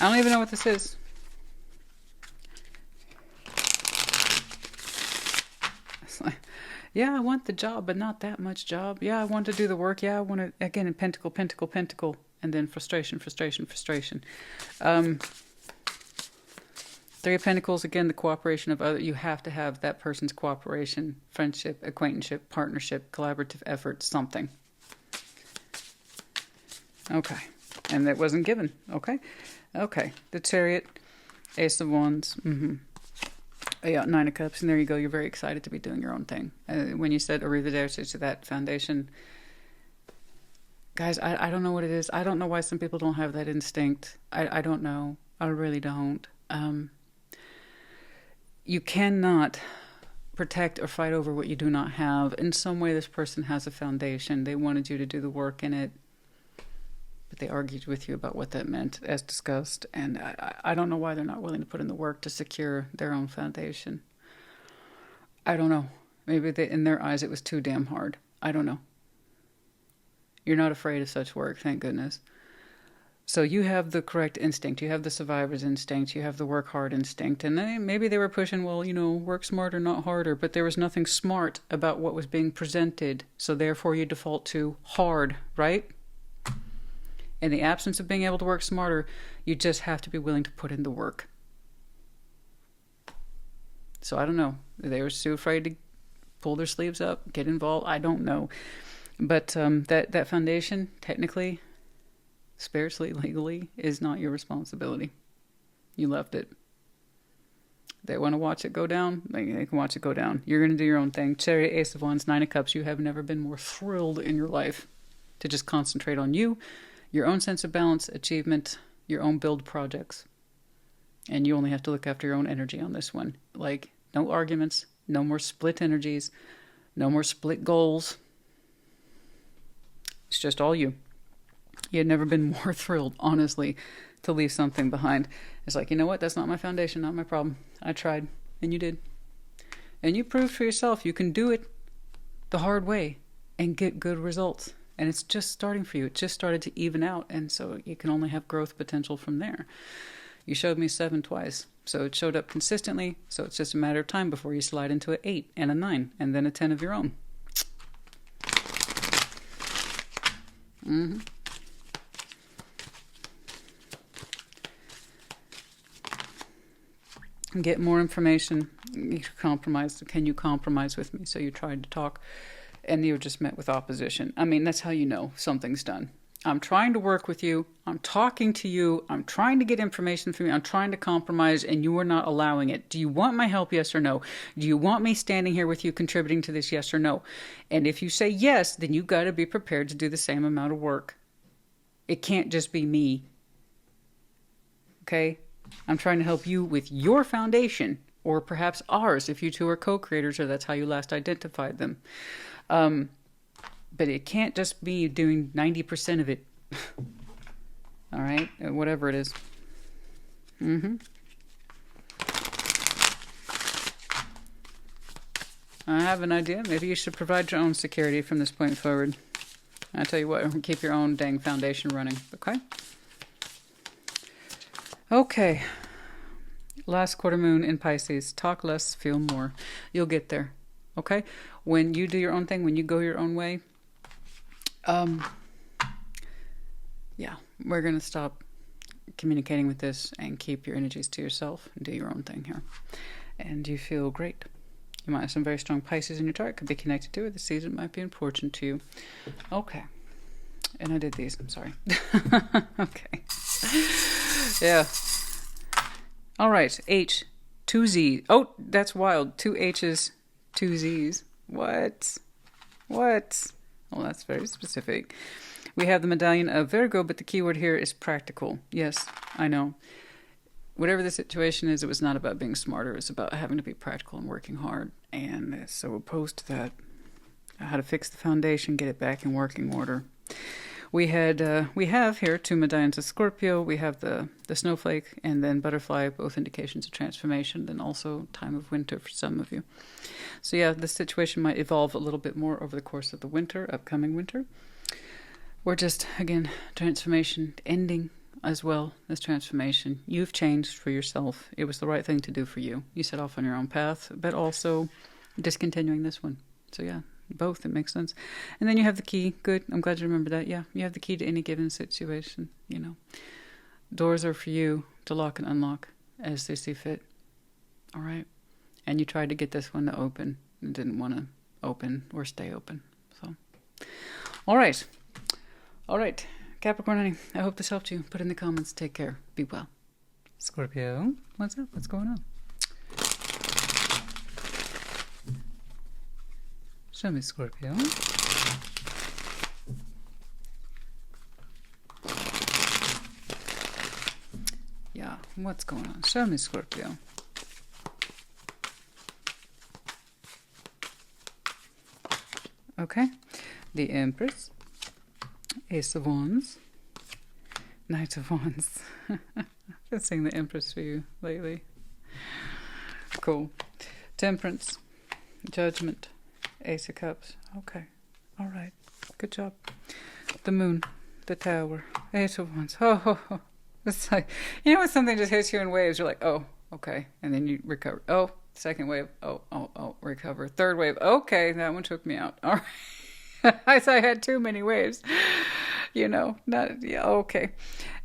S1: I don't even know what this is. It's like, yeah, I want the job, but not that much job. Yeah, I want to do the work. Yeah, I want to, again, in pentacle, pentacle, pentacle. And then frustration, frustration, frustration. Three of Pentacles, again, the cooperation of other. You have to have that person's cooperation, friendship, acquaintanceship, partnership, collaborative effort, something. Okay. And that wasn't given. Okay. Okay. The Chariot, Ace of Wands. Yeah, Nine of Cups. And there you go. You're very excited to be doing your own thing. When you said arrivederci to that foundation, guys, I don't know what it is. I don't know why some people don't have that instinct. I don't know. I really don't. You cannot protect or fight over what you do not have. In some way, this person has a foundation. They wanted you to do the work in it, but they argued with you about what that meant, as discussed. And I don't know why they're not willing to put in the work to secure their own foundation. I don't know. Maybe in their eyes it was too damn hard. I don't know. You're not afraid of such work, thank goodness. So you have the correct instinct. You have the survivor's instinct. You have the work hard instinct. And maybe they were pushing, well, work smarter, not harder. But there was nothing smart about what was being presented. So therefore you default to hard, right? In the absence of being able to work smarter, you just have to be willing to put in the work. So I don't know. They were too afraid to pull their sleeves up, get involved. I don't know. But that foundation, technically, spiritually, legally, is not your responsibility. You left it. They want to watch it go down, they can watch it go down. You're going to do your own thing. Chariot, Ace of Wands, Nine of Cups. You have never been more thrilled in your life to just concentrate on you, your own sense of balance, achievement, your own build projects. And you only have to look after your own energy on this one. Like, no arguments, no more split energies, no more split goals. It's just all you. You had never been more thrilled, honestly, to leave something behind. It's like, you know what? That's not my foundation, not my problem. I tried, and you did. And you proved for yourself you can do it the hard way and get good results. And it's just starting for you. It just started to even out, and so you can only have growth potential from there. You showed me 7 twice, so it showed up consistently, so it's just a matter of time before you slide into an 8 and a 9, and then a 10 of your own. Get more information. You compromise. Can you compromise with me? So you tried to talk, and you were just met with opposition. I mean, that's how you know something's done. I'm trying to work with you. I'm talking to you. I'm trying to get information from you. I'm trying to compromise, and you are not allowing it. Do you want my help, yes or no? Do you want me standing here with you contributing to this, yes or no? And if you say yes, then you got to be prepared to do the same amount of work. It can't just be me. Okay? I'm trying to help you with your foundation, or perhaps ours, if you two are co-creators, or that's how you last identified them. But it can't just be doing 90% of it. All right? Whatever it is. I have an idea. Maybe you should provide your own security from this point forward. I tell you what, keep your own dang foundation running. Okay? Okay. Last quarter moon in Pisces. Talk less, feel more. You'll get there. Okay? When you do your own thing, when you go your own way, yeah, we're going to stop communicating with this and keep your energies to yourself and do your own thing here. And you feel great. You might have some very strong Pisces in your chart. Could be connected to it. The season might be important to you. Okay. And I did these. I'm sorry. Okay. Yeah. All right. H. 2 Z. Oh, that's wild. 2 H's, 2 Z's. What? Well, that's very specific. We have the medallion of Virgo, but the keyword here is practical. Yes, I know. Whatever the situation is, it was not about being smarter. It was about having to be practical and working hard. And so opposed to that, how to fix the foundation, get it back in working order. We have here 2 medallions of Scorpio. We have the snowflake and then butterfly, both indications of transformation, then also time of winter for some of you. So yeah, the situation might evolve a little bit more over the course of the winter, upcoming winter. Or just, again, transformation ending as well as transformation. You've changed for yourself. It was the right thing to do for you. You set off on your own path, but also discontinuing this one. So yeah, both, it makes sense. And then you have the key. Good. I'm glad you remember that. Yeah, you have the key to any given situation, you know. Doors are for you to lock and unlock as they see fit. All right? And you tried to get this one to open and didn't want to open or stay open. So, all right. All right. Capricorn, honey, I hope this helped you. Put in the comments. Take care. Be well. Scorpio, what's up? What's going on? Show me, Scorpio. Yeah, what's going on? Show me, Scorpio. Okay. The Empress. Ace of Wands. Knight of Wands. I've been seeing the Empress for you lately. Cool. Temperance. Judgment. Ace of Cups. Okay. All right. Good job. The Moon. The Tower. Eight of Wands. Oh. It's like, you know, when something just hits you in waves, you're like, oh, okay. And then you recover. Oh, second wave. Oh, recover. Third wave. Okay, that one took me out. All right. I had too many waves. You know, okay.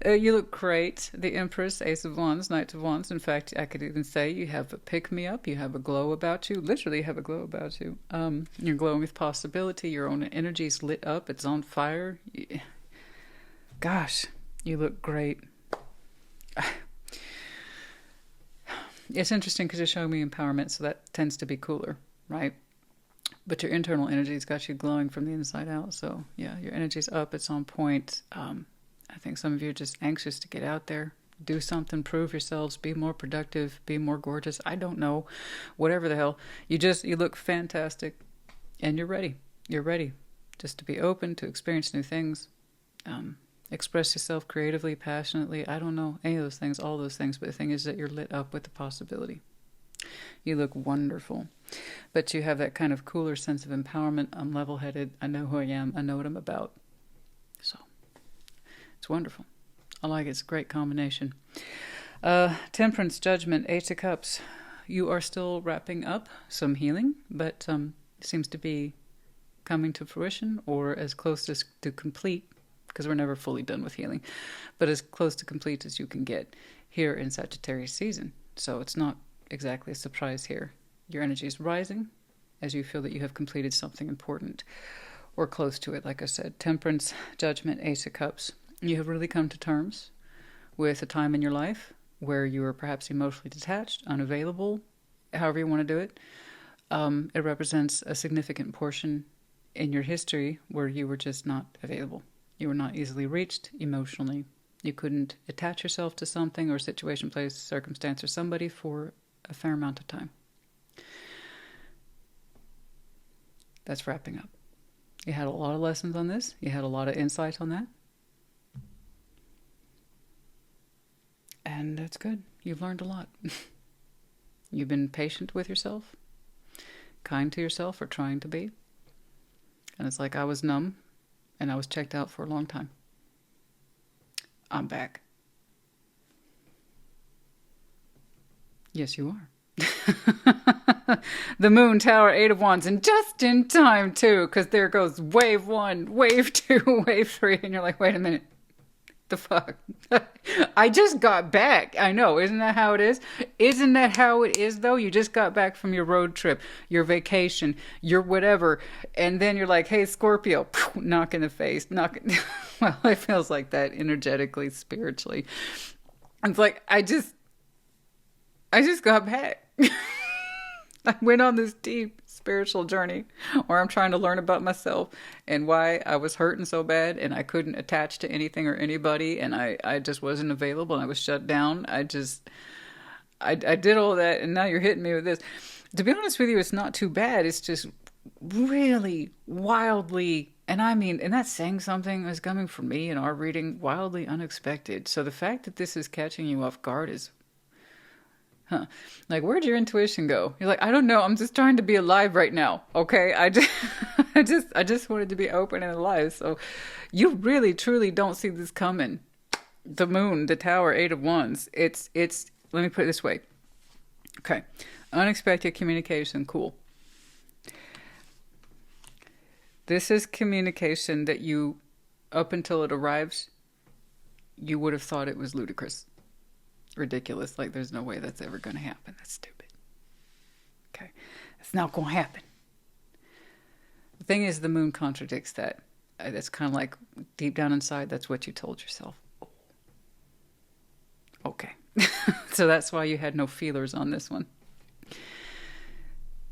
S1: You look great. The Empress, Ace of Wands, Knight of Wands. In fact, I could even say you have a pick-me-up. You have a glow about you. Literally have a glow about you. You're glowing with possibility. Your own energy is lit up. It's on fire. Gosh, you look great. It's interesting because you're showing me empowerment, so that tends to be cooler, right? But your internal energy's got you glowing from the inside out. So yeah, your energy's up. It's on point. I think some of you are just anxious to get out there, do something, prove yourselves, be more productive, be more gorgeous. I don't know, whatever the hell. You look fantastic, and you're ready. You're ready just to be open to experience new things. Express yourself creatively, passionately. I don't know any of those things, all those things. But the thing is that you're lit up with the possibility. You look wonderful. But you have that kind of cooler sense of empowerment. I'm level-headed. I know who I am. I know what I'm about. So it's wonderful. I like it. It's a great combination. Temperance, Judgment, Eight of Cups. You are still wrapping up some healing, but it seems to be coming to fruition or as close as to complete, because we're never fully done with healing, but as close to complete as you can get here in Sagittarius season. So it's not exactly a surprise here. Your energy is rising as you feel that you have completed something important or close to it. Like I said, Temperance, Judgment, Ace of Cups. You have really come to terms with a time in your life where you were perhaps emotionally detached, unavailable, however you want to do it. It represents a significant portion in your history where you were just not available. You were not easily reached emotionally. You couldn't attach yourself to something or situation, place, circumstance, or somebody for a fair amount of time. That's wrapping up. You had a lot of lessons on this. You had a lot of insight on that. And that's good. You've learned a lot. You've been patient with yourself, kind to yourself, or trying to be. And it's like I was numb. And I was checked out for a long time. I'm back. Yes, you are. The Moon, Tower, Eight of Wands, and just in time, too, because there goes wave 1, wave 2, wave 3, and you're like, wait a minute. The fuck? I just got back. I know. Isn't that how it is? Isn't that how it is, though? You just got back from your road trip, your vacation, your whatever. And then you're like, hey, Scorpio, knock in the face. Well, it feels like that energetically, spiritually. It's like, I just got back. I went on this deep spiritual journey where I'm trying to learn about myself and why I was hurting so bad and I couldn't attach to anything or anybody, and I just wasn't available and I was shut down. I did all that, and now you're hitting me with this. To be honest with you, it's not too bad. It's just really wildly, and I mean, and that's saying something, is coming from me in our reading, wildly unexpected. So the fact that this is catching you off guard is like, where'd your intuition go? You're like, I don't know. I'm just trying to be alive right now. Okay. I just wanted to be open and alive. So you really, truly don't see this coming. The Moon, the Tower, Eight of Wands. It's, let me put it this way. Okay. Unexpected communication. Cool. This is communication that you, up until it arrives, you would have thought it was ludicrous. Ridiculous. Like, there's no way that's ever going to happen. That's stupid. Okay. It's not going to happen. The thing is, the Moon contradicts that. That's kind of like deep down inside, that's what you told yourself. Oh. Okay. So that's why you had no feelers on this one.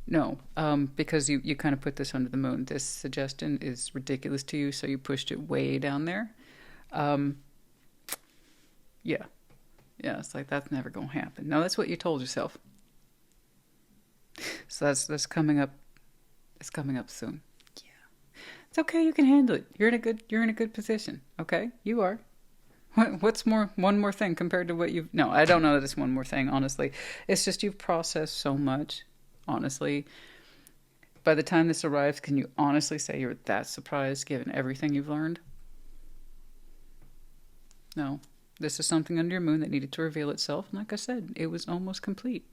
S1: No, because you kind of put this under the Moon. This suggestion is ridiculous to you, so you pushed it way down there. Yeah. Yeah, it's like, that's never going to happen. No, that's what you told yourself. So that's coming up. It's coming up soon. Yeah. It's okay, you can handle it. You're in a good position. Okay? You are. What's one more thing compared to what you've... No, I don't know that it's one more thing, honestly. It's just you've processed so much, honestly. By the time this arrives, can you honestly say you're that surprised given everything you've learned? No. This is something under your moon that needed to reveal itself. And like I said, it was almost complete.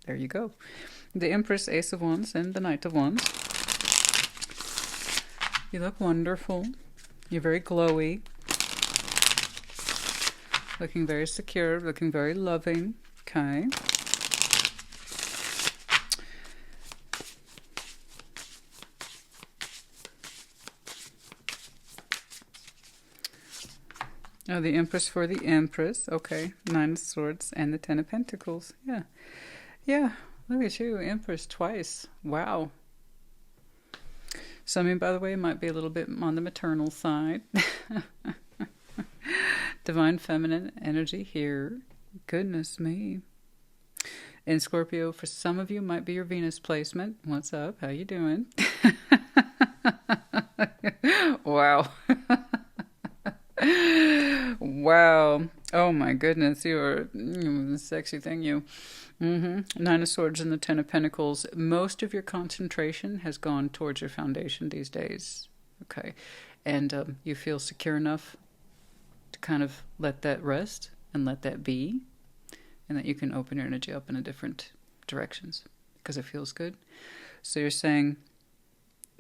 S1: There you go. The Empress, Ace of Wands, and the Knight of Wands. You look wonderful. You're very glowy. Looking very secure, looking very loving. Okay. Oh, the Empress for the Empress. Okay. 9 of Swords and the 10 of Pentacles. Yeah. Yeah. Look at you. Empress twice. Wow. Some of you, by the way, might be a little bit on the maternal side. Divine feminine energy here. Goodness me. In Scorpio, for some of you, might be your Venus placement. What's up? How you doing? Wow. Wow. Oh my goodness. You are a sexy thing, you. 9 of Swords and the 10 of Pentacles. Most of your concentration has gone towards your foundation these days. Okay. And you feel secure enough to kind of let that rest and let that be. And that you can open your energy up in a different directions because it feels good. So you're saying,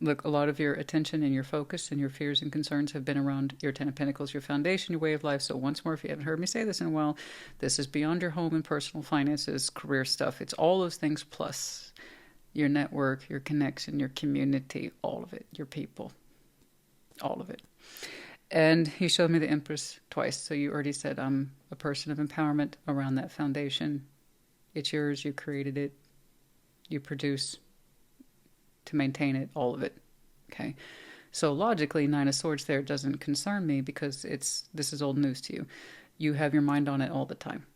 S1: look, a lot of your attention and your focus and your fears and concerns have been around your 10 of Pentacles, your foundation, your way of life. So once more, if you haven't heard me say this in a while, this is beyond your home and personal finances, career stuff. It's all those things plus your network, your connection, your community, all of it, your people, all of it. And he showed me the Empress twice. So you already said I'm a person of empowerment around that foundation. It's yours. You created it. You produce to maintain it, all of it. Okay. So logically, 9 of Swords there doesn't concern me because this is old news to you. You have your mind on it all the time.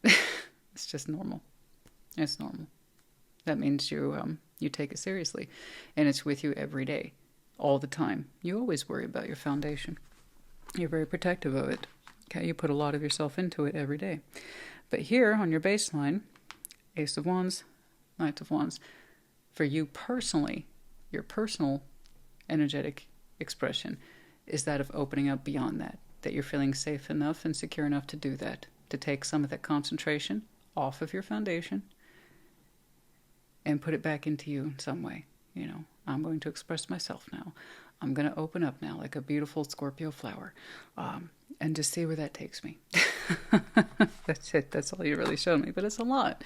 S1: It's just normal. It's normal. That means you take it seriously. And it's with you every day, all the time. You always worry about your foundation. You're very protective of it. Okay, you put a lot of yourself into it every day. But here on your baseline, Ace of Wands, Knight of Wands, for you personally, your personal energetic expression is that of opening up beyond that. That you're feeling safe enough and secure enough to do that. To take some of that concentration off of your foundation and put it back into you in some way. You know, I'm going to express myself now. I'm going to open up now like a beautiful Scorpio flower and just see where that takes me. That's it. That's all you really showed me. But it's a lot.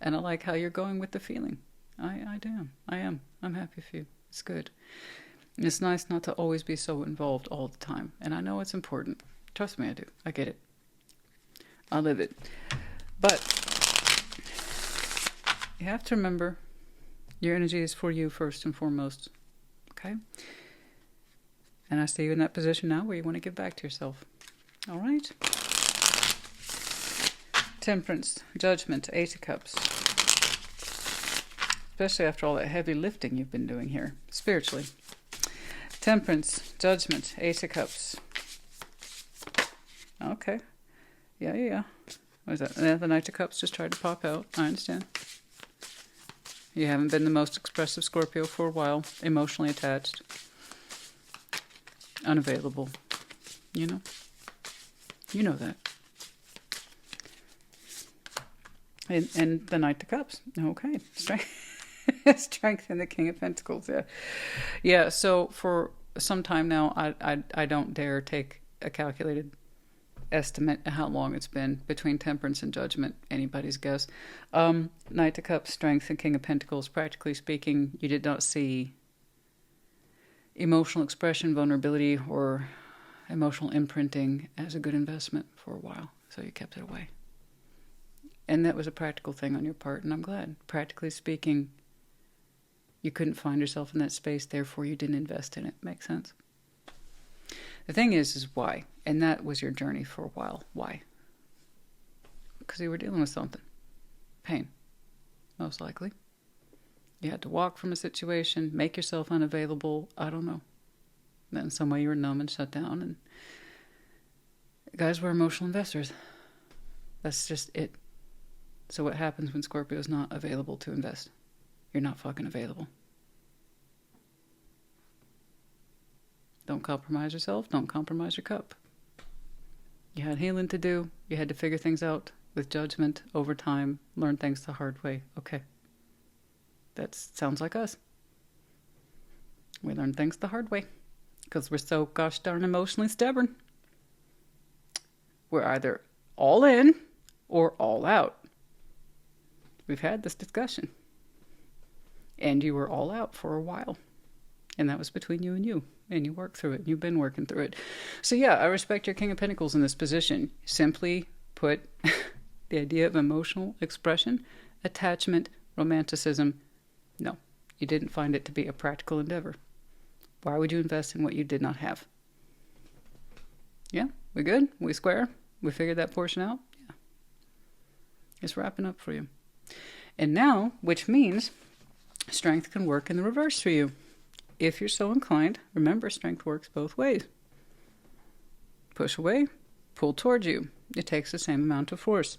S1: And I like how you're going with the feeling. I do. I am. I'm happy for you. It's good. It's nice not to always be so involved all the time. And I know it's important. Trust me, I do. I get it. I live it. But you have to remember your energy is for you first and foremost. Okay? And I see you in that position now where you want to give back to yourself. All right? Temperance, Judgment, 8 of Cups. Especially after all that heavy lifting you've been doing here, spiritually. Temperance, Judgment, 8 of Cups. Okay. Yeah. What is that? Yeah, the Knight of Cups just tried to pop out. I understand. You haven't been the most expressive Scorpio for a while. Emotionally attached. Unavailable. You know? You know that. And the Knight of Cups. Okay. Strength and the King of Pentacles. Yeah. So for some time now, I don't dare take a calculated estimate of how long it's been between Temperance and Judgment. Anybody's guess. Knight of Cups, Strength, and King of Pentacles. Practically speaking, you did not see emotional expression, vulnerability, or emotional imprinting as a good investment for a while. So you kept it away. And that was a practical thing on your part, and I'm glad. Practically speaking, you couldn't find yourself in that space, therefore you didn't invest in it. Makes sense? The thing is why? And that was your journey for a while. Why? Because you were dealing with something. Pain, most likely. You had to walk from a situation, make yourself unavailable. I don't know. Then in some way you were numb and shut down. And guys, we're emotional investors. That's just it. So what happens when Scorpio is not available to invest? You're not fucking available. Don't compromise yourself. Don't compromise your cup. You had healing to do. You had to figure things out with judgment over time, learn things the hard way. Okay. That sounds like us. We learn things the hard way because we're so gosh darn emotionally stubborn. We're either all in or all out. We've had this discussion. And you were all out for a while. And that was between you. And you worked through it. You've been working through it. So yeah, I respect your King of Pentacles in this position. Simply put, the idea of emotional expression, attachment, romanticism, no. You didn't find it to be a practical endeavor. Why would you invest in what you did not have? Yeah, we good? We square? We figured that portion out? Yeah. It's wrapping up for you. And now, which means strength can work in the reverse for you. If you're so inclined, remember strength works both ways. Push away, pull towards you. It takes the same amount of force.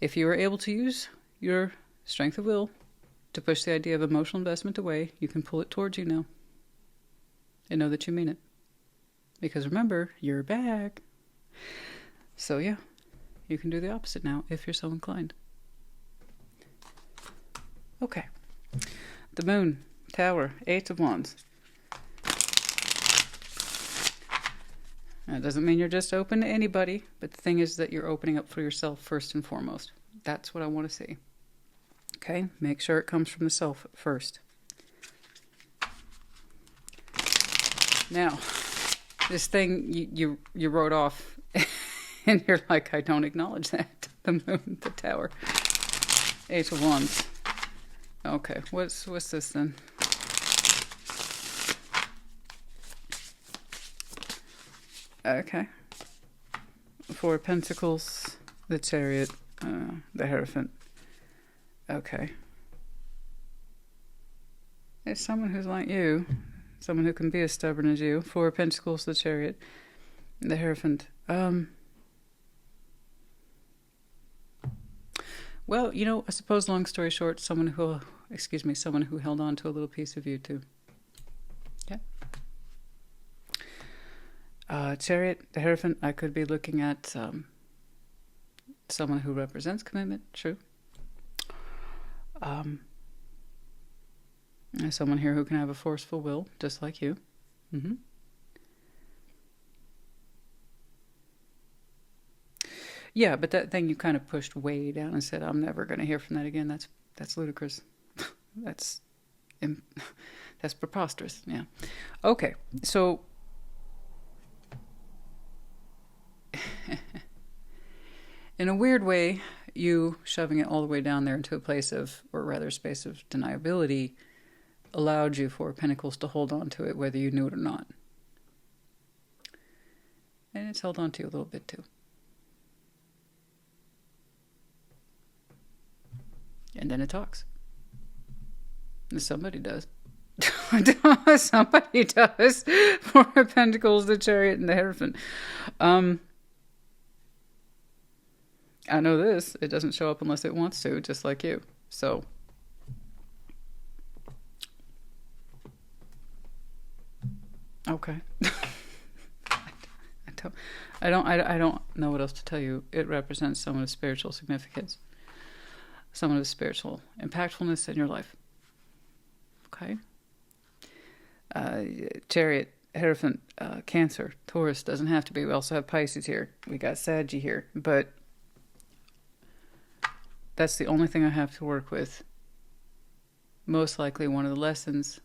S1: If you are able to use your strength of will to push the idea of emotional investment away, you can pull it towards you now. And know that you mean it. Because remember, you're back. So yeah, you can do the opposite now if you're so inclined. Okay. The Moon, Tower, Eight of Wands. That doesn't mean you're just open to anybody, but the thing is that you're opening up for yourself first and foremost. That's what I want to see. Okay? Make sure it comes from the self first. Now, this thing you wrote off, and you're like, I don't acknowledge that. The Moon, the Tower, Eight of Wands. Okay, what's this then? Okay. Four of Pentacles, the Chariot, the Hierophant. Okay. It's someone who's like you. Someone who can be as stubborn as you. Four of Pentacles, the Chariot, the Hierophant. Well, you know, I suppose, long story short, someone who held on to a little piece of you too. Yeah. Chariot, the Hierophant, I could be looking at someone who represents commitment, true. There's someone here who can have a forceful will, just like you. Mm-hmm. Yeah, but that thing you kind of pushed way down and said, I'm never going to hear from that again. That's ludicrous. That's preposterous. Yeah. Okay, so in a weird way, you shoving it all the way down there into a place of, or rather space of deniability, allowed you for Pentacles to hold on to it whether you knew it or not. And it's held on to you a little bit too. And then it talks. Somebody does. Somebody does. Four of Pentacles, the Chariot, and the Hierophant. I know this. It doesn't show up unless it wants to, just like you. So, okay. I don't know what else to tell you. It represents someone of spiritual significance. Someone of spiritual impactfulness in your life. Okay? Chariot, Hierophant, Cancer, Taurus, doesn't have to be. We also have Pisces here. We got Saggy here. But that's the only thing I have to work with. Most likely one of the lessons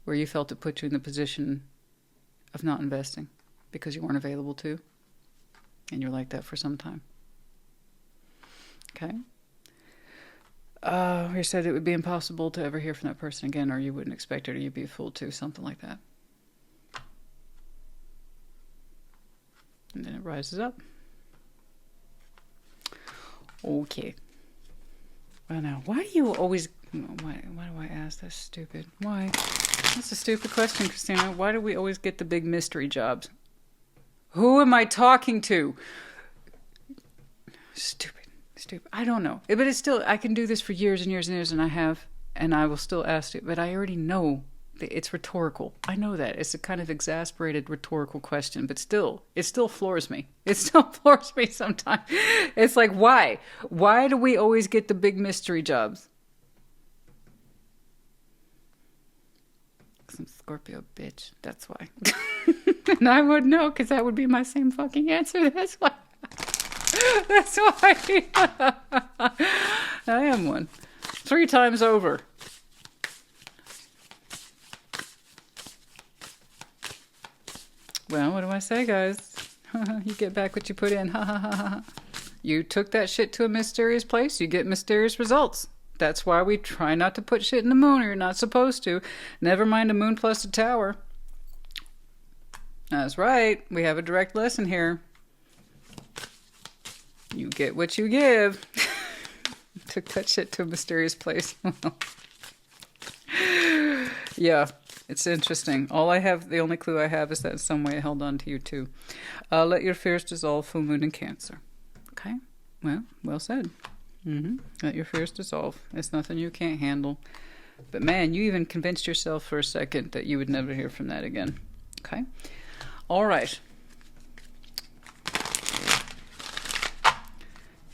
S1: where you felt it put you in the position of not investing because you weren't available to. And you're like that for some time. Okay. You said it would be impossible to ever hear from that person again, or you wouldn't expect it, or you'd be a fool too, something like that. And then it rises up. Okay. Well, now, why do you always... Why do I ask? That's stupid. Why? That's a stupid question, Christina. Why do we always get the big mystery jobs? Who am I talking to? Stupid. I don't know. But it's still, I can do this for years and years and years, and I have, and I will still ask it. But I already know It's rhetorical. I know that. It's a kind of exasperated rhetorical question, but still, it still floors me. It still floors me sometimes. It's like, why? Why do we always get the big mystery jobs? Some Scorpio bitch. That's why. And I would know, because that would be my same fucking answer. That's why. That's why. I am one. 3 times over. Well, what do I say, guys? You get back what you put in. Ha ha ha ha. You took that shit to a mysterious place, you get mysterious results. That's why we try not to put shit in the moon, or you're not supposed to. Never mind a moon plus a tower. That's right. We have a direct lesson here. You get what you give. Took that shit to a mysterious place. Yeah, it's interesting. The only clue I have is that in some way I held on to you too. Let your fears dissolve, full moon in Cancer. Okay? Well said. Let your fears dissolve. It's nothing you can't handle. But man, you even convinced yourself for a second that you would never hear from that again. Okay? All right.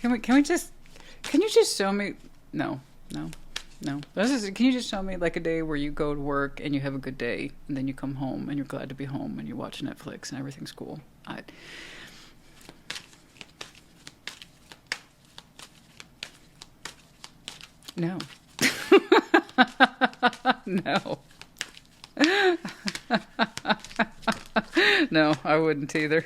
S1: Can you just show me? No. Can you just show me like a day where you go to work and you have a good day, and then you come home and you're glad to be home and you watch Netflix and everything's cool? No. No. No, I wouldn't either.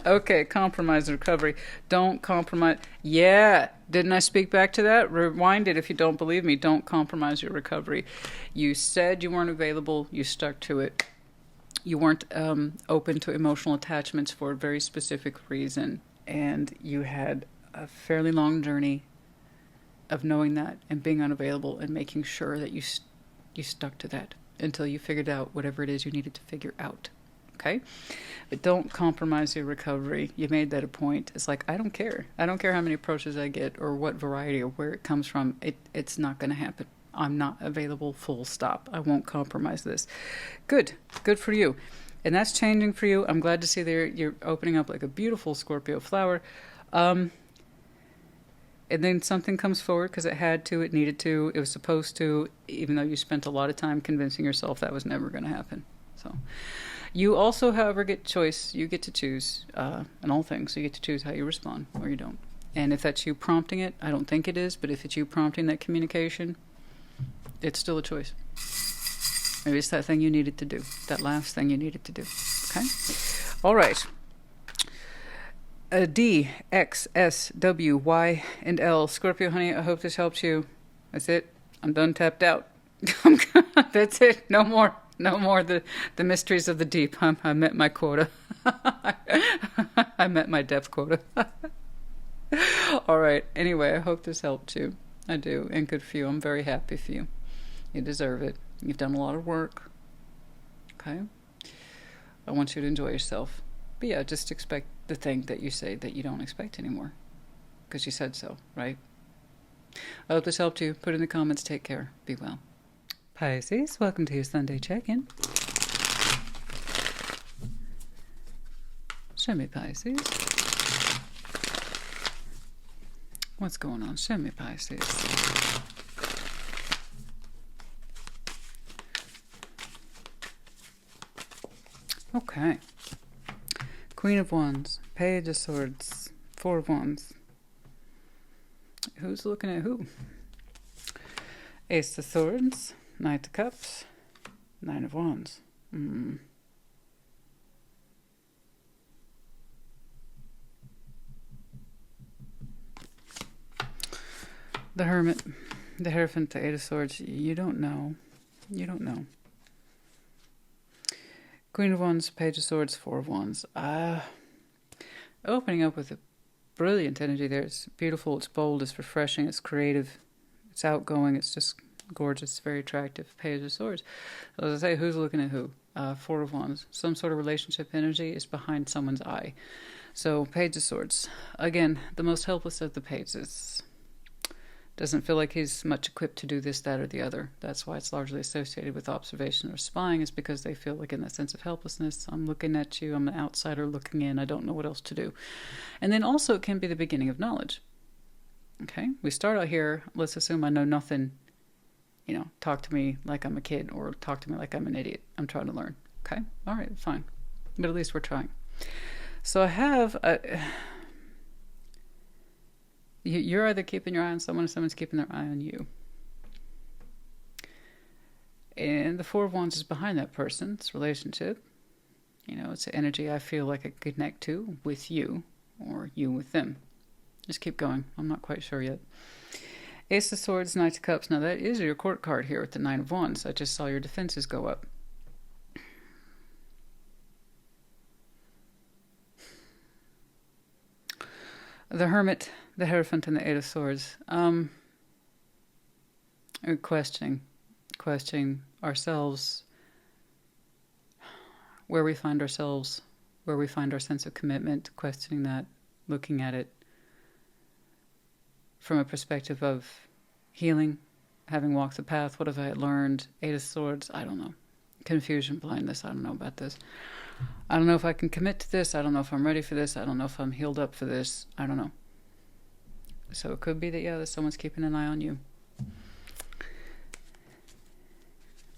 S1: Okay, compromise and recovery. Don't compromise. Yeah, didn't I speak back to that? Rewind it if you don't believe me. Don't compromise your recovery. You said you weren't available. You stuck to it. You weren't open to emotional attachments for a very specific reason. And you had a fairly long journey of knowing that and being unavailable and making sure that you stuck to that until you figured out whatever it is you needed to figure out. Okay? But don't compromise your recovery. You made that a point. It's like, I don't care. I don't care how many approaches I get or what variety or where it comes from. It's not going to happen. I'm not available, full stop. I won't compromise this. Good. Good for you. And that's changing for you. I'm glad to see that you're opening up like a beautiful Scorpio flower. And then something comes forward because it had to, it needed to, it was supposed to, even though you spent a lot of time convincing yourself that was never going to happen. So you also, however, get choice. You get to choose in all things. You get to choose how you respond or you don't. And if that's you prompting it, I don't think it is, but if it's you prompting that communication, it's still a choice. Maybe it's that thing you needed to do, that last thing you needed to do. Okay? All right. D, X, S, W, Y, and L. Scorpio, honey, I hope this helps you. That's it. I'm done tapped out. That's it. No more the mysteries of the deep. I met my quota. I met my depth quota. All right. Anyway, I hope this helped you. I do. And good for you. I'm very happy for you. You deserve it. You've done a lot of work. Okay? I want you to enjoy yourself. But yeah, just expect the thing that you say that you don't expect anymore. Because you said so, right? I hope this helped you. Put in the comments. Take care. Be well. Pisces, welcome to your Sunday check-in. Show me, Pisces. What's going on? Show me, Pisces. Okay. Queen of Wands, Page of Swords, Four of Wands. Who's looking at who? Ace of Swords, Knight of Cups, Nine of Wands. The Hermit, the Hierophant, the Eight of Swords. You don't know. You don't know. Queen of Wands, Page of Swords, Four of Wands. Opening up with a brilliant energy there. It's beautiful, it's bold, it's refreshing, it's creative, it's outgoing, it's just gorgeous, very attractive. Page of Swords. So as I say, who's looking at who? Four of Wands. Some sort of relationship energy is behind someone's eye. So, Page of Swords. Again, the most helpless of the pages. Doesn't feel like he's much equipped to do this, that, or the other. That's why it's largely associated with observation or spying, is because they feel like in that sense of helplessness. I'm looking at you, I'm an outsider looking in, I don't know what else to do. And then also it can be the beginning of knowledge. Okay, we start out here, let's assume I know nothing, talk to me like I'm a kid, or talk to me like I'm an idiot. I'm trying to learn. Okay, all right, fine. But at least we're trying. So I have you're either keeping your eye on someone or someone's keeping their eye on you. And the Four of Wands is behind that person's relationship. It's an energy I feel like I connect to with you, or you with them. Just keep going. I'm not quite sure yet. Ace of Swords, Knight of Cups. Now that is your court card here with the Nine of Wands. I just saw your defenses go up. The Hermit, the Hierophant, and the Eight of Swords. Questioning ourselves, where we find ourselves, where we find our sense of commitment, questioning that, looking at it from a perspective of healing, having walked the path. What have I learned? Eight of Swords, I don't know. Confusion, blindness, I don't know about this. I don't know if I can commit to this. I don't know if I'm ready for this. I don't know if I'm healed up for this. I don't know. So it could be that someone's keeping an eye on you.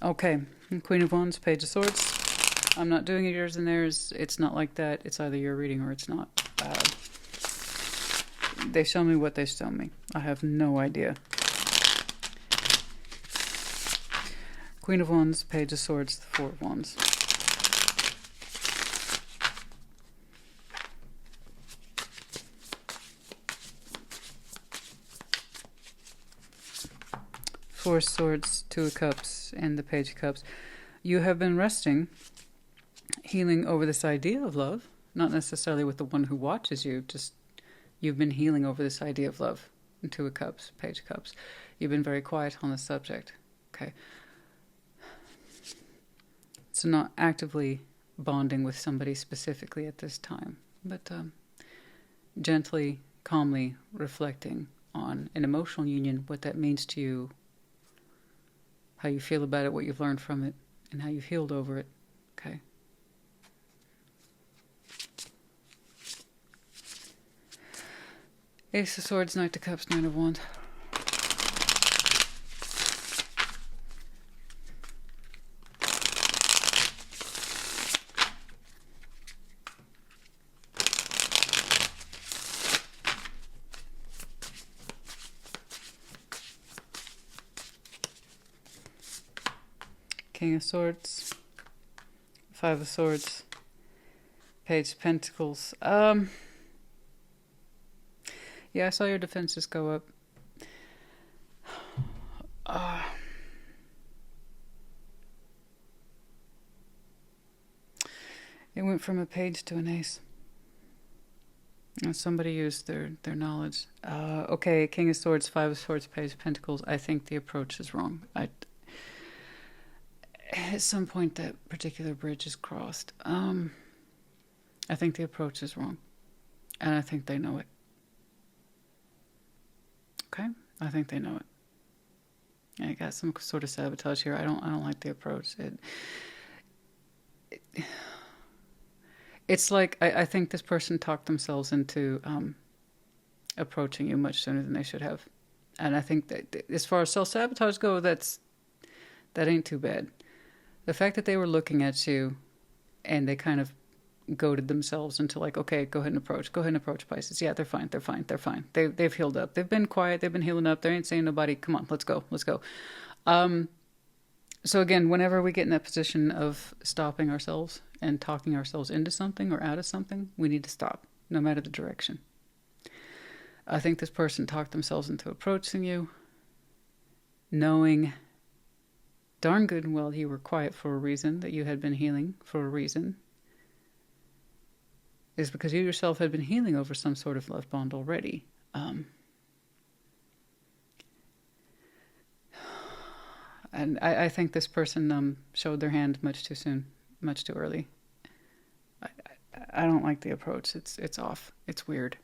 S1: Okay, Queen of Wands, Page of Swords. I'm not doing yours and theirs. It's not like that. It's either your reading or it's not. They show me what they show me. I have no idea. Queen of Wands, Page of Swords, the Four of Wands. Four of Swords, Two of Cups, and the Page of Cups. You have been resting, healing over this idea of love, not necessarily with the one who watches you, just you've been healing over this idea of love. And Two of Cups, Page of Cups. You've been very quiet on the subject. Okay. So not actively bonding with somebody specifically at this time, but gently, calmly reflecting on an emotional union, what that means to you, how you feel about it, what you've learned from it, and how you've healed over it. Okay. Ace of Swords, Knight of Cups, Nine of Wands. King of Swords, Five of Swords, Page of Pentacles. Yeah, I saw your defenses go up. It went from a page to an ace. And somebody used their knowledge. Okay, King of Swords, Five of Swords, Page of Pentacles. I think the approach is wrong. At some point that particular bridge is crossed. I think the approach is wrong. And I think they know it. Okay? I think they know it. I got some sort of sabotage here. I don't like the approach. It's like I think this person talked themselves into approaching you much sooner than they should have. And I think that as far as self-sabotage go, that ain't too bad. The fact that they were looking at you and they kind of goaded themselves into like, okay, go ahead and approach Pisces. Yeah, they're fine. They've healed up. They've been quiet. They've been healing up. They ain't saying nobody, come on, let's go. So again, whenever we get in that position of stopping ourselves and talking ourselves into something or out of something, we need to stop, no matter the direction. I think this person talked themselves into approaching you, knowing darn good and well you were quiet for a reason, that you had been healing for a reason, is because you yourself had been healing over some sort of love bond already. And I think this person showed their hand much too soon, much too early. I don't like the approach. It's off. It's weird.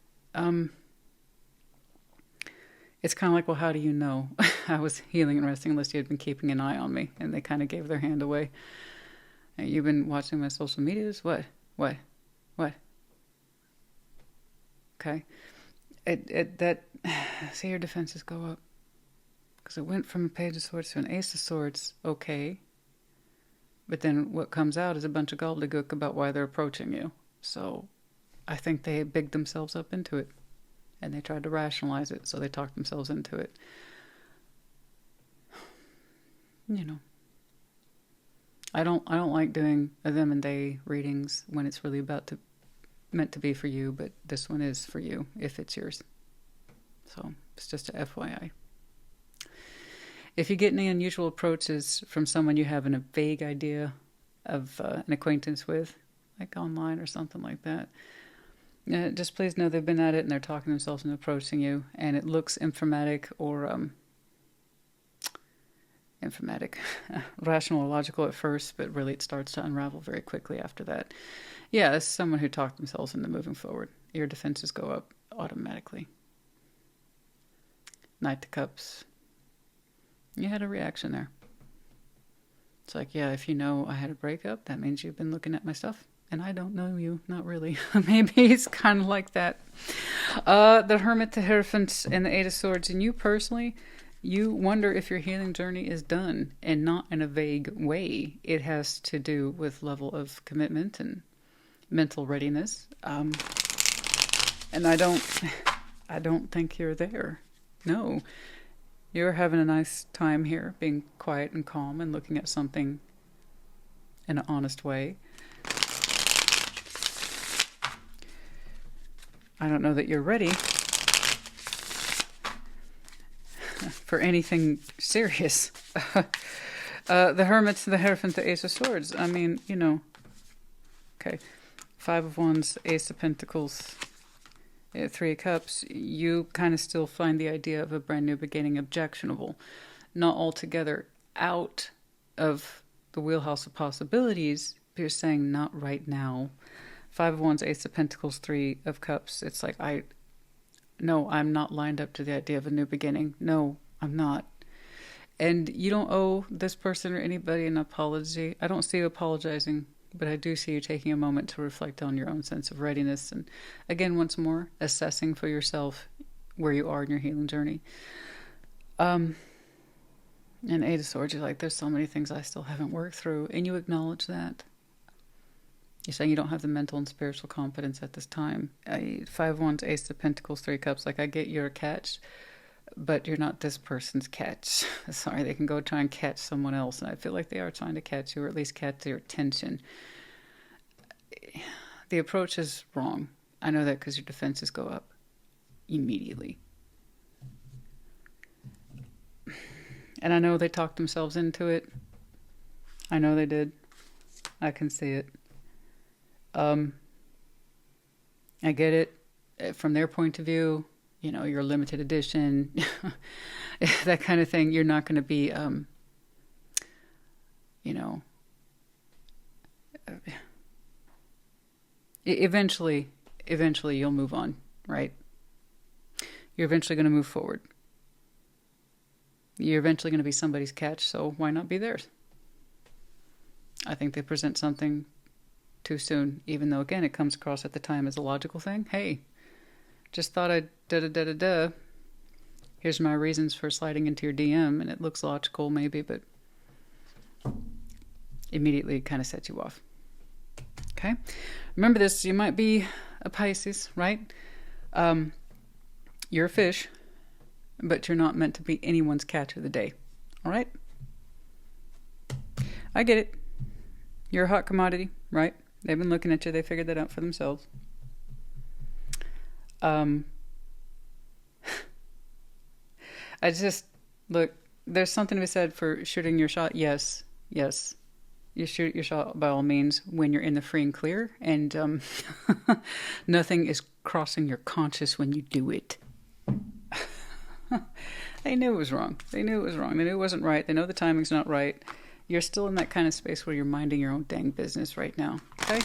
S1: it's kind of like, well, how do you know I was healing and resting unless you had been keeping an eye on me? And they kind of gave their hand away. And you've been watching my social medias? What? Okay. See, your defenses go up. Because it went from a Page of Swords to an Ace of Swords, okay. But then what comes out is a bunch of gobbledygook about why they're approaching you. So I think they bigged themselves up into it. And they tried to rationalize it, so they talked themselves into it. You know. I don't like doing them and they readings when it's really meant to be for you, but this one is for you if it's yours. So it's just a FYI. If you get any unusual approaches from someone you have a vague idea of an acquaintance with, like online or something like that, just please know they've been at it and they're talking themselves and approaching you, and it looks informatic or rational or logical at first, but really it starts to unravel very quickly after that. Yeah, this is someone who talked themselves into moving forward. Your defenses go up automatically. Knight of Cups. You had a reaction there. It's like, yeah, if you know I had a breakup, that means you've been looking at my stuff, and I don't know you. Not really. Maybe it's kind of like that. The Hermit, the Hierophant, and the Eight of Swords. And you personally, you wonder if your healing journey is done, and not in a vague way. It has to do with level of commitment and mental readiness. And I don't think you're there. No. You're having a nice time here, being quiet and calm and looking at something in an honest way. I don't know that you're ready for anything serious. The Hermit, the Hierophant, the Ace of Swords. I mean, you know. Okay. Five of Wands, Ace of Pentacles, Three of Cups. You kind of still find the idea of a brand new beginning objectionable. Not altogether out of the wheelhouse of possibilities, but you're saying not right now. Five of Wands, Ace of Pentacles, Three of Cups. It's like, no, I'm not lined up to the idea of a new beginning. No, I'm not. And you don't owe this person or anybody an apology. I don't see you apologizing, but I do see you taking a moment to reflect on your own sense of readiness. And again, once more, assessing for yourself where you are in your healing journey. And Eight of Swords, you're like, there's so many things I still haven't worked through. And you acknowledge that. You're saying you don't have the mental and spiritual competence at this time. Five of Wands, Ace of Pentacles, Three of Cups. Like, I get you're a catch, but you're not this person's catch. Sorry, they can go try and catch someone else, and I feel like they are trying to catch you, or at least catch your attention. The approach is wrong. I know that because your defenses go up immediately. And I know they talked themselves into it. I know they did. I can see it. I get it. From their point of view, you know, you're a limited edition, that kind of thing. You're not going to be, you know, eventually you'll move on, right? You're eventually going to move forward. You're eventually going to be somebody's catch, so why not be theirs? I think they present something too soon, even though, again, it comes across at the time as a logical thing. Hey, just thought I'd da-da-da-da-da. Here's my reasons for sliding into your DM, and it looks logical maybe, but immediately it kind of sets you off. Okay? Remember this, you might be a Pisces, right? You're a fish, but you're not meant to be anyone's catch of the day. All right? I get it. You're a hot commodity, right? They've been looking at you. They figured that out for themselves. I just, look, there's something to be said for shooting your shot. Yes. You shoot your shot by all means when you're in the free and clear, and nothing is crossing your conscience when you do it. They knew it was wrong. They knew it wasn't right. They know the timing's not right. You're still in that kind of space where you're minding your own dang business right now. Okay?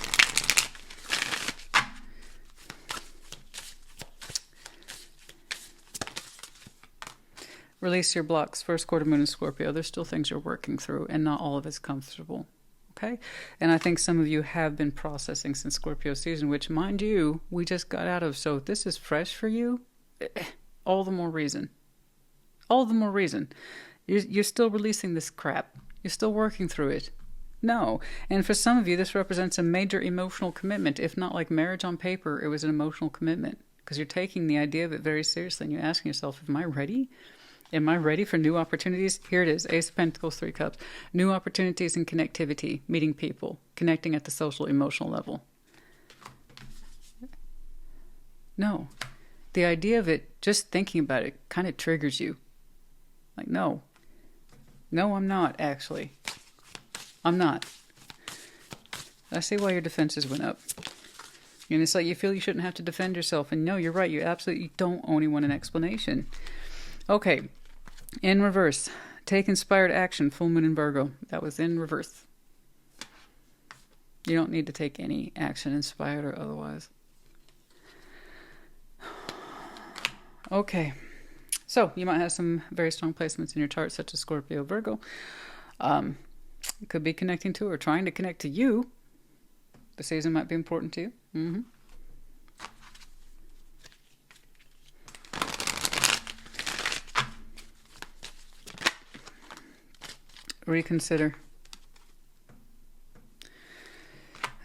S1: Release your blocks. First quarter moon in Scorpio. There's still things you're working through, and not all of it's comfortable. Okay? And I think some of you have been processing since Scorpio season, which, mind you, we just got out of. So if this is fresh for you, all the more reason. All the more reason. You're still releasing this crap. You're still working through it. No. And for some of you, this represents a major emotional commitment. If not like marriage on paper, it was an emotional commitment. Because you're taking the idea of it very seriously, and you're asking yourself, am I ready? Am I ready for new opportunities? Here it is, Ace of Pentacles, 3 Cups. New opportunities and connectivity, meeting people, connecting at the social, emotional level. No. The idea of it, just thinking about it, kind of triggers you. Like, no. No, I'm not, actually. I'm not. I see why your defenses went up. And it's like you feel you shouldn't have to defend yourself. And no, you're right. You absolutely don't owe anyone an explanation. Okay. In reverse. Take inspired action. Full moon in Virgo. That was in reverse. You don't need to take any action, inspired or otherwise. Okay. So, you might have some very strong placements in your chart, such as Scorpio, Virgo. It could be connecting to or trying to connect to you. The season might be important to you. Reconsider.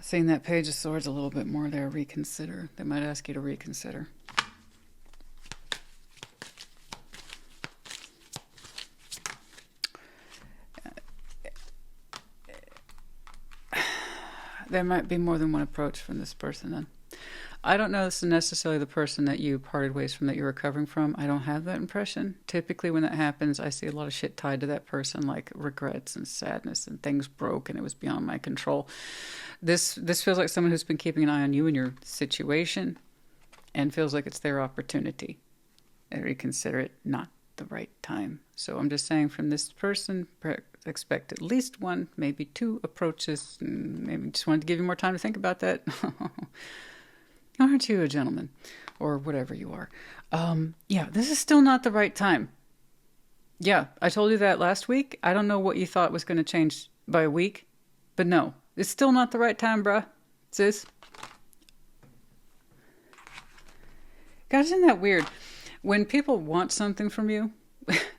S1: Seeing that Page of Swords a little bit more there. Reconsider. They might ask you to reconsider. There might be more than one approach from this person then. I don't know this is necessarily the person that you parted ways from, that you're recovering from. I don't have that impression. Typically when that happens, I see a lot of shit tied to that person, like regrets and sadness and things broke and it was beyond my control. This feels like someone who's been keeping an eye on you and your situation and feels like it's their opportunity. And reconsider it, not the right time. So I'm just saying from this person, expect at least one, maybe 2 approaches. Maybe just wanted to give you more time to think about that. Aren't you a gentleman? Or whatever you are. Yeah, this is still not the right time. Yeah, I told you that last week. I don't know what you thought was going to change by a week. But no, it's still not the right time, bruh. Sis. God, isn't that weird? When people want something from you,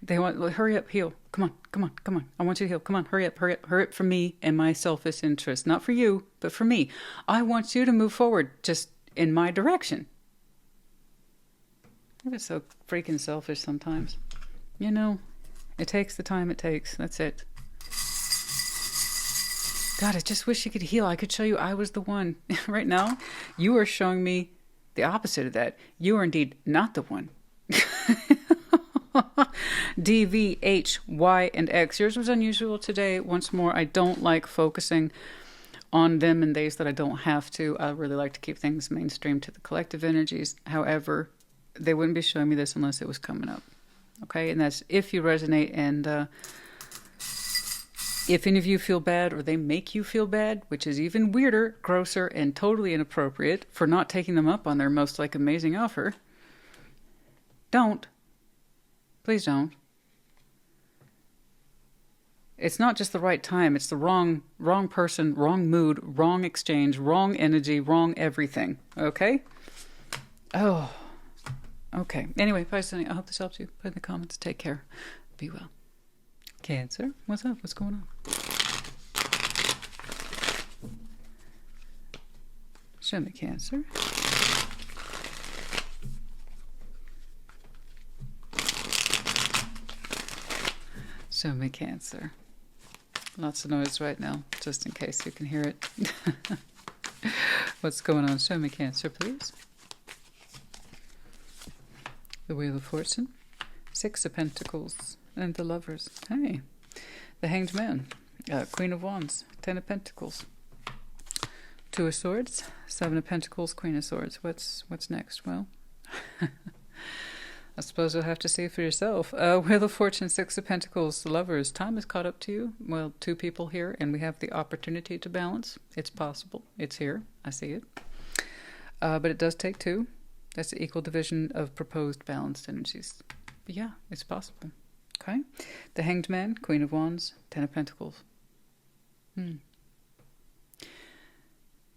S1: they want, like, hurry up, heal. Come on, come on, come on. I want you to heal. Come on, hurry up, hurry up, hurry up for me and my selfish interest. Not for you, but for me. I want you to move forward just in my direction. It's so freaking selfish sometimes. You know, it takes the time it takes. That's it. God, I just wish you could heal. I could show you I was the one. Right now, you are showing me the opposite of that. You are indeed not the one. D, V, H, Y, and X. Yours was unusual today. Once more, I don't like focusing on them and days that I don't have to. I really like to keep things mainstream to the collective energies. However, they wouldn't be showing me this unless it was coming up. Okay? And that's if you resonate, and if any of you feel bad or they make you feel bad, which is even weirder, grosser, and totally inappropriate for not taking them up on their most amazing offer, don't. Please don't. It's not just the right time. It's the wrong person, wrong mood, wrong exchange, wrong energy, wrong everything. Okay? Oh. Okay. Anyway, Pisces, I hope this helps you. Put in the comments. Take care. Be well. Cancer, what's up? What's going on? Show me Cancer. Show me Cancer. Lots of noise right now, just in case you can hear it. What's going on? Show me Cancer, please. The Wheel of Fortune. 6 of Pentacles. And the Lovers. Hey. The Hanged Man. Queen of Wands. 10 of Pentacles. 2 of Swords. 7 of Pentacles. Queen of Swords. What's next? Well, I suppose you'll have to see for yourself. Wheel of Fortune, 6 of Pentacles, the Lovers. Time has caught up to you. Well, 2 people here, and we have the opportunity to balance. It's possible. It's here. I see it. But it does take 2. That's the equal division of proposed balanced energies. But yeah, it's possible. Okay? The Hanged Man, Queen of Wands, Ten of Pentacles. You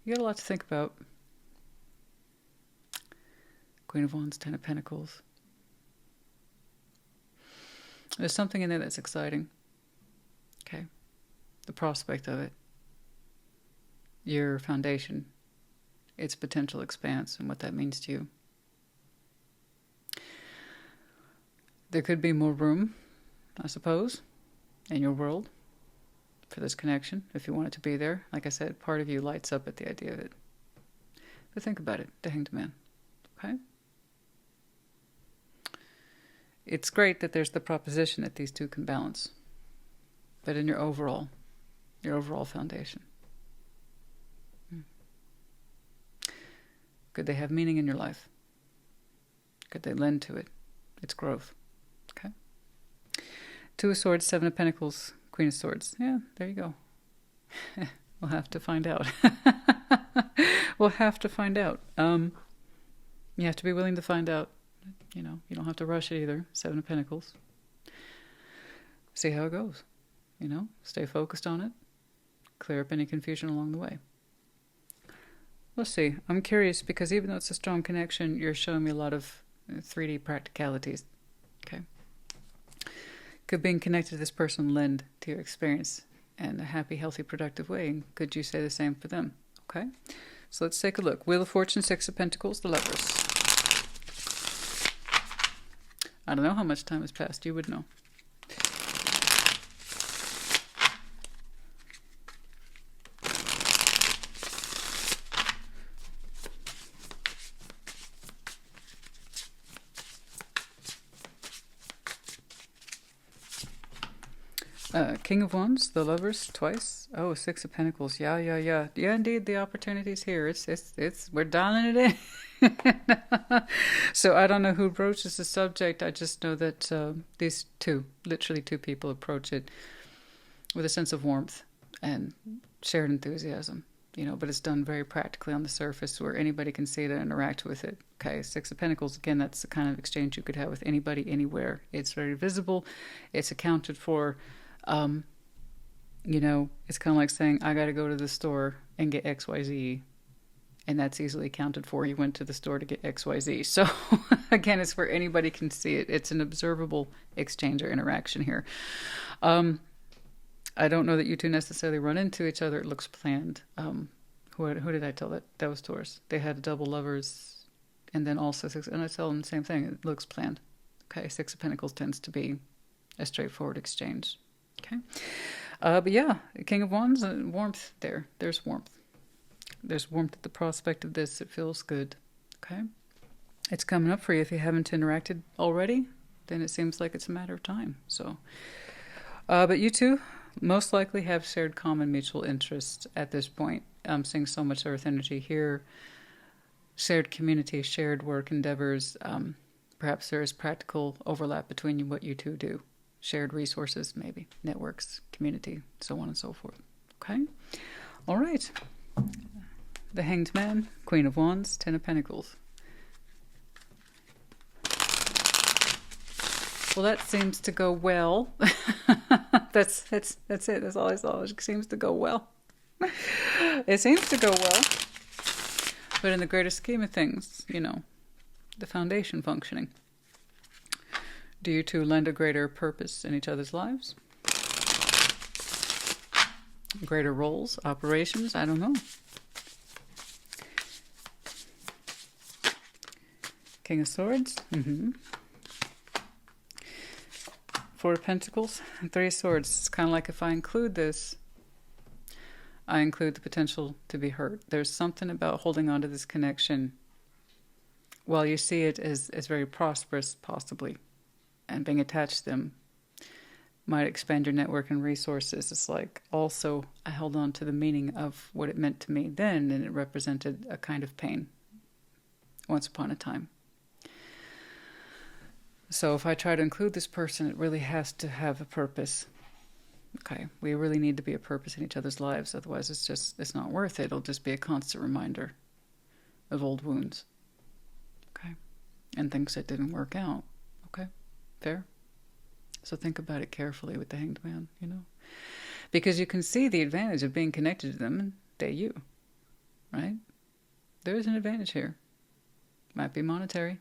S1: got a lot to think about. Queen of Wands, Ten of Pentacles. There's something in there that's exciting. Okay? The prospect of it. Your foundation. Its potential expanse and what that means to you. There could be more room, I suppose, in your world for this connection, if you want it to be there. Like I said, part of you lights up at the idea of it. But think about it, the Hanged Man. Okay? It's great that there's the proposition that these two can balance. But in your overall foundation. Could they have meaning in your life? Could they lend to it? Its growth. Okay? Two of Swords, Seven of Pentacles, Queen of Swords. Yeah, there you go. We'll have to find out. We'll have to find out. You have to be willing to find out. You know, you don't have to rush it either. Seven of Pentacles. See how it goes. You know, stay focused on it. Clear up any confusion along the way. Let's see. I'm curious because even though it's a strong connection, you're showing me a lot of 3D practicalities. Okay. Could being connected to this person lend to your experience in a happy, healthy, productive way? And could you say the same for them? Okay. So let's take a look. Wheel of Fortune, Six of Pentacles, the Lovers. I don't know how much time has passed. You would know. King of Wands, the Lovers, twice. Oh, Six of Pentacles. Yeah. Yeah, indeed, the opportunity's here. We're dialing it in. So I don't know who broaches the subject. I just know that these two, literally two people, approach it with a sense of warmth and shared enthusiasm. You know, but it's done very practically on the surface where anybody can see it and interact with it. Okay, Six of Pentacles, again, that's the kind of exchange you could have with anybody, anywhere. It's very visible. It's accounted for. You know, it's kind of like saying, I got to go to the store and get XYZ. And that's easily accounted for. You went to the store to get XYZ. So, again, it's where anybody can see it. It's an observable exchange or interaction here. I don't know that you two necessarily run into each other. It looks planned. Who did I tell that? That was Taurus. They had double Lovers and then also Six. And I tell them the same thing. It looks planned. Okay, Six of Pentacles tends to be a straightforward exchange. Okay. But yeah, King of Wands, warmth there. There's warmth. There's warmth at the prospect of this. It feels good. Okay. It's coming up for you. If you haven't interacted already, then it seems like it's a matter of time. So, but you two most likely have shared common mutual interests at this point. I'm seeing so much earth energy here. Shared community, shared work endeavors. Perhaps there is practical overlap between what you two do. Shared resources, maybe. Networks, community, so on and so forth. Okay? All right. The Hanged Man, Queen of Wands, Ten of Pentacles. Well, that seems to go well. That's it. That's all I saw. It seems to go well. It seems to go well. But in the greater scheme of things, you know, the foundation functioning. Do you two lend a greater purpose in each other's lives? Greater roles, operations? I don't know. King of Swords. Four of Pentacles. And Three of Swords. It's kind of like if I include this, I include the potential to be hurt. There's something about holding on to this connection while you see it as very prosperous, possibly. And being attached to them might expand your network and resources. It's like also I held on to the meaning of what it meant to me then, and it represented a kind of pain once upon a time. So if I try to include this person, it really has to have a purpose. Okay, we really need to be a purpose in each other's lives. Otherwise, it's not worth it. It'll just be a constant reminder of old wounds. Okay, and things that didn't work out. Okay. Fair? So think about it carefully with the Hanged Man, you know? Because you can see the advantage of being connected to them and they you, right? There is an advantage here. Might be monetary,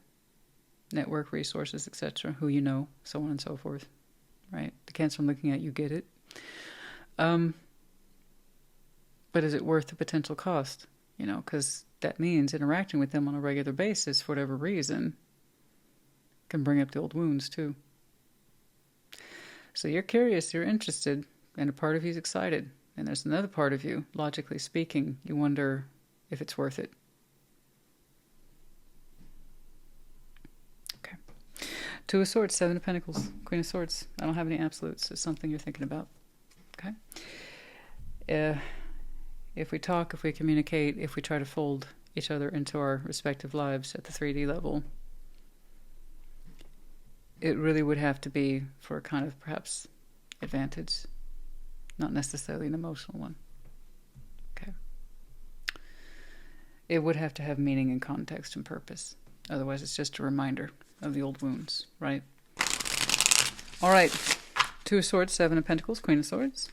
S1: network resources, etc., who you know, so on and so forth, right? The Cancer I'm looking at, you get it. But is it worth the potential cost? You know, because that means interacting with them on a regular basis for whatever reason can bring up the old wounds too. So you're curious, you're interested, and a part of you's excited. And there's another part of you, logically speaking, you wonder if it's worth it. Okay. Two of Swords, Seven of Pentacles, Queen of Swords. I don't have any absolutes. It's something you're thinking about. Okay. If we talk, if we communicate, if we try to fold each other into our respective lives at the 3D level, it really would have to be for a kind of perhaps advantage, not necessarily an emotional one. Okay. It would have to have meaning and context and purpose. Otherwise, it's just a reminder of the old wounds, right? All right. Two of Swords, Seven of Pentacles, Queen of Swords.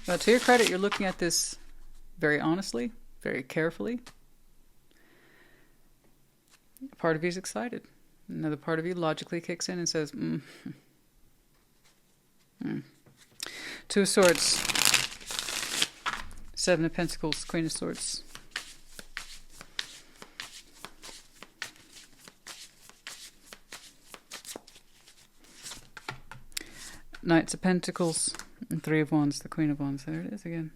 S1: Well, to your credit, you're looking at this very honestly, very carefully. Part of you is excited. Another part of you logically kicks in and says, Two of Swords, Seven of Pentacles, Queen of Swords. Knights of Pentacles and Three of Wands, the Queen of Wands. There it is again.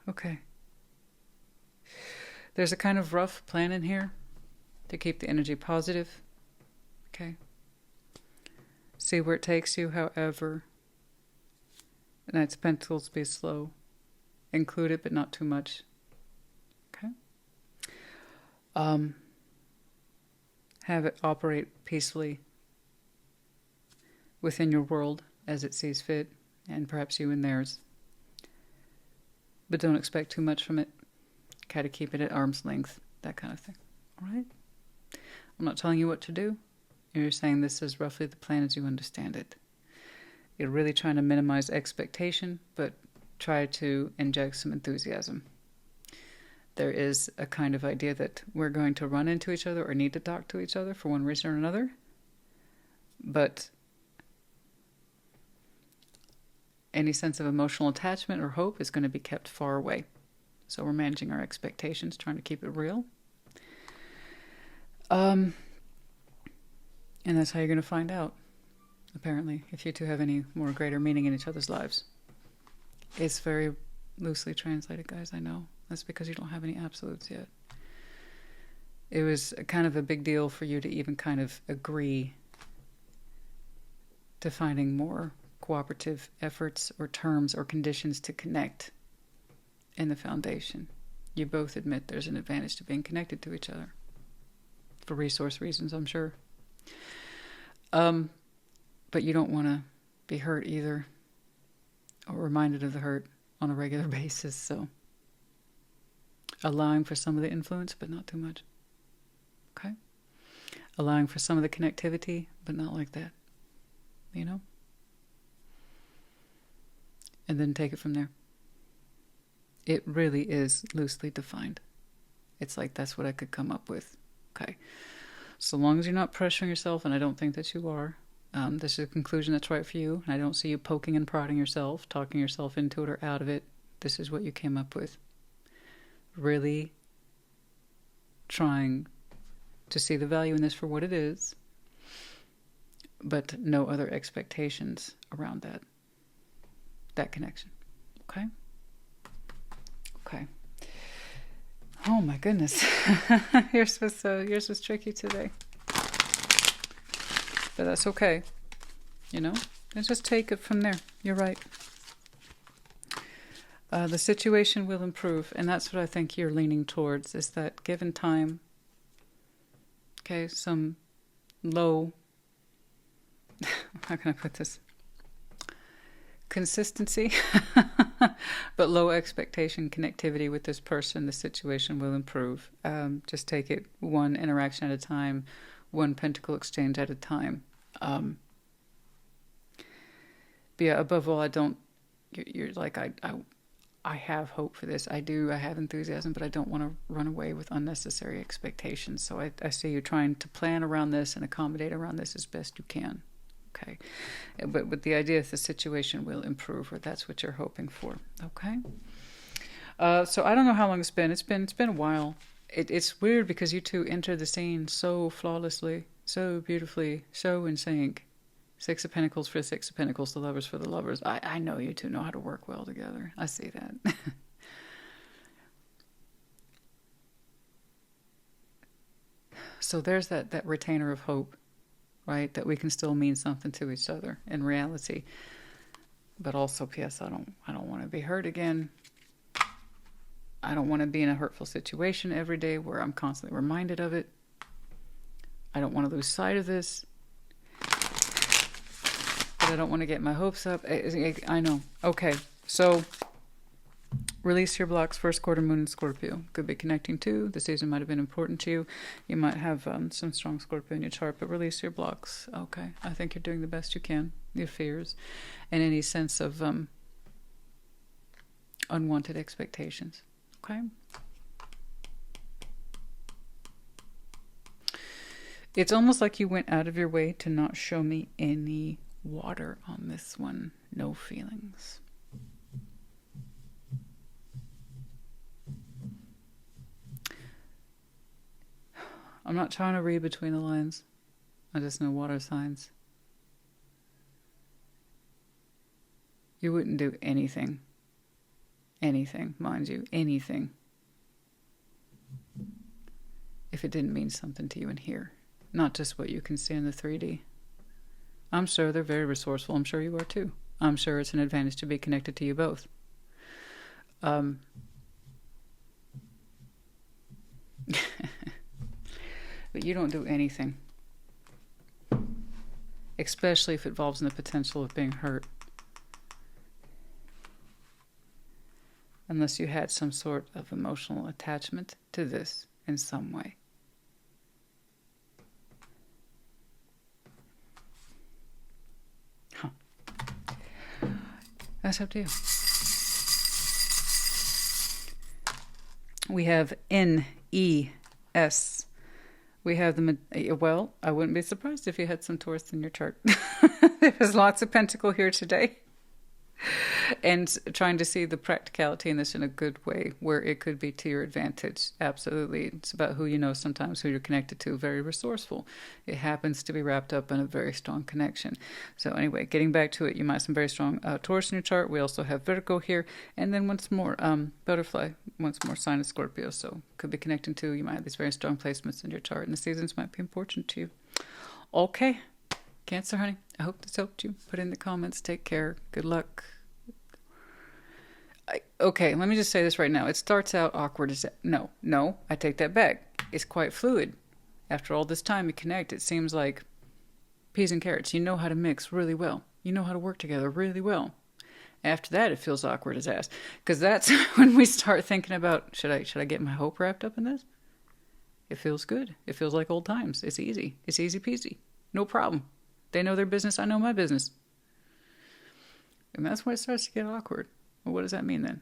S1: Okay. There's a kind of rough plan in here to keep the energy positive. Okay. See where it takes you, however. The Knights of Pentacles, be slow. Include it, but not too much. Okay. Have it operate peacefully within your world as it sees fit, and perhaps you and theirs. But don't expect too much from it. Kind of keep it at arm's length, that kind of thing. All right? I'm not telling you what to do. You're saying this is roughly the plan as you understand it. You're really trying to minimize expectation, but try to inject some enthusiasm. There is a kind of idea that we're going to run into each other or need to talk to each other for one reason or another. But any sense of emotional attachment or hope is going to be kept far away. So we're managing our expectations, trying to keep it real. And that's how you're going to find out, apparently, if you two have any more greater meaning in each other's lives. It's very loosely translated, guys, I know. That's because you don't have any absolutes yet. It was kind of a big deal for you to even kind of agree to finding more cooperative efforts or terms or conditions to connect in the foundation. You both admit there's an advantage to being connected to each other. For resource reasons, I'm sure. But you don't want to be hurt either, or reminded of the hurt on a regular basis, so allowing for some of the influence, but not too much. Okay? Allowing for some of the connectivity, but not like that. You know? And then take it from there. It really is loosely defined. It's like that's what I could come up with. Okay. So long as you're not pressuring yourself, and I don't think that you are, this is a conclusion that's right for you, and I don't see you poking and prodding yourself, talking yourself into it or out of it. This is what you came up with. Really trying to see the value in this for what it is, but no other expectations around that connection. Okay? Okay. Oh my goodness. Yours was tricky today. But that's okay. You know? And just take it from there. You're right. The situation will improve, and that's what I think you're leaning towards, is that given time, okay, some low, how can I put this? Consistency, but low expectation connectivity with this person, the situation will improve. Just take it one interaction at a time, one pentacle exchange at a time. But yeah, above all, you're like, I have hope for this. I have enthusiasm, but I don't want to run away with unnecessary expectations. So I see you trying to plan around this and accommodate around this as best you can. Okay. But the idea is the situation will improve, or that's what you're hoping for. Okay. So I don't know how long it's been. It's been a while. It's weird because you two enter the scene so flawlessly, so beautifully, so in sync. Six of Pentacles for the Six of Pentacles, the Lovers for the Lovers. I know you two know how to work well together. I see that. So there's that retainer of hope, right? That we can still mean something to each other in reality. But also, P.S., I don't want to be hurt again. I don't want to be in a hurtful situation every day where I'm constantly reminded of it. I don't want to lose sight of this. I don't want to get my hopes up. I know. Okay, so release your blocks. First quarter moon in Scorpio. Could be connecting to. The season might have been important to you. You might have some strong Scorpio in your chart, but release your blocks. Okay, I think you're doing the best you can. Your fears and any sense of unwanted expectations. Okay. It's almost like you went out of your way to not show me any water on this one. No feelings. I'm not trying to read between the lines. I just know water signs. You wouldn't do anything. Anything, mind you, anything. If it didn't mean something to you in here. Not just what you can see in the 3D. I'm sure they're very resourceful. I'm sure you are too. I'm sure it's an advantage to be connected to you both. But you don't do anything. Especially if it involves in the potential of being hurt. Unless you had some sort of emotional attachment to this in some way. Huh. That's up to you. We have NES. We have the, well, I wouldn't be surprised if you had some Taurus in your chart. There's lots of Pentacle here today. And trying to see the practicality in this in a good way, where it could be to your advantage. Absolutely. It's about who you know sometimes, who you're connected to. Very resourceful. It happens to be wrapped up in a very strong connection. So anyway, getting back to it, you might have some very strong Taurus in your chart. We also have Virgo here. And then once more, Butterfly, once more sign of Scorpio. So could be connecting to, you might have these very strong placements in your chart. And the seasons might be important to you. Okay. Cancer, honey, I hope this helped you. Put in the comments. Take care. Good luck. Okay, let me just say this right now. It starts out awkward. No, I take that back. It's quite fluid. After all this time you connect, it seems like peas and carrots. You know how to mix really well. You know how to work together really well. After that, it feels awkward as ass. Because that's when we start thinking about, should I get my hope wrapped up in this? It feels good. It feels like old times. It's easy. It's easy peasy. No problem. They know their business. I know my business. And that's when it starts to get awkward. Well, what does that mean then?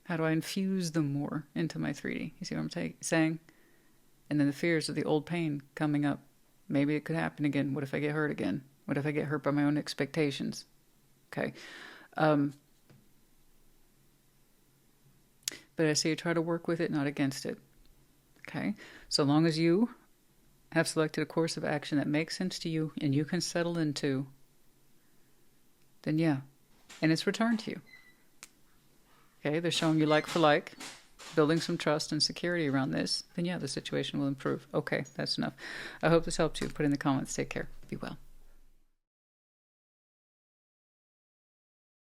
S1: How do I infuse them more into my 3D? You see what I'm saying? And then the fears of the old pain coming up. Maybe it could happen again. What if I get hurt again? What if I get hurt by my own expectations? Okay. But I say you try to work with it, not against it. Okay? So long as you have selected a course of action that makes sense to you and you can settle into, then yeah. And it's returned to you. Okay, they're showing you like for like, building some trust and security around this, then yeah, the situation will improve. Okay, that's enough. I hope this helped you. Put in the comments. Take care. Be well.